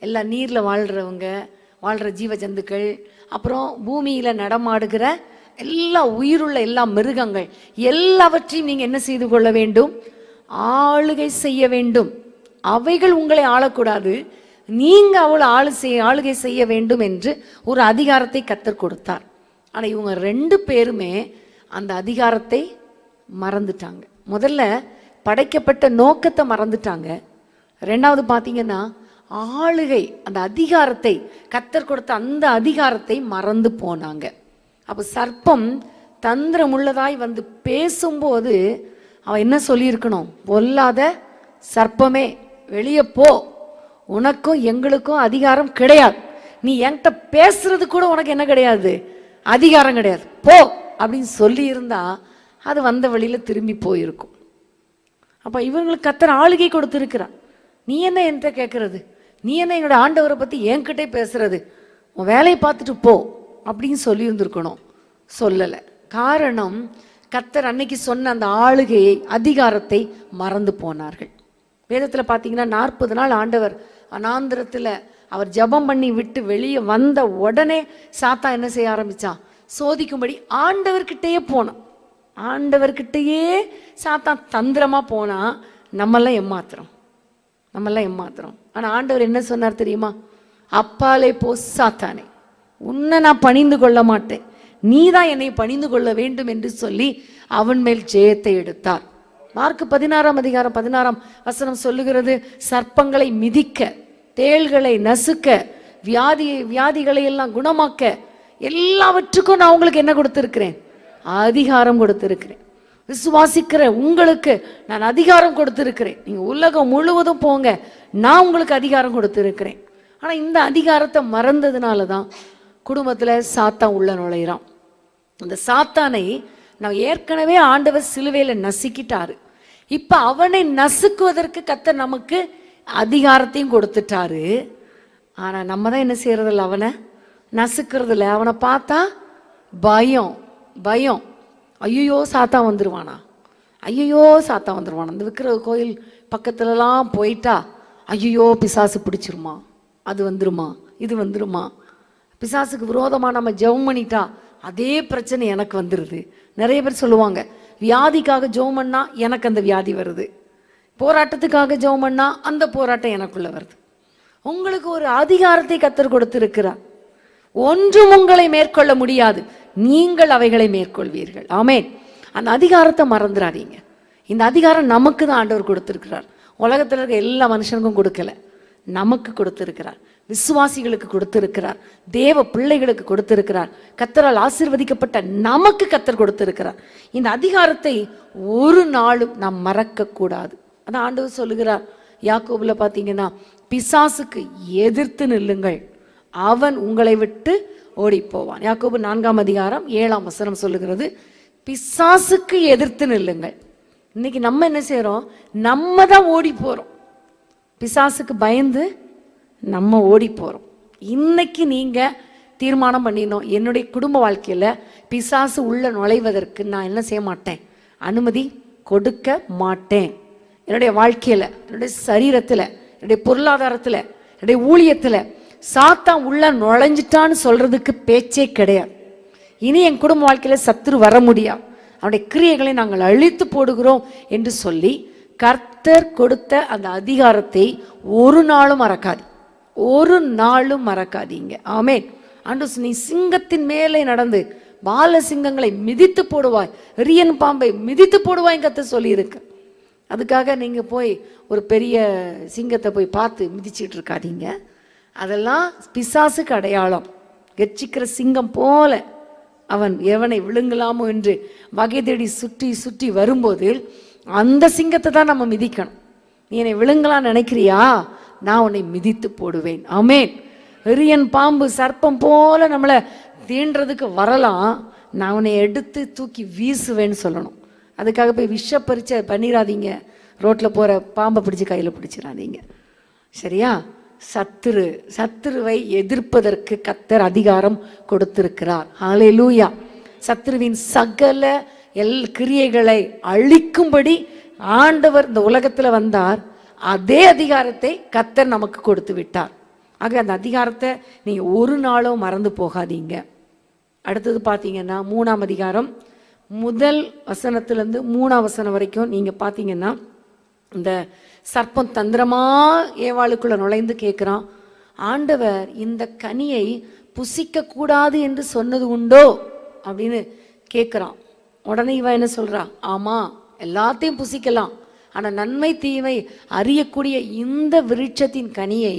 எல்லா நீரில் வாழ்கிற ஜீவ ஜந்துக்கள், அப்புறம் பூமியில் நடமாடுகிற எல்லா உயிருள்ள எல்லா மிருகங்கள் எல்லாவற்றையும் நீங்கள் என்ன செய்து கொள்ள வேண்டும்? ஆளுகை செய்ய வேண்டும். அவைகள் உங்களை ஆளக்கூடாது, நீங்க அவளை ஆளுகை செய்ய வேண்டும் என்று ஒரு அதிகாரத்தை கர்த்தர் கொடுத்தார். ஆனால் இவங்க 2 பேருமே அந்த அதிகாரத்தை மறந்துட்டாங்க. முதல்ல படைக்கப்பட்ட நோக்கத்தை மறந்துட்டாங்க. ரெண்டாவது பார்த்தீங்கன்னா ஆளுகை, அந்த அதிகாரத்தை கர்த்தர் கொடுத்த அந்த அதிகாரத்தை மறந்து போனாங்க. அப்போ சர்ப்பம் தந்திரமுள்ளதாய் வந்து பேசும்போது அவன் என்ன சொல்லியிருக்கணும்? பொல்லாத சர்ப்பமே வெளியே போ, உனக்கும் எங்களுக்கும் அதிகாரம் கிடையாது, நீ என்கிட்ட பேசுறது கூட உனக்கு என்ன கிடையாது, அதிகாரம் கிடையாது, போ அப்படின்னு சொல்லி இருந்தா அது வந்த வழியில திரும்பி போயிருக்கும். அப்ப இவங்களுக்கு கர்த்தர் ஆளுகை கொடுத்திருக்கிறார். நீ என்ன என்கிட்ட கேட்கறது, நீ என்ன எங்களோட ஆண்டவரை பத்தி என்கிட்டே பேசுறது, உன் வேலையை பார்த்துட்டு போ அப்படின்னு சொல்லி இருந்திருக்கணும். சொல்லலை. காரணம், கர்த்தர் அன்னைக்கு சொன்ன அந்த ஆளுகையை, அதிகாரத்தை மறந்து போனார்கள். வேதத்தில் பார்த்தீங்கன்னா 40 நாள் ஆண்டவர் அனாந்திரத்தில் அவர் ஜெபம் பண்ணி விட்டு வெளியே வந்த உடனே சாத்தான் என்ன செய்ய ஆரம்பிச்சான்? சோதிக்கும்படி ஆண்டவர்கிட்டயே போனான். ஆண்டவர்கிட்டயே சாத்தான் தந்திரமா போனா நம்மெல்லாம் ஏமாத்துறோம். ஆனால் ஆண்டவர் என்ன சொன்னார் தெரியுமா? அப்பாலே போ சாத்தானே, உன்னை நான் பணிந்து கொள்ள மாட்டேன், நீதான் என்னை பணிந்து கொள்ள வேண்டும் என்று சொல்லி அவன் மேல் ஜெயத்தை எடுத்தார். மார்க் 16ஆம் அதிகாரம் 16ஆம் வசனம் சொல்லுகிறது, சர்ப்பங்களை மிதிக்க, தேள்களை நசுக்க, வியாதிகளை எல்லாம் குணமாக்க, எல்லாவற்றுக்கும் நான் உங்களுக்கு என்ன கொடுத்திருக்கிறேன்? அதிகாரம் கொடுத்திருக்கிறேன். விசுவாசிக்கிற உங்களுக்கு நான் அதிகாரம் கொடுத்திருக்கிறேன். நீங்க உலகம் முழுவதும் போங்க, நான் உங்களுக்கு அதிகாரம் கொடுத்திருக்கிறேன். ஆனா இந்த அதிகாரத்தை மறந்ததுனால தான் குடும்பத்துல சாத்தான் உள்ள நுழையிறான். அந்த சாத்தானை நான் ஏற்கனவே ஆண்டவர் சிலுவையில நசுக்கிட்டாரு. இப்ப அவனை நசுக்குவதற்கு கர்த்தர் நமக்கு அதிகாரத்தையும் கொடுத்துட்டாரு. ஆனா நம்ம தான் என்ன செய்யறதில்ல, அவனை நசுக்கிறது இல்லை. அவனை பார்த்தா பயம். ஐயோ சாத்தான் வந்துருவானா, இந்த விக்கிர கோயில் பக்கத்துலலாம் போயிட்டா ஐயோ பிசாசு பிடிச்சிருமா, அது வந்துருமா, இது வந்துருமா, பிசாசுக்கு விரோதமாக நம்ம ஜெபம் பண்ணிட்டா அதே பிரச்சனை எனக்கு வந்துடுது. நிறைய பேர் சொல்லுவாங்க, வியாதிக்காக ஜெபம் பண்ணா எனக்கு அந்த வியாதி வருது, போராட்டத்துக்காக ஜெபம் பண்ணா அந்த போராட்டம் எனக்குள்ள வருது. உங்களுக்கு ஒரு அதிகாரத்தை கர்த்தர் கொடுத்திருக்கிறார். ஒன்றும் உங்களை மேற்கொள்ள முடியாது, நீங்கள் அவைகளை மேற்கொள்வீர்கள். ஆமென். அந்த அதிகாரத்தை மறந்துடாதீங்க. இந்த அதிகாரம் நமக்கு தான் ஆண்டவர் கொடுத்திருக்கிறார். உலகத்தில் இருக்க எல்லா மனுஷனுக்கும் கொடுக்கல, நமக்கு கொடுத்திருக்கிறார். விசுவாசிகளுக்கு கொடுத்திருக்கிறார், தேவ பிள்ளைகளுக்கு கொடுத்திருக்கிறார், கர்த்தரால் ஆசீர்வதிக்கப்பட்ட நமக்கு கர்த்தர் கொடுத்திருக்கிறார். இந்த அதிகாரத்தை ஒரு நாளும் நாம் மறக்க கூடாது. அதான் ஆண்டவர் சொல்லுகிறார் யாக்கோபுல பார்த்தீங்கன்னா, பிசாசுக்கு எதிர்த்து நில்லுங்கள் அவன் உங்களை விட்டு ஓடி போவான். யாக்கோபு 4:7 சொல்லுகிறது, பிசாசுக்கு எதிர்த்து நில்லுங்கள். இன்னைக்கு நம்ம என்ன செய்றோம்? நம்ம தான் ஓடி போறோம். பிசாசுக்கு பயந்து நம்ம ஓடி போறோம். இன்னைக்கு நீங்க தீர்மானம் பண்ணிடணும், என்னுடைய குடும்ப வாழ்க்கையில பிசாசு உள்ள நுழைவதற்கு நான் என்ன செய்ய மாட்டேன், அனுமதி கொடுக்க மாட்டேன். என்னுடைய வாழ்க்கையில, என்னுடைய சரீரத்துல, என்னுடைய பொருளாதாரத்துல, என்னுடைய ஊழியத்துல சாத்தான் உள்ள நுழைஞ்சிட்டான்னு சொல்றதுக்கு பேச்சே கிடையாது. இனி என் குடும்ப வாழ்க்கையில சத்துரு வர முடியாது, அவனுடைய கிரியைகளை நாங்கள் அழித்து போடுகிறோம் என்று சொல்லி கர்த்தர் கொடுத்த அந்த அதிகாரத்தை ஒரு நாளும் மறக்காது, ஒரு நாளும் மறக்காதீங்க. ஆமென். ஆண்டவர், நீ சிங்கத்தின் மேலே நடந்து பால சிங்கங்களை மிதித்து போடுவாய், ரியன் பாம்பை மிதித்து போடுவாய் கர்த்தர் சொல்லி இருக்கு. அதுக்காக நீங்க போய் ஒரு பெரிய சிங்கத்தை போய் பார்த்து மிதிச்சிட்டு இருக்காதீங்க. அதெல்லாம் பிசாசுக்கு அடையாளம். கெர்ச்சிக்கிற சிங்கம் போல அவன் எவனை விழுங்கலாமோ என்று வகை தேடி சுற்றி சுற்றி வரும்போது அந்த சிங்கத்தை தான் நம்ம மிதிக்கணும். நீ என்னை விழுங்கலாம் நினைக்கிறியா, நான் உன்னை மிதித்து போடுவேன். ஆமென். எரியன் பாம்பு சர்ப்பம் போல நம்மளை தீண்டுறதுக்கு வரலாம், நான் உன்னை எடுத்து தூக்கி வீசுவேன்னு சொல்லணும். அதுக்காக போய் விஷ பரிச்சை பண்ணிடாதீங்க, ரோட்டில் போகிற பாம்பை பிடிச்சி கையில் பிடிச்சிடாதீங்க. சரியா? சத்துருவை எதிர்ப்பதற்கு கர்த்தர் அதிகாரம் கொடுத்திருக்கிறார். ஹல்லேலூயா. சத்துருவின் சகல கிரியைகளை அழிக்கும்படி ஆண்டவர் இந்த உலகத்தில் வந்தார். அதே அதிகாரத்தை கர்த்தர் நமக்கு கொடுத்து விட்டார். ஆக அந்த அதிகாரத்தை நீங்க ஒரு நாளும் மறந்து போகாதீங்க. அடுத்தது பார்த்தீங்கன்னா 3ஆம் அதிகாரம் 1 வசனத்திலிருந்து 3ஆம் வசனம் வரைக்கும் நீங்க பார்த்தீங்கன்னா, இந்த சர்ப்பம் தந்திரமா ஏவாளுக்குள்ள நுழைந்து கேட்குறான், ஆண்டவர் இந்த கனியை புசிக்க கூடாது என்று சொன்னது உண்டோ அப்படின்னு கேட்குறான். உடனே இவன் என்ன சொல்றா, ஆமா எல்லாத்தையும் புசிக்கலாம், ஆனா நன்மை தீமை அறியக்கூடிய இந்த விருட்சத்தின் கனியை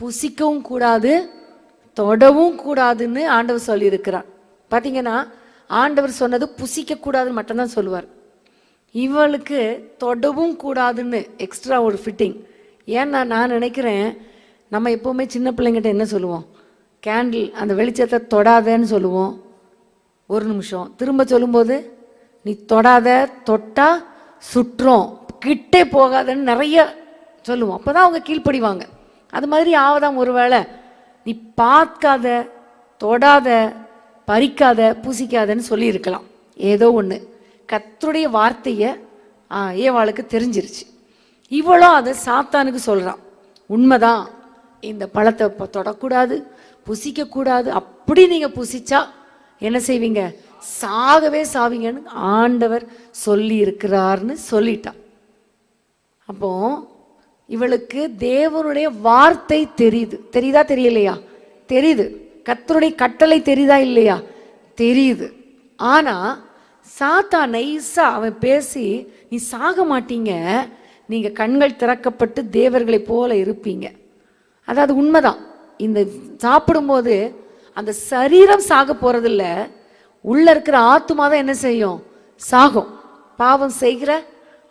புசிக்கவும் கூடாது, தொடவும் கூடாதுன்னு ஆண்டவர் சொல்லியிருக்கிறார். பார்த்தீங்கன்னா, ஆண்டவர் சொன்னது புசிக்க கூடாதுன்னு மட்டும்தான் சொல்லுவார். இவளுக்கு தொடவும் கூடாதுன்னு எக்ஸ்ட்ரா ஒரு ஃபிட்டிங். ஏன்னா நான் நினைக்கிறேன், நம்ம எப்போவுமே சின்ன பிள்ளைங்கிட்ட என்ன சொல்லுவோம், கேண்டில் அந்த வெளிச்சத்தை தொடாதேன்னு சொல்லுவோம். ஒரு நிமிஷம் திரும்ப சொல்லும்போது, நீ தொடாத, தொட்டா சுற்றோம், கிட்டே போகாதன்னு நிறைய சொல்லுவோம். அப்போ தான் அவங்க கீழ்ப்படிவாங்க. அது மாதிரி ஆவதாம் ஒருவேளை நீ பார்க்காத, தொடாத, பறிக்காத, புசிக்காதன்னு சொல்லியிருக்கலாம். ஏதோ ஒன்று கர்த்தருடைய வார்த்தையை ஏவாளுக்கு தெரிஞ்சிருச்சு. இவளோ அதை சாத்தானுக்கு சொல்கிறான். உண்மைதான், இந்த பழத்தை தொடக்கூடாது, புசிக்கக்கூடாது, அப்படி நீங்கள் புசிச்சா என்ன செய்வீங்க, சாகவே சாவீங்கன்னு ஆண்டவர் சொல்லி இருக்கிறார்னு சொல்லிட்டான். அப்போ இவளுக்கு தேவனுடைய வார்த்தை தெரியுது. தெரியுதா தெரியலையா? தெரியுது. கர்த்தருடைய கட்டளை தெரியுதா இல்லையா? தெரியுது. ஆனா சாத்தான் நைஸா அவன் பேசி, நீ சாக மாட்டீங்க, நீங்க கண்கள் திறக்கப்பட்டு தேவர்களை போல இருப்பீங்க. அதாவது உண்மைதான். இந்த சாப்பிடும்போது அந்த சரீரம் சாக போறதில்ல, உள்ள இருக்கிற ஆத்துமா தான் என்ன செய்யும், சாகும். பாவம் செய்கிற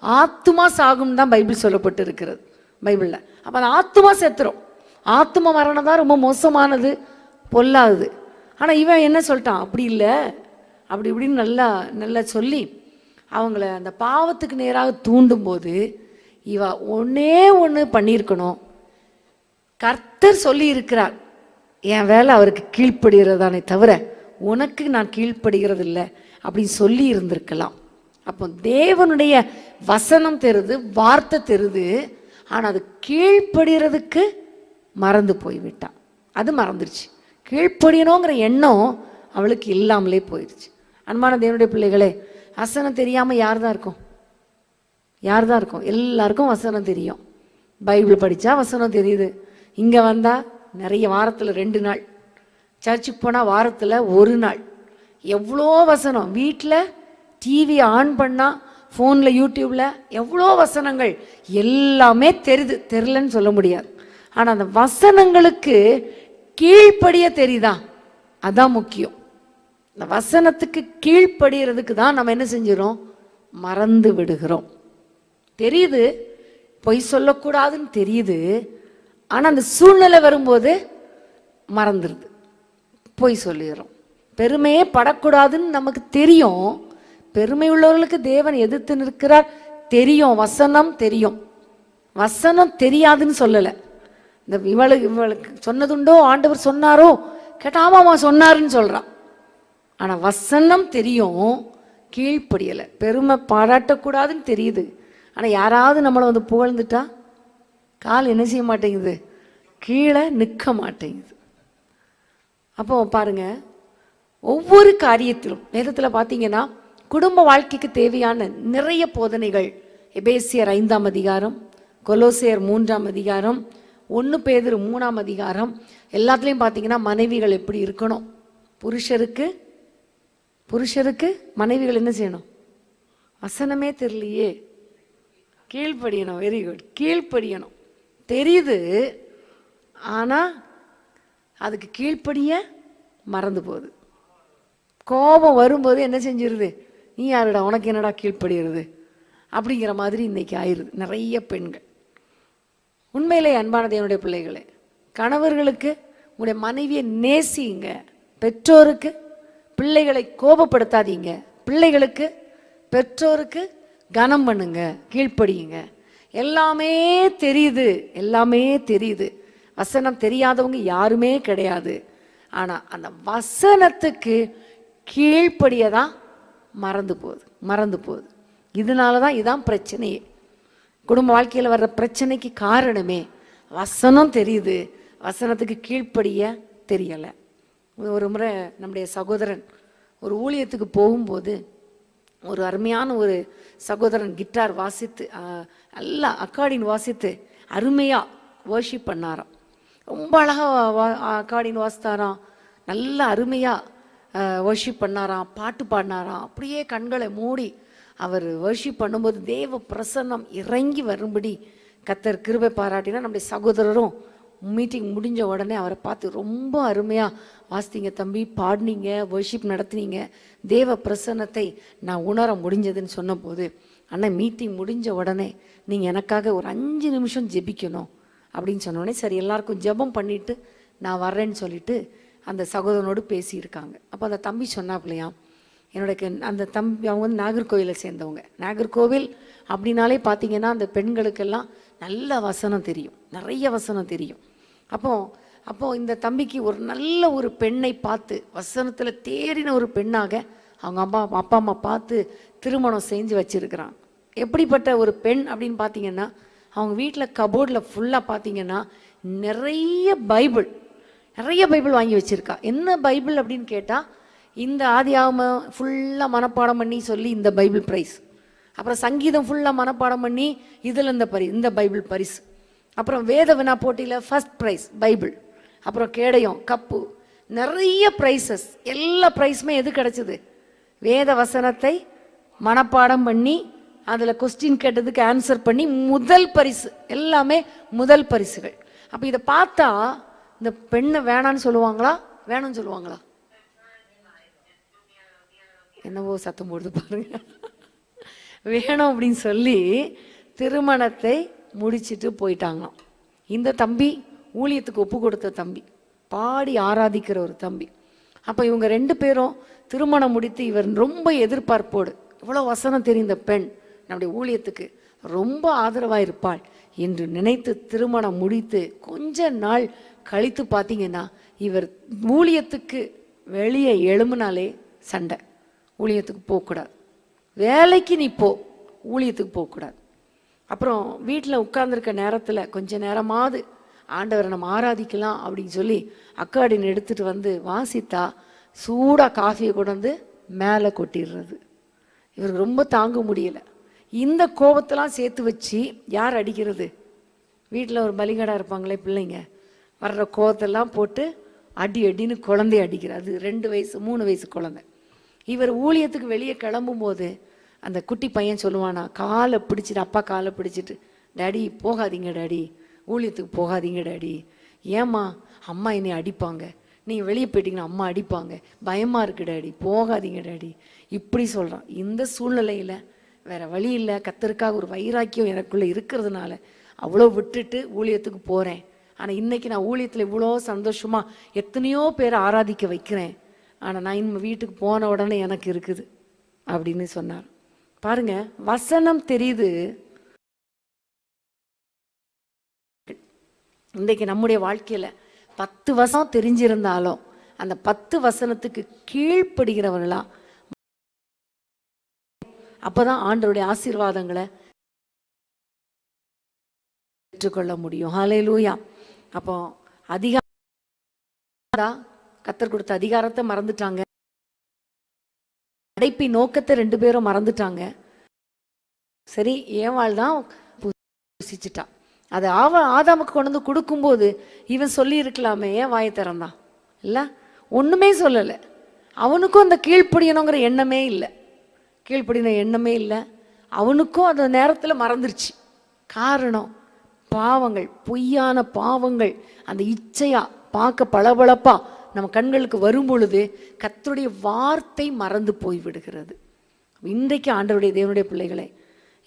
ஆத்துமா சாகும் தான் பைபிள் சொல்லப்பட்டு இருக்கிறது பைபிள்ல. அப்ப அந்த ஆத்துமா செத்துரும். ஆத்துமா மரணம் தான் ரொம்ப மோசமானது, பொல்லாதது. ஆனா இவன் என்ன சொல்லிட்டான், அப்படி இல்லை, அப்படி இப்படின்னு நல்லா நல்லா சொல்லி அவங்கள அந்த பாவத்துக்கு நேராக தூண்டும் போது இவ ஒன்னே ஒன்று பண்ணியிருக்கணும். கர்த்தர் சொல்லி இருக்கிறார், என் வேலை அவருக்கு கீழ்ப்படுகிறதானே தவிர உனக்கு நான் கீழ்ப்படுகிறது இல்லை அப்படின்னு சொல்லி இருந்திருக்கலாம். அப்போ தேவனுடைய வசனம் தெரியுது, வார்த்தை தெரியுது, ஆனால் அது கீழ்ப்படுகிறதுக்கு மறந்து போய்விட்டான். அது மறந்துடுச்சு. கீழ்ப்படியணுங்கிற எண்ணம் அவளுக்கு இல்லாமலே போயிடுச்சு. அன்பான தேவனுடைய பிள்ளைகளே, வசனம் தெரியாமல் யார் தான் இருக்கும்? யார் தான் இருக்கும்? எல்லாருக்கும் வசனம் தெரியும். பைபிள் படித்தா வசனம் தெரியுது. இங்கே வந்தால் நிறைய, வாரத்தில் 2 நாள், சர்ச்சுக்கு போனால் வாரத்தில் 1 நாள், எவ்வளோ வசனம். வீட்டில் டிவி ஆன் பண்ணால், ஃபோனில் யூடியூப்பில் எவ்வளோ வசனங்கள், எல்லாமே தெரியுது, தெரிலன்னு சொல்ல முடியாது. ஆனால் அந்த வசனங்களுக்கு கீழ்ப்படிய தெரியுதா? அதான் முக்கியம். இந்த வசனத்துக்கு கீழ்ப்படுகிறதுக்கு தான் நம்ம என்ன செஞ்சிடறோம், மறந்து விடுகிறோம். தெரியுது, பொய் சொல்லக்கூடாதுன்னு தெரியுது, ஆனால் அந்த சூழ்நிலை வரும்போது மறந்துடுது, போய் சொல்லிடுறோம். பெருமையே படக்கூடாதுன்னு நமக்கு தெரியும். பெருமை உள்ளவர்களுக்கு தேவன் எதிர்த்து நிற்கிறார் தெரியும், வசனம் தெரியும். வசனம் தெரியாதுன்னு சொல்லலை. இந்த இவளுக்கு சொன்னதுண்டோ, ஆண்டவர் சொன்னாரோ கேட்டா ஆமாமா சொன்னாருன்னு சொல்றான். ஆனா வசனம் தெரியும், கீழ்ப்படியலை. பெருமை பாராட்டக்கூடாதுன்னு தெரியுது, ஆனா யாராவது நம்மளை வந்து புகழ்ந்துட்டா கால் என்ன செய்ய மாட்டேங்குது, கீழே நிற்க மாட்டேங்குது. அப்போ பாருங்க, ஒவ்வொரு காரியத்திலும் வேதத்தில் பார்த்தீங்கன்னா குடும்ப வாழ்க்கைக்கு தேவையான நிறைய போதனைகள் எபேசியர் 5ஆம் அதிகாரம், கொலோசியர் 3ஆம் அதிகாரம், 1 பேதுரு 3ஆம் அதிகாரம் எல்லாத்துலேயும் பார்த்தீங்கன்னா மனைவிகள் எப்படி இருக்கணும், புருஷருக்கு மனைவிகள் என்ன செய்யணும், வசனமே தெரியலையே, கீழ்ப்படியணும். வெரி குட், கீழ்ப்படியணும் தெரியுது, ஆனால் அதுக்கு கீழ்ப்படிய மறந்து போகுது. கோபம் வரும்போது என்ன செஞ்சிருது, நீ யாருடா உனக்கு என்னடா கீழ்ப்படுகிறது அப்படிங்கிற மாதிரி இன்னைக்கு ஆயிடுது நிறைய பெண்கள். உண்மையிலே அன்பானது என்னுடைய பிள்ளைகளே, கணவர்களுக்கு உங்களுடைய மனைவியை நேசிங்க, பெற்றோருக்கு பிள்ளைகளை கோபப்படுத்தாதீங்க, பிள்ளைகளுக்கு பெற்றோருக்கு கனம் பண்ணுங்க, கீழ்ப்படியுங்க. எல்லாமே தெரியுது. வசனம் தெரியாதவங்க யாருமே கிடையாது. ஆனா அந்த வசனத்துக்கு கீழ்ப்படியதான் மறந்து போகுது. இதனாலதான் இதான் பிரச்சனையே. குடும்ப வாழ்க்கையில் வர்ற பிரச்சனைக்கு காரணமே வசனம் தெரியுது, வசனத்துக்கு கீழ்ப்படிய தெரியலை. ஒரு முறை நம்முடைய சகோதரன் ஒரு ஊழியத்துக்கு போகும்போது ஒரு அருமையான ஒரு சகோதரன் கிட்டார் வாசித்து நல்லா அக்கார்டின் வாசித்து அருமையாக வர்ஷிப் பண்ணாராம். ரொம்ப அழகாக அக்கார்டின் வாசித்தாராம், நல்லா அருமையாக வர்ஷிப் பண்ணாராம், பாட்டு பாடினாராம். அப்படியே கண்களை மூடி அவர் வர்ஷிப் பண்ணும்போது தேவ பிரசன்னம் இறங்கி வரும்படி கர்த்தர் கிருபை பாராட்டினா. நம்முடைய சகோதரரும் மீட்டிங் முடிஞ்ச உடனே அவரை பார்த்து ரொம்ப அருமையாக வாசித்தீங்க தம்பி, பாடினீங்க, வர்ஷிப் நடத்துனீங்க, தேவ பிரசன்னத்தை நான் உணர முடிஞ்சதுன்னு சொன்னபோது, அண்ணன் மீட்டிங் முடிஞ்ச உடனே நீங்கள் எனக்காக ஒரு 5 நிமிஷம் ஜெபிக்கணும் அப்படின்னு சொன்னோடனே சரி எல்லாருக்கும் ஜெபம் பண்ணிவிட்டு நான் வர்றேன்னு சொல்லிட்டு அந்த சகோதரனோடு பேசியிருக்காங்க. அப்போ அந்த தம்பி சொன்னாப்பில்லையா, என்னோட அந்த தம்பி அவங்க வந்து நாகர்கோவிலை சேர்ந்தவங்க. நாகர்கோவில் அப்படின்னாலே பார்த்தீங்கன்னா அந்த பெண்களுக்கெல்லாம் நல்ல வசனம் தெரியும், நிறைய வசனம் தெரியும். அப்போ இந்த தம்பிக்கு ஒரு நல்ல ஒரு பெண்ணை பார்த்து, வசனத்தில் தேறின ஒரு பெண்ணாக அவங்க அப்பா அம்மா பார்த்து திருமணம் செஞ்சு வச்சிருக்கிறாங்க. எப்படிப்பட்ட ஒரு பெண் அப்படின்னு பார்த்தீங்கன்னா, அவங்க வீட்டில் கபோர்டில் ஃபுல்லாக பார்த்தீங்கன்னா நிறைய பைபிள் வாங்கி வச்சுருக்கா. என்ன பைபிள் அப்படின்னு கேட்டால், இந்த ஆதியாகமம் ஃபுல்லாக மனப்பாடம் பண்ணி சொல்லி இந்த பைபிள் ப்ரைஸ், அப்புறம் சங்கீதம் ஃபுல்லாக மனப்பாடம் பண்ணி இதில் இந்த பைபிள் பரிசு, அப்புறம் வேத வினா போட்டியில் ஃபர்ஸ்ட் ப்ரைஸ் பைபிள், அப்புறம் கேடயம், கப்பு, நிறைய ப்ரைஸஸ். எல்லா ப்ரைஸுமே எது கிடச்சிது, வேத வசனத்தை மனப்பாடம் பண்ணி அதில் கொஸ்டின் கேட்டதுக்கு ஆன்சர் பண்ணி முதல் பரிசு, எல்லாமே முதல் பரிசுகள். அப்போ இதை பார்த்தா இந்த பெண்ணை வேணான்னு சொல்லுவாங்களா, வேணும்னு சொல்லுவாங்களா? என்னவோ சத்தம் போடுது பாருங்க. வேணும் அப்படின்னு சொல்லி திருமணத்தை முடிச்சுட்டு போயிட்டாங்களாம். இந்த தம்பி ஊழியத்துக்கு ஒப்பு கொடுத்த தம்பி, பாடி ஆராதிக்கிற ஒரு தம்பி. அப்போ இவங்க 2 பேரும் திருமணம் முடித்து, இவர் ரொம்ப எதிர்பார்ப்போடு, இவ்வளோ வசனம் தெரிந்த பெண் நம்முடைய ஊழியத்துக்கு ரொம்ப ஆதரவாக இருப்பாள் என்று நினைத்து திருமணம் முடித்து கொஞ்ச நாள் கழித்து பார்த்தீங்கன்னா, இவர் ஊழியத்துக்கு வெளியே எழும்பினாலே சண்டை, ஊழியத்துக்கு போகக்கூடாது, வேலைக்கு நீ போ, ஊழியத்துக்கு போகக்கூடாது. அப்புறம் வீட்டில் உட்கார்ந்துருக்க நேரத்தில் கொஞ்ச நேரமாவது ஆண்டவரை நம்ம ஆராதிக்கலாம் அப்படின்னு சொல்லி அக்காடின்னு எடுத்துகிட்டு வந்து வாசித்தா சூடாக காஃபியை கொண்டு வந்து மேலே கொட்டிடுறது. இவருக்கு ரொம்ப தாங்க முடியலை. இந்த கோபத்தெல்லாம் சேர்த்து வச்சு யார் அடிக்கிறது? வீட்டில் ஒரு பலிகடா இருப்பாங்களே பிள்ளைங்க, வர்ற கோபத்தெல்லாம் போட்டு அடின்னு குழந்தைய அடிக்கிறார். அது 2 வயசு 3 வயசு குழந்தை. இவர் ஊழியத்துக்கு வெளியே கிளம்பும்போது அந்த குட்டி பையன் சொல்லுவானா, காலை பிடிச்சிட்டு, அப்பா காலை பிடிச்சிட்டு, டாடி போகாதீங்க டாடி, ஊழியத்துக்கு போகாதீங்க டாடி. ஏம்மா? அம்மா என்னை அடிப்பாங்க, நீங்கள் வெளியே போயிட்டீங்கன்னா அம்மா அடிப்பாங்க, பயமாக இருக்கு டாடி, போகாதீங்க டாடி, இப்படி சொல்கிறான். இந்த சூழ்நிலையில் வேறு வழி இல்லை, கர்த்தருக்காக ஒரு வைராக்கியம் எனக்குள்ளே இருக்கிறதுனால அவ்வளோ விட்டுட்டு ஊழியத்துக்கு போகிறேன். ஆனால் இன்னைக்கு நான் ஊழியத்தில் இவ்வளோ சந்தோஷமா எத்தனையோ பேரை ஆராதிக்க வைக்கிறேன், ஆனால் நான் இன்னும் வீட்டுக்கு போன உடனே எனக்கு இருக்குது அப்படின்னு சொன்னார். பாருங்க, வசனம் தெரியுது. இன்றைக்கு நம்முடைய வாழ்க்கையில 10 வசனம் தெரிஞ்சிருந்தாலும் அந்த 10 வசனத்துக்கு கீழ்ப்படுகிறவர்களா அப்பதான் ஆண்டவருடைய ஆசீர்வாதங்களை பெற்றுக்கொள்ள முடியும். ஹல்லேலூயா. அப்போ கர்த்தர் கொடுத்த அதிகாரத்தை மறந்துட்டாங்க, அடைப்பின் நோக்கத்தை 2 பேரும் மறந்துட்டாங்க. சரி, ஏவாள் தான் புசிச்சிட்டா. அதை ஆதாமுக்கு கொண்டு வந்து கொடுக்கும்போது இவன் சொல்லி இருக்கலாமே, ஏன் வாயை திறந்தான்? இல்ல, ஒண்ணுமே சொல்லலை. அவனுக்கும் அந்த கீழ்ப்படியணுங்கிற எண்ணமே இல்லை, கீழ்ப்படின எண்ணமே இல்லை. அவனுக்கும் அந்த நேரத்தில் மறந்துருச்சு. காரணம், பாவங்கள், பொய்யான பாவங்கள் அந்த இச்சையா பார்க்க பளபளப்பா நம்ம கண்களுக்கு வரும் பொழுது கர்த்தருடைய வார்த்தை மறந்து போய் விடுகிறது. இன்றைக்கு ஆண்டவருடைய தேவனுடைய பிள்ளைகளை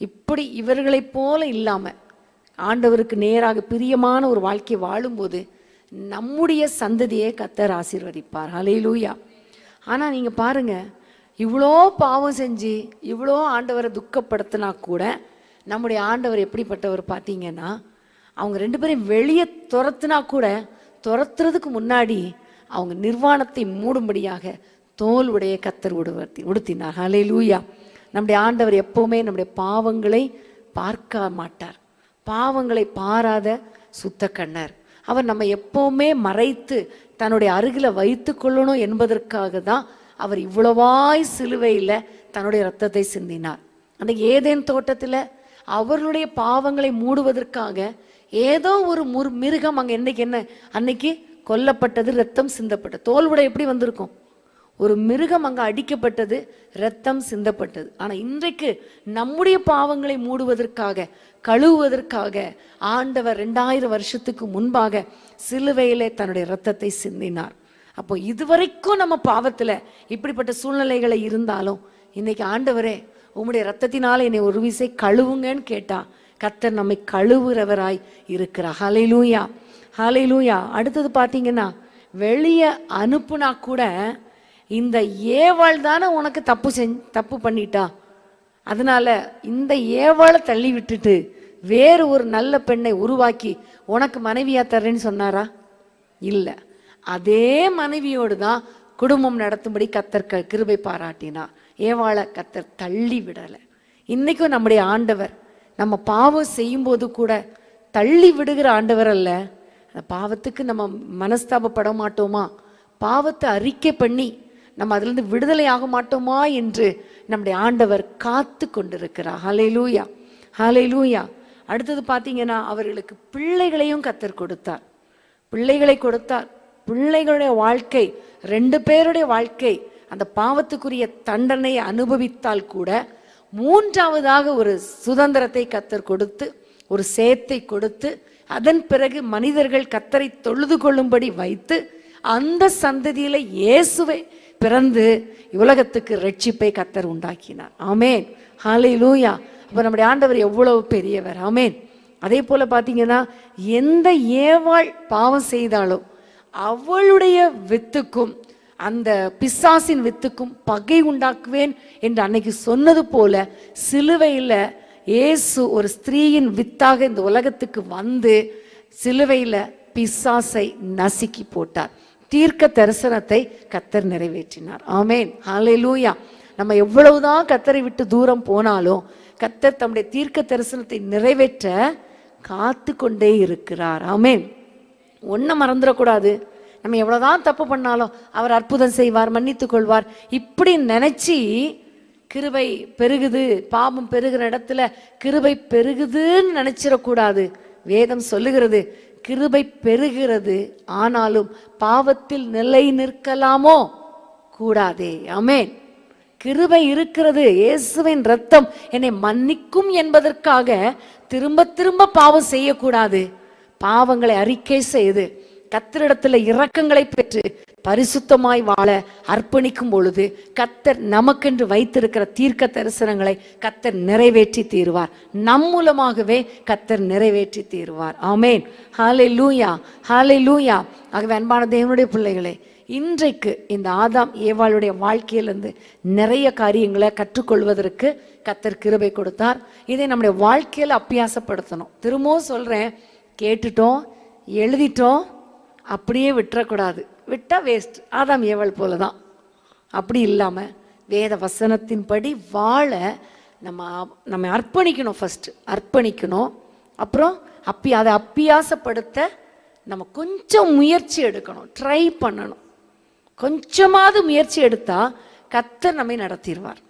இப்படி இவர்களைப் போல இல்லாம ஆண்டவருக்கு நேராக பிரியமான ஒரு வாழ்க்கை வாழும்போது நம்முடைய சந்ததியை கர்த்தர் ஆசீர்வதிப்பார். ஹல்லேலூயா. ஆனா நீங்க பாருங்க, இவ்வளோ பாவம் செஞ்சு இவ்வளோ ஆண்டவரை துக்கப்படுத்தினா கூட நம்முடைய ஆண்டவர் எப்படிப்பட்டவர் பார்த்தீங்கன்னா, அவங்க 2 பேரும் வெளியே துரத்துனா கூட துரத்துறதுக்கு முன்னாடி அவங்க நிர்வாணத்தை மூடும்படியாக தோல் உடைய கர்த்தர் உடுத்தினார். ஹல்லேலூயா. நம்முடைய ஆண்டவர் எப்பவுமே நம்முடைய பாவங்களை பார்க்க மாட்டார். பாவங்களை பாராத சுத்த கண்ணர். அவர் நம்ம எப்பவுமே மறைத்து தன்னுடைய அருகில வைத்து கொள்ளணும் என்பதற்காக தான் அவர் இவ்வளவாய் சிலுவையில் தன்னுடைய ரத்தத்தை சிந்தினார். அந்த ஏதேன் தோட்டத்தில் அவர்களுடைய பாவங்களை மூடுவதற்காக ஏதோ ஒரு மிருகம் அங்கே அன்னைக்கு கொல்லப்பட்டது, ரத்தம் சிந்தப்பட்டது. தோல்வுடை எப்படி வந்திருக்கும்? ஒரு மிருகம் அங்கே அடிக்கப்பட்டது, ரத்தம் சிந்தப்பட்டது. ஆனால் இன்றைக்கு நம்முடைய பாவங்களை மூடுவதற்காக, கழுவுவதற்காக ஆண்டவர் 2000 வருஷத்துக்கு முன்பாக சிலுவையிலே தன்னுடைய ரத்தத்தை சிந்தினார். அப்போ இதுவரைக்கும் நம்ம பாவத்துல இப்படிப்பட்ட சூழ்நிலைகளை இருந்தாலும் இன்னைக்கு ஆண்டவரே உம்முடைய ரத்தத்தினால என்னை ஒரு விசை கழுவுங்கன்னு கேட்டா கர்த்தர் நம்மை கழுவுறவராய் இருக்கிறார். ஹல்லேலூயா, ஹல்லேலூயா. அடுத்தது பார்த்தீங்கன்னா, வெளியே அனுப்புனா கூட இந்த ஏவாள் தானே உனக்கு தப்பு பண்ணிட்டா, அதனால இந்த ஏவாளை தள்ளி விட்டுட்டு வேறு ஒரு நல்ல பெண்ணை உருவாக்கி உனக்கு மனைவியா தர்றேன்னு சொன்னாரா? இல்லை. அதே மனைவியோடு தான் குடும்பம் நடத்தும்படி கர்த்தர் கிருபை பாராட்டினார். ஏவாளை கர்த்தர் தள்ளி விடலை. இன்னைக்கும் நம்முடைய ஆண்டவர் நம்ம பாவம் செய்யும்போது கூட தள்ளி விடுகிற ஆண்டவர் அல்ல. அந்த பாவத்துக்கு நம்ம மனஸ்தாபப்பட மாட்டோமா, பாவத்தை அறிக்கை பண்ணி நம்ம அதிலிருந்து விடுதலை ஆக மாட்டோமா என்று நம்முடைய ஆண்டவர் காத்து கொண்டிருக்கிறார். ஹல்லேலூயா, ஹல்லேலூயா. அடுத்தது பார்த்தீங்கன்னா, அவர்களுக்கு பிள்ளைகளையும் கர்த்தர் கொடுத்தார். பிள்ளைகளை கொடுத்தார். பிள்ளைகளுடைய வாழ்க்கை, 2 பேருடைய வாழ்க்கை அந்த பாவத்துக்குரிய தண்டனை அனுபவித்தால் கூட 3ஆவதாக ஒரு சுதந்திரத்தை கர்த்தர் கொடுத்து, ஒரு சேத்தை கொடுத்து, அதன் பிறகு மனிதர்கள் கர்த்தரை தொழுது கொள்ளும்படி வைத்து அந்த சந்ததியில இயேசுவை பிறந்து உலகத்துக்கு ரட்சிப்பை கர்த்தர் உண்டாக்கினார். ஆமேன், ஹல்லேலூயா. அப்ப நம்முடைய ஆண்டவர் எவ்வளவு பெரியவர். ஆமேன். அதே போல பாத்தீங்கன்னா, எந்த ஏவாள் பாவம் செய்தாலும் அவளுடைய வித்துக்கும் அந்த பிசாசின் வித்துக்கும் பகை உண்டாக்குவேன் என்று அன்னைக்கு சொன்னது போல சிலுவையில் இயேசு ஒரு ஸ்திரீயின் வித்தாக இந்த உலகத்துக்கு வந்து சிலுவையில் பிசாசை நசுக்கி போட்டார். தீர்க்க தரிசனத்தை கர்த்தர் நிறைவேற்றினார். ஆமேன், ஹல்லேலூயா. நம்ம எவ்வளவுதான் கர்த்தரை விட்டு தூரம் போனாலும் கர்த்தர் தம்முடைய தீர்க்க தரிசனத்தை நிறைவேற்ற காத்து கொண்டே இருக்கிறார். ஆமேன். ஒன்றை மறந்துடக்கூடாது. நம்ம எவ்வளவுதான் தப்பு பண்ணாலும் அவர் அற்புதம் செய்வார், மன்னித்துக் கொள்வார், இப்படி நினைச்சு கிருபை பெருகுது, பாவம் பெருகிற இடத்துல கிருபை பெருகுதுன்னு நினைச்சிடக்கூடாது. வேதம் சொல்லுகிறது கிருபை பெருகிறது, ஆனாலும் பாவத்தில் நிலை நிற்கலாமோ? கூடாதே. ஆமேன். கிருபை இருக்கிறது. இயேசுவின் ரத்தம் என்னை மன்னிக்கும் என்பதற்காக திரும்ப திரும்ப பாவம் செய்யக்கூடாது. பாவங்களை அறிக்கை செய்து கர்த்தரிடத்துல இரக்கங்களை பெற்று பரிசுத்தமாய் வாழ அர்ப்பணிக்கும் பொழுது கர்த்தர் நமக்கென்று வைத்திருக்கிற தீர்க்க தரிசனங்களை கர்த்தர் நிறைவேற்றி தீருவார். நம் மூலமாகவே கர்த்தர் நிறைவேற்றி தீருவார். ஆமேன். ஹல்லேலூயா, ஹல்லேலூயா. ஆகவே அன்பான தேவனுடைய பிள்ளைகளே, இன்றைக்கு இந்த ஆதாம் ஏவாளுடைய வாழ்க்கையிலிருந்து நிறைய காரியங்களை கற்றுக்கொள்வதற்கு கர்த்தர் கிருபை கொடுத்தார். இதை நம்முடைய வாழ்க்கையில் அபியாசப்படுத்தணும். திரும்பவும் சொல்றேன், கேட்டுட்டோம், எழுதிட்டோம், அப்படியே விட்டுறக்கூடாது. விட்டா வேஸ்ட். ஆதாம் ஏவாள் போல தான். அப்படி இல்லாமல் வேத வசனத்தின்படி வாழ நம்ம அர்ப்பணிக்கணும். ஃபர்ஸ்ட் அர்ப்பணிக்கணும். அப்புறம் அதை அப்பியாசப்படுத்த நம்ம கொஞ்சம் முயற்சி எடுக்கணும், ட்ரை பண்ணணும். கொஞ்சமாவது முயற்சி எடுத்தா கர்த்தர் நம்மை நடத்திடுவார்.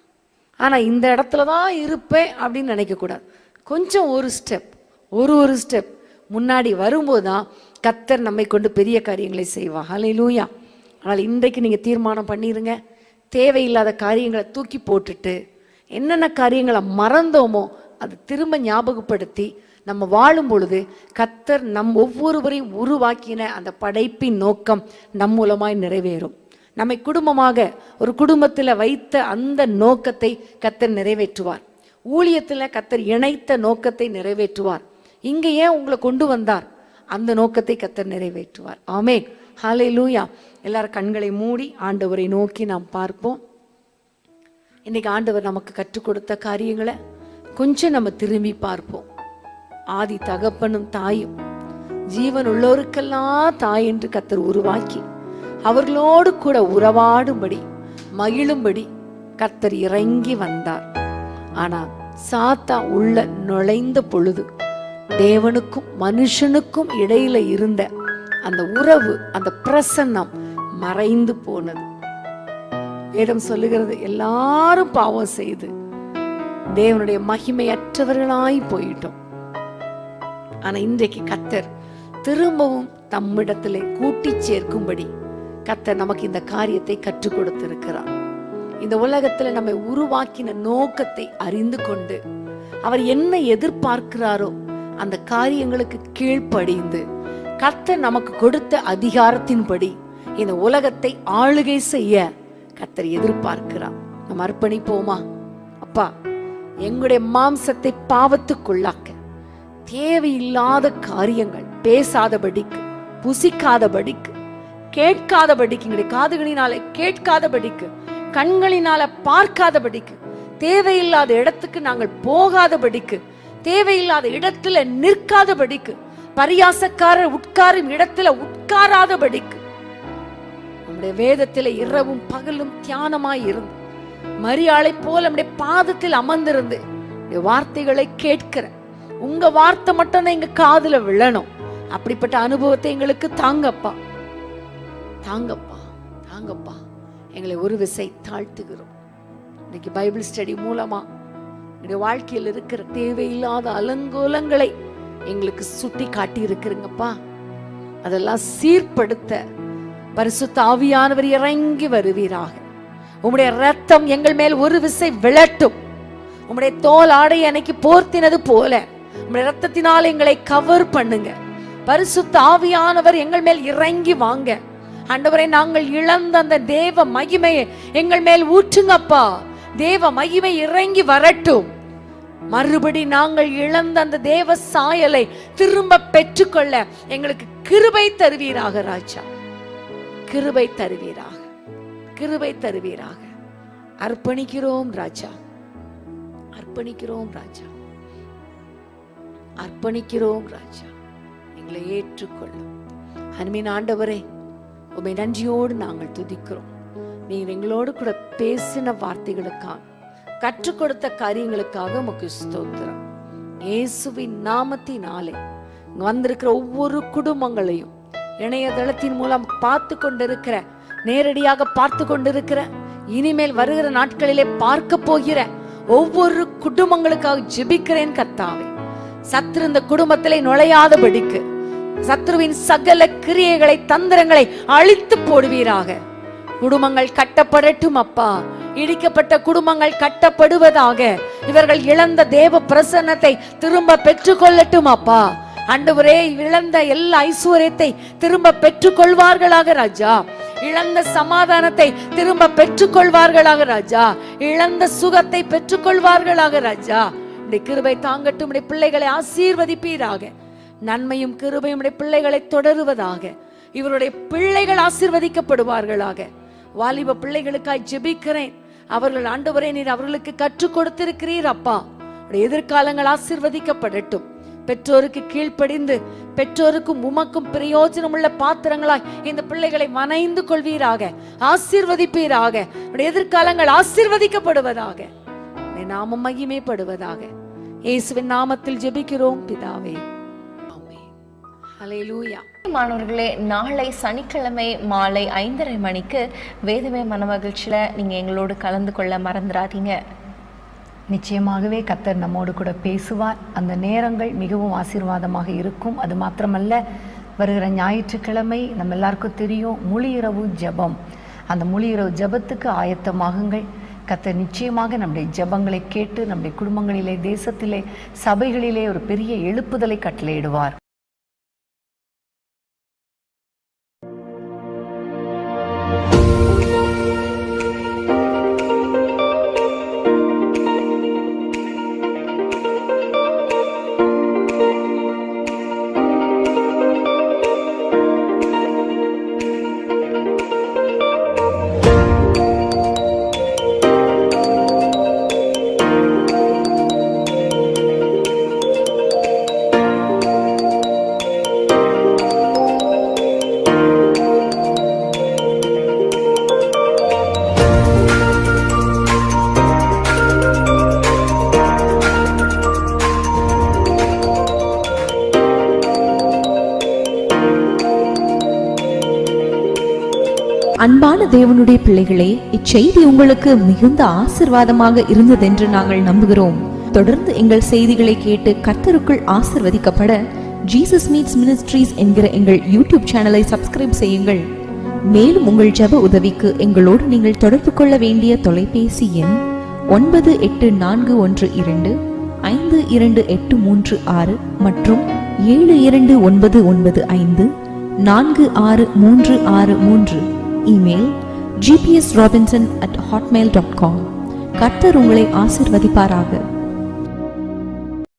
ஆனால் இந்த இடத்துல தான் இருப்பேன் அப்படின்னு நினைக்கக்கூடாது. கொஞ்சம் ஒரு ஸ்டெப் முன்னாடி வரும்போது தான் கர்த்தர் நம்மை கொண்டு பெரிய காரியங்களை செய்வார். ஹல்லேலூயா. ஆனால் இன்றைக்கு நீங்கள் தீர்மானம் பண்ணிடுங்க, தேவையில்லாத காரியங்களை தூக்கி போட்டுட்டு என்னென்ன காரியங்களை மறந்தோமோ அது திரும்ப ஞாபகப்படுத்தி நம்ம வாழும் பொழுது கர்த்தர் நம் ஒவ்வொருவரையும் உருவாக்கின அந்த படைப்பின் நோக்கம் நம் மூலமாய் நிறைவேறும். நம்மை குடும்பமாக ஒரு குடும்பத்தில் வைத்த அந்த நோக்கத்தை கர்த்தர் நிறைவேற்றுவார். ஊழியத்தில் கர்த்தர் இணைத்த நோக்கத்தை நிறைவேற்றுவார். இங்கே ஏன் உங்களை கொண்டு வந்தார், அந்த நோக்கத்தை கர்த்தர் நிறைவேற்றுவார். ஆமென். ஹல்லேலூயா. எல்லாரும் கண்களை மூடி ஆண்டவரை நோக்கி நாம் பார்ப்போம். இன்னைக்கு ஆண்டவர் நமக்கு கற்றுக் கொடுத்த காரியங்களை கொஞ்சம் நம்ம திரும்பி பார்ப்போம். ஆதி தகப்பனும் தாயும் ஜீவன் உள்ளோருக்கெல்லாம் தாய் என்று கர்த்தர் உருவாக்கி அவர்களோடு கூட உறவாடும்படி மகிழும்படி கர்த்தர் இறங்கி வந்தார். ஆனா சாத்தா உள்ள நுழைந்த பொழுது தேவனுக்கும் மனுஷனுக்கும் இடையில இருந்த அந்த உறவு, அந்த பிரசன்னம் மறைந்து போனது. வேதம் சொல்லுகிறது, எல்லாரும் பாவம் செய்து தேவனுடைய மகிமையற்றவர்களாய் போயிட்டோம். ஆனா இன்றைக்கு கர்த்தர் திரும்பவும் தம்மிடத்திலே கூட்டி சேர்க்கும்படி கர்த்தர் நமக்கு இந்த காரியத்தை கற்றுக் கொடுத்திருக்கிறார். இந்த உலகத்துல நம்மை உருவாக்கின நோக்கத்தை அறிந்து கொண்டு அவர் என்ன எதிர்பார்க்கிறாரோ அந்த காரியங்களுக்கு கீழ்ப்படிந்து கர்த்தர் நமக்கு கொடுத்த அதிகாரத்தின்படி இந்த உலகத்தை ஆளுகை செய்ய கர்த்தர் எதிர்பார்க்கிறார். நம்ம அர்ப்பணிப்போமா? அப்பா, எங்களுடைய மாம்சத்தை பாவத்துக்குள்ளாக்க தேவையில்லாத காரியங்கள் பேசாதபடிக்கு, புசிக்காதபடிக்கு, கேட்காதபடிக்கு, எங்களுடைய காதுகளினால கேட்காதபடிக்கு, கண்களினால பார்க்காதபடிக்கு, தேவையில்லாத இடத்துக்கு நாங்கள் போகாதபடிக்கு, தேவையில்லாத இடத்துல நிற்காதபடிக்கு, பரியாசக்காரர் உட்காரும் இடத்துல உட்காராதபடிக்கு நம்முடைய வேதத்தில இரவும் பகலும் தியானமாய் இருந்து மரியாளை போல நம்முடைய பாதத்தில் அமர்ந்திருந்து வார்த்தைகளை கேட்கிற உங்க வார்த்தை மட்டும் தான் எங்க காதுல விழணும். அப்படிப்பட்ட அனுபவத்தை எங்களுக்கு தாங்கப்பா, தாங்கப்பா, தாங்கப்பா. எங்களை ஒரு விசை தாழ்த்துகிறோம். இன்னைக்கு பைபிள் ஸ்டடி மூலமா என்னுடைய வாழ்க்கையில் இருக்கிற தேவையில்லாத அலங்கோலங்களை எங்களுக்கு சுட்டி காட்டி இருக்கிறீங்கப்பா. அதெல்லாம் சீர்படுத்த பரிசுத்த ஆவியானவர் இறங்கி வருவீராக. உம்முடைய ரத்தம் எங்கள் மேல் ஒரு விசை விழட்டும். உம்முடைய தோல் ஆடை அன்னைக்கு போர்த்தினது போல உம்முடைய ரத்தத்தினால் எங்களை கவர் பண்ணுங்க. பரிசுத்த ஆவியானவர் எங்கள் மேல் இறங்கி வாங்க. ஆண்டவரே, நாங்கள் இழந்த அந்த தேவ மகிமையை எங்கள் மேல் ஊற்றுங்கப்பா. தேவ மகிமை இறங்கி வரட்டும். மறுபடி நாங்கள் இழந்த அந்த தேவ சாயலை திரும்ப பெற்றுக்கொள்ள எங்களுக்கு கிருபை தருவீராக ராஜா. கிருபை தருவீராக, கிருபை தருவீராக. அர்ப்பணிக்கிறோம் ராஜா, அர்ப்பணிக்கிறோம் ராஜா, அர்ப்பணிக்கிறோம் ராஜா. எங்களை ஏற்றுக்கொள்ளும் அன்பின் ஆண்டவரே, உம்மை நன்றியோடு நாங்கள் துதிக்கிறோம். நீர் எங்களோடு கூட பேசின வார்த்தைகளுக்காக, கற்றுக் கொடுத்த காரியங்களுக்காக உமக்கு ஸ்தோத்திரம். இயேசுவின் நாமத்தினாலே வந்திருக்கிற ஒவ்வொரு குடும்பங்களையும் இணையதளத்தின் மூலம் பார்த்து கொண்டிருக்கிற, நேரடியாக பார்த்து கொண்டிருக்கிற, இனிமேல் வருகிற நாட்களிலே பார்க்க போகிற ஒவ்வொரு குடும்பங்களுக்காக ஜெபிக்கிறேன் கர்த்தாவே. சத்ரு இந்த குடும்பத்திலே நுழையாதபடிக்கு சத்ருவின் சகல கிரியைகளை, தந்திரங்களை அழித்து போடுவீராக. குடும்பங்கள் கட்டப்படட்டும் அப்பா. இடிக்கப்பட்ட குடும்பங்கள் கட்டப்படுவதாக. இவர்கள் இழந்த தேவ பிரசன்னத்தை திரும்ப பெற்றுக்கொள்ளட்டும் அப்பா. ஆண்டவரே, இழந்த எல்லா ஐஸ்வர்யத்தை திரும்ப பெற்றுக்கொள்வார்களாக ராஜா. இழந்த சமாதானத்தை திரும்ப பெற்றுக்கொள்வார்களாக ராஜா. இழந்த சுகத்தை பெற்றுக்கொள்வார்களாக ராஜா. உடைய கிருபை தாங்கட்டும். உடைய பிள்ளைகளை ஆசீர்வதிப்பீராக. நன்மையும் கிருபையும் உடைய பிள்ளைகளை தொடருவதாக. இவருடைய பிள்ளைகள் ஆசீர்வதிக்கப்படுவார்களாக. வாலிப பிள்ளைகளுக்காய் ஜெபிக்கிறேன். அவர்கள் ஆண்டவரே நீர் அவர்களுக்கு கற்றுக் கொடுத்திருக்கிறீர் அப்பா. எதிர்காலங்கள் ஆசீர்வதிக்கப்படட்டும். பெற்றோருக்கு கீழ்ப்படிந்து பெற்றோருக்கும் உமக்கும் பிரயோஜனம் உள்ள பாத்திரங்களாய் இந்த பிள்ளைகளை வணைந்து கொள்வீராக, ஆசீர்வதிப்பீராக. எதிர்காலங்கள் ஆசீர்வதிக்கப்படுவதாக, நாமம் மகிமைப்படுவதாக. இயேசுவின் நாமத்தில் ஜெபிக்கிறோம் பிதாவே, ஆமென். ஹல்லேலூயா. மாணவர்களே, நாளை சனிக்கிழமை மாலை 5:30 மணிக்கு வேதமே மனமகிழ்ச்சியில நீங்க எங்களோடு கலந்து கொள்ள மறந்துடாதீங்க. நிச்சயமாகவே கர்த்தர் நம்மோடு கூட பேசுவார். அந்த நேரங்கள் மிகவும் ஆசீர்வாதமாக இருக்கும். அது மாத்திரமல்ல, வருகிற ஞாயிற்றுக்கிழமை நம்ம எல்லாருக்கும் தெரியும் முழு இரவு ஜெபம். அந்த முழு இரவு ஜெபத்துக்கு ஆயத்தமாகுங்கள். கர்த்தர் நிச்சயமாக நம்முடைய ஜெபங்களை கேட்டு நம்முடைய குடும்பங்களிலே, தேசத்திலே, சபைகளிலே ஒரு பெரிய எழுப்புதலை கட்டளையிடுவார். அன்பான தேவனுடைய பிள்ளைகளே, இச்செய்தி உங்களுக்கு மிகுந்த ஆசீர்வாதமாக இருந்ததென்று நாங்கள் நம்புகிறோம். தொடர்ந்து எங்கள் செய்திகளை கேட்டு கர்த்தருக்குள் ஆசீர்வதிக்கப்பட ஜீசஸ் மீட்ஸ் மினிஸ்ட்ரீஸ் என்கிற எங்கள் யூடியூப் சேனலை சப்ஸ்கிரைப் செய்யுங்கள். மேலும் உங்கள் ஜெப உதவிக்கு எங்களோடு நீங்கள் தொடர்பு கொள்ள வேண்டிய தொலைபேசி எண் 9842252836 மற்றும் 7299546363. Email gpsrobinson@hotmail.com. கர்த்தர் உங்களை ஆசீர்வதிப்பாராக.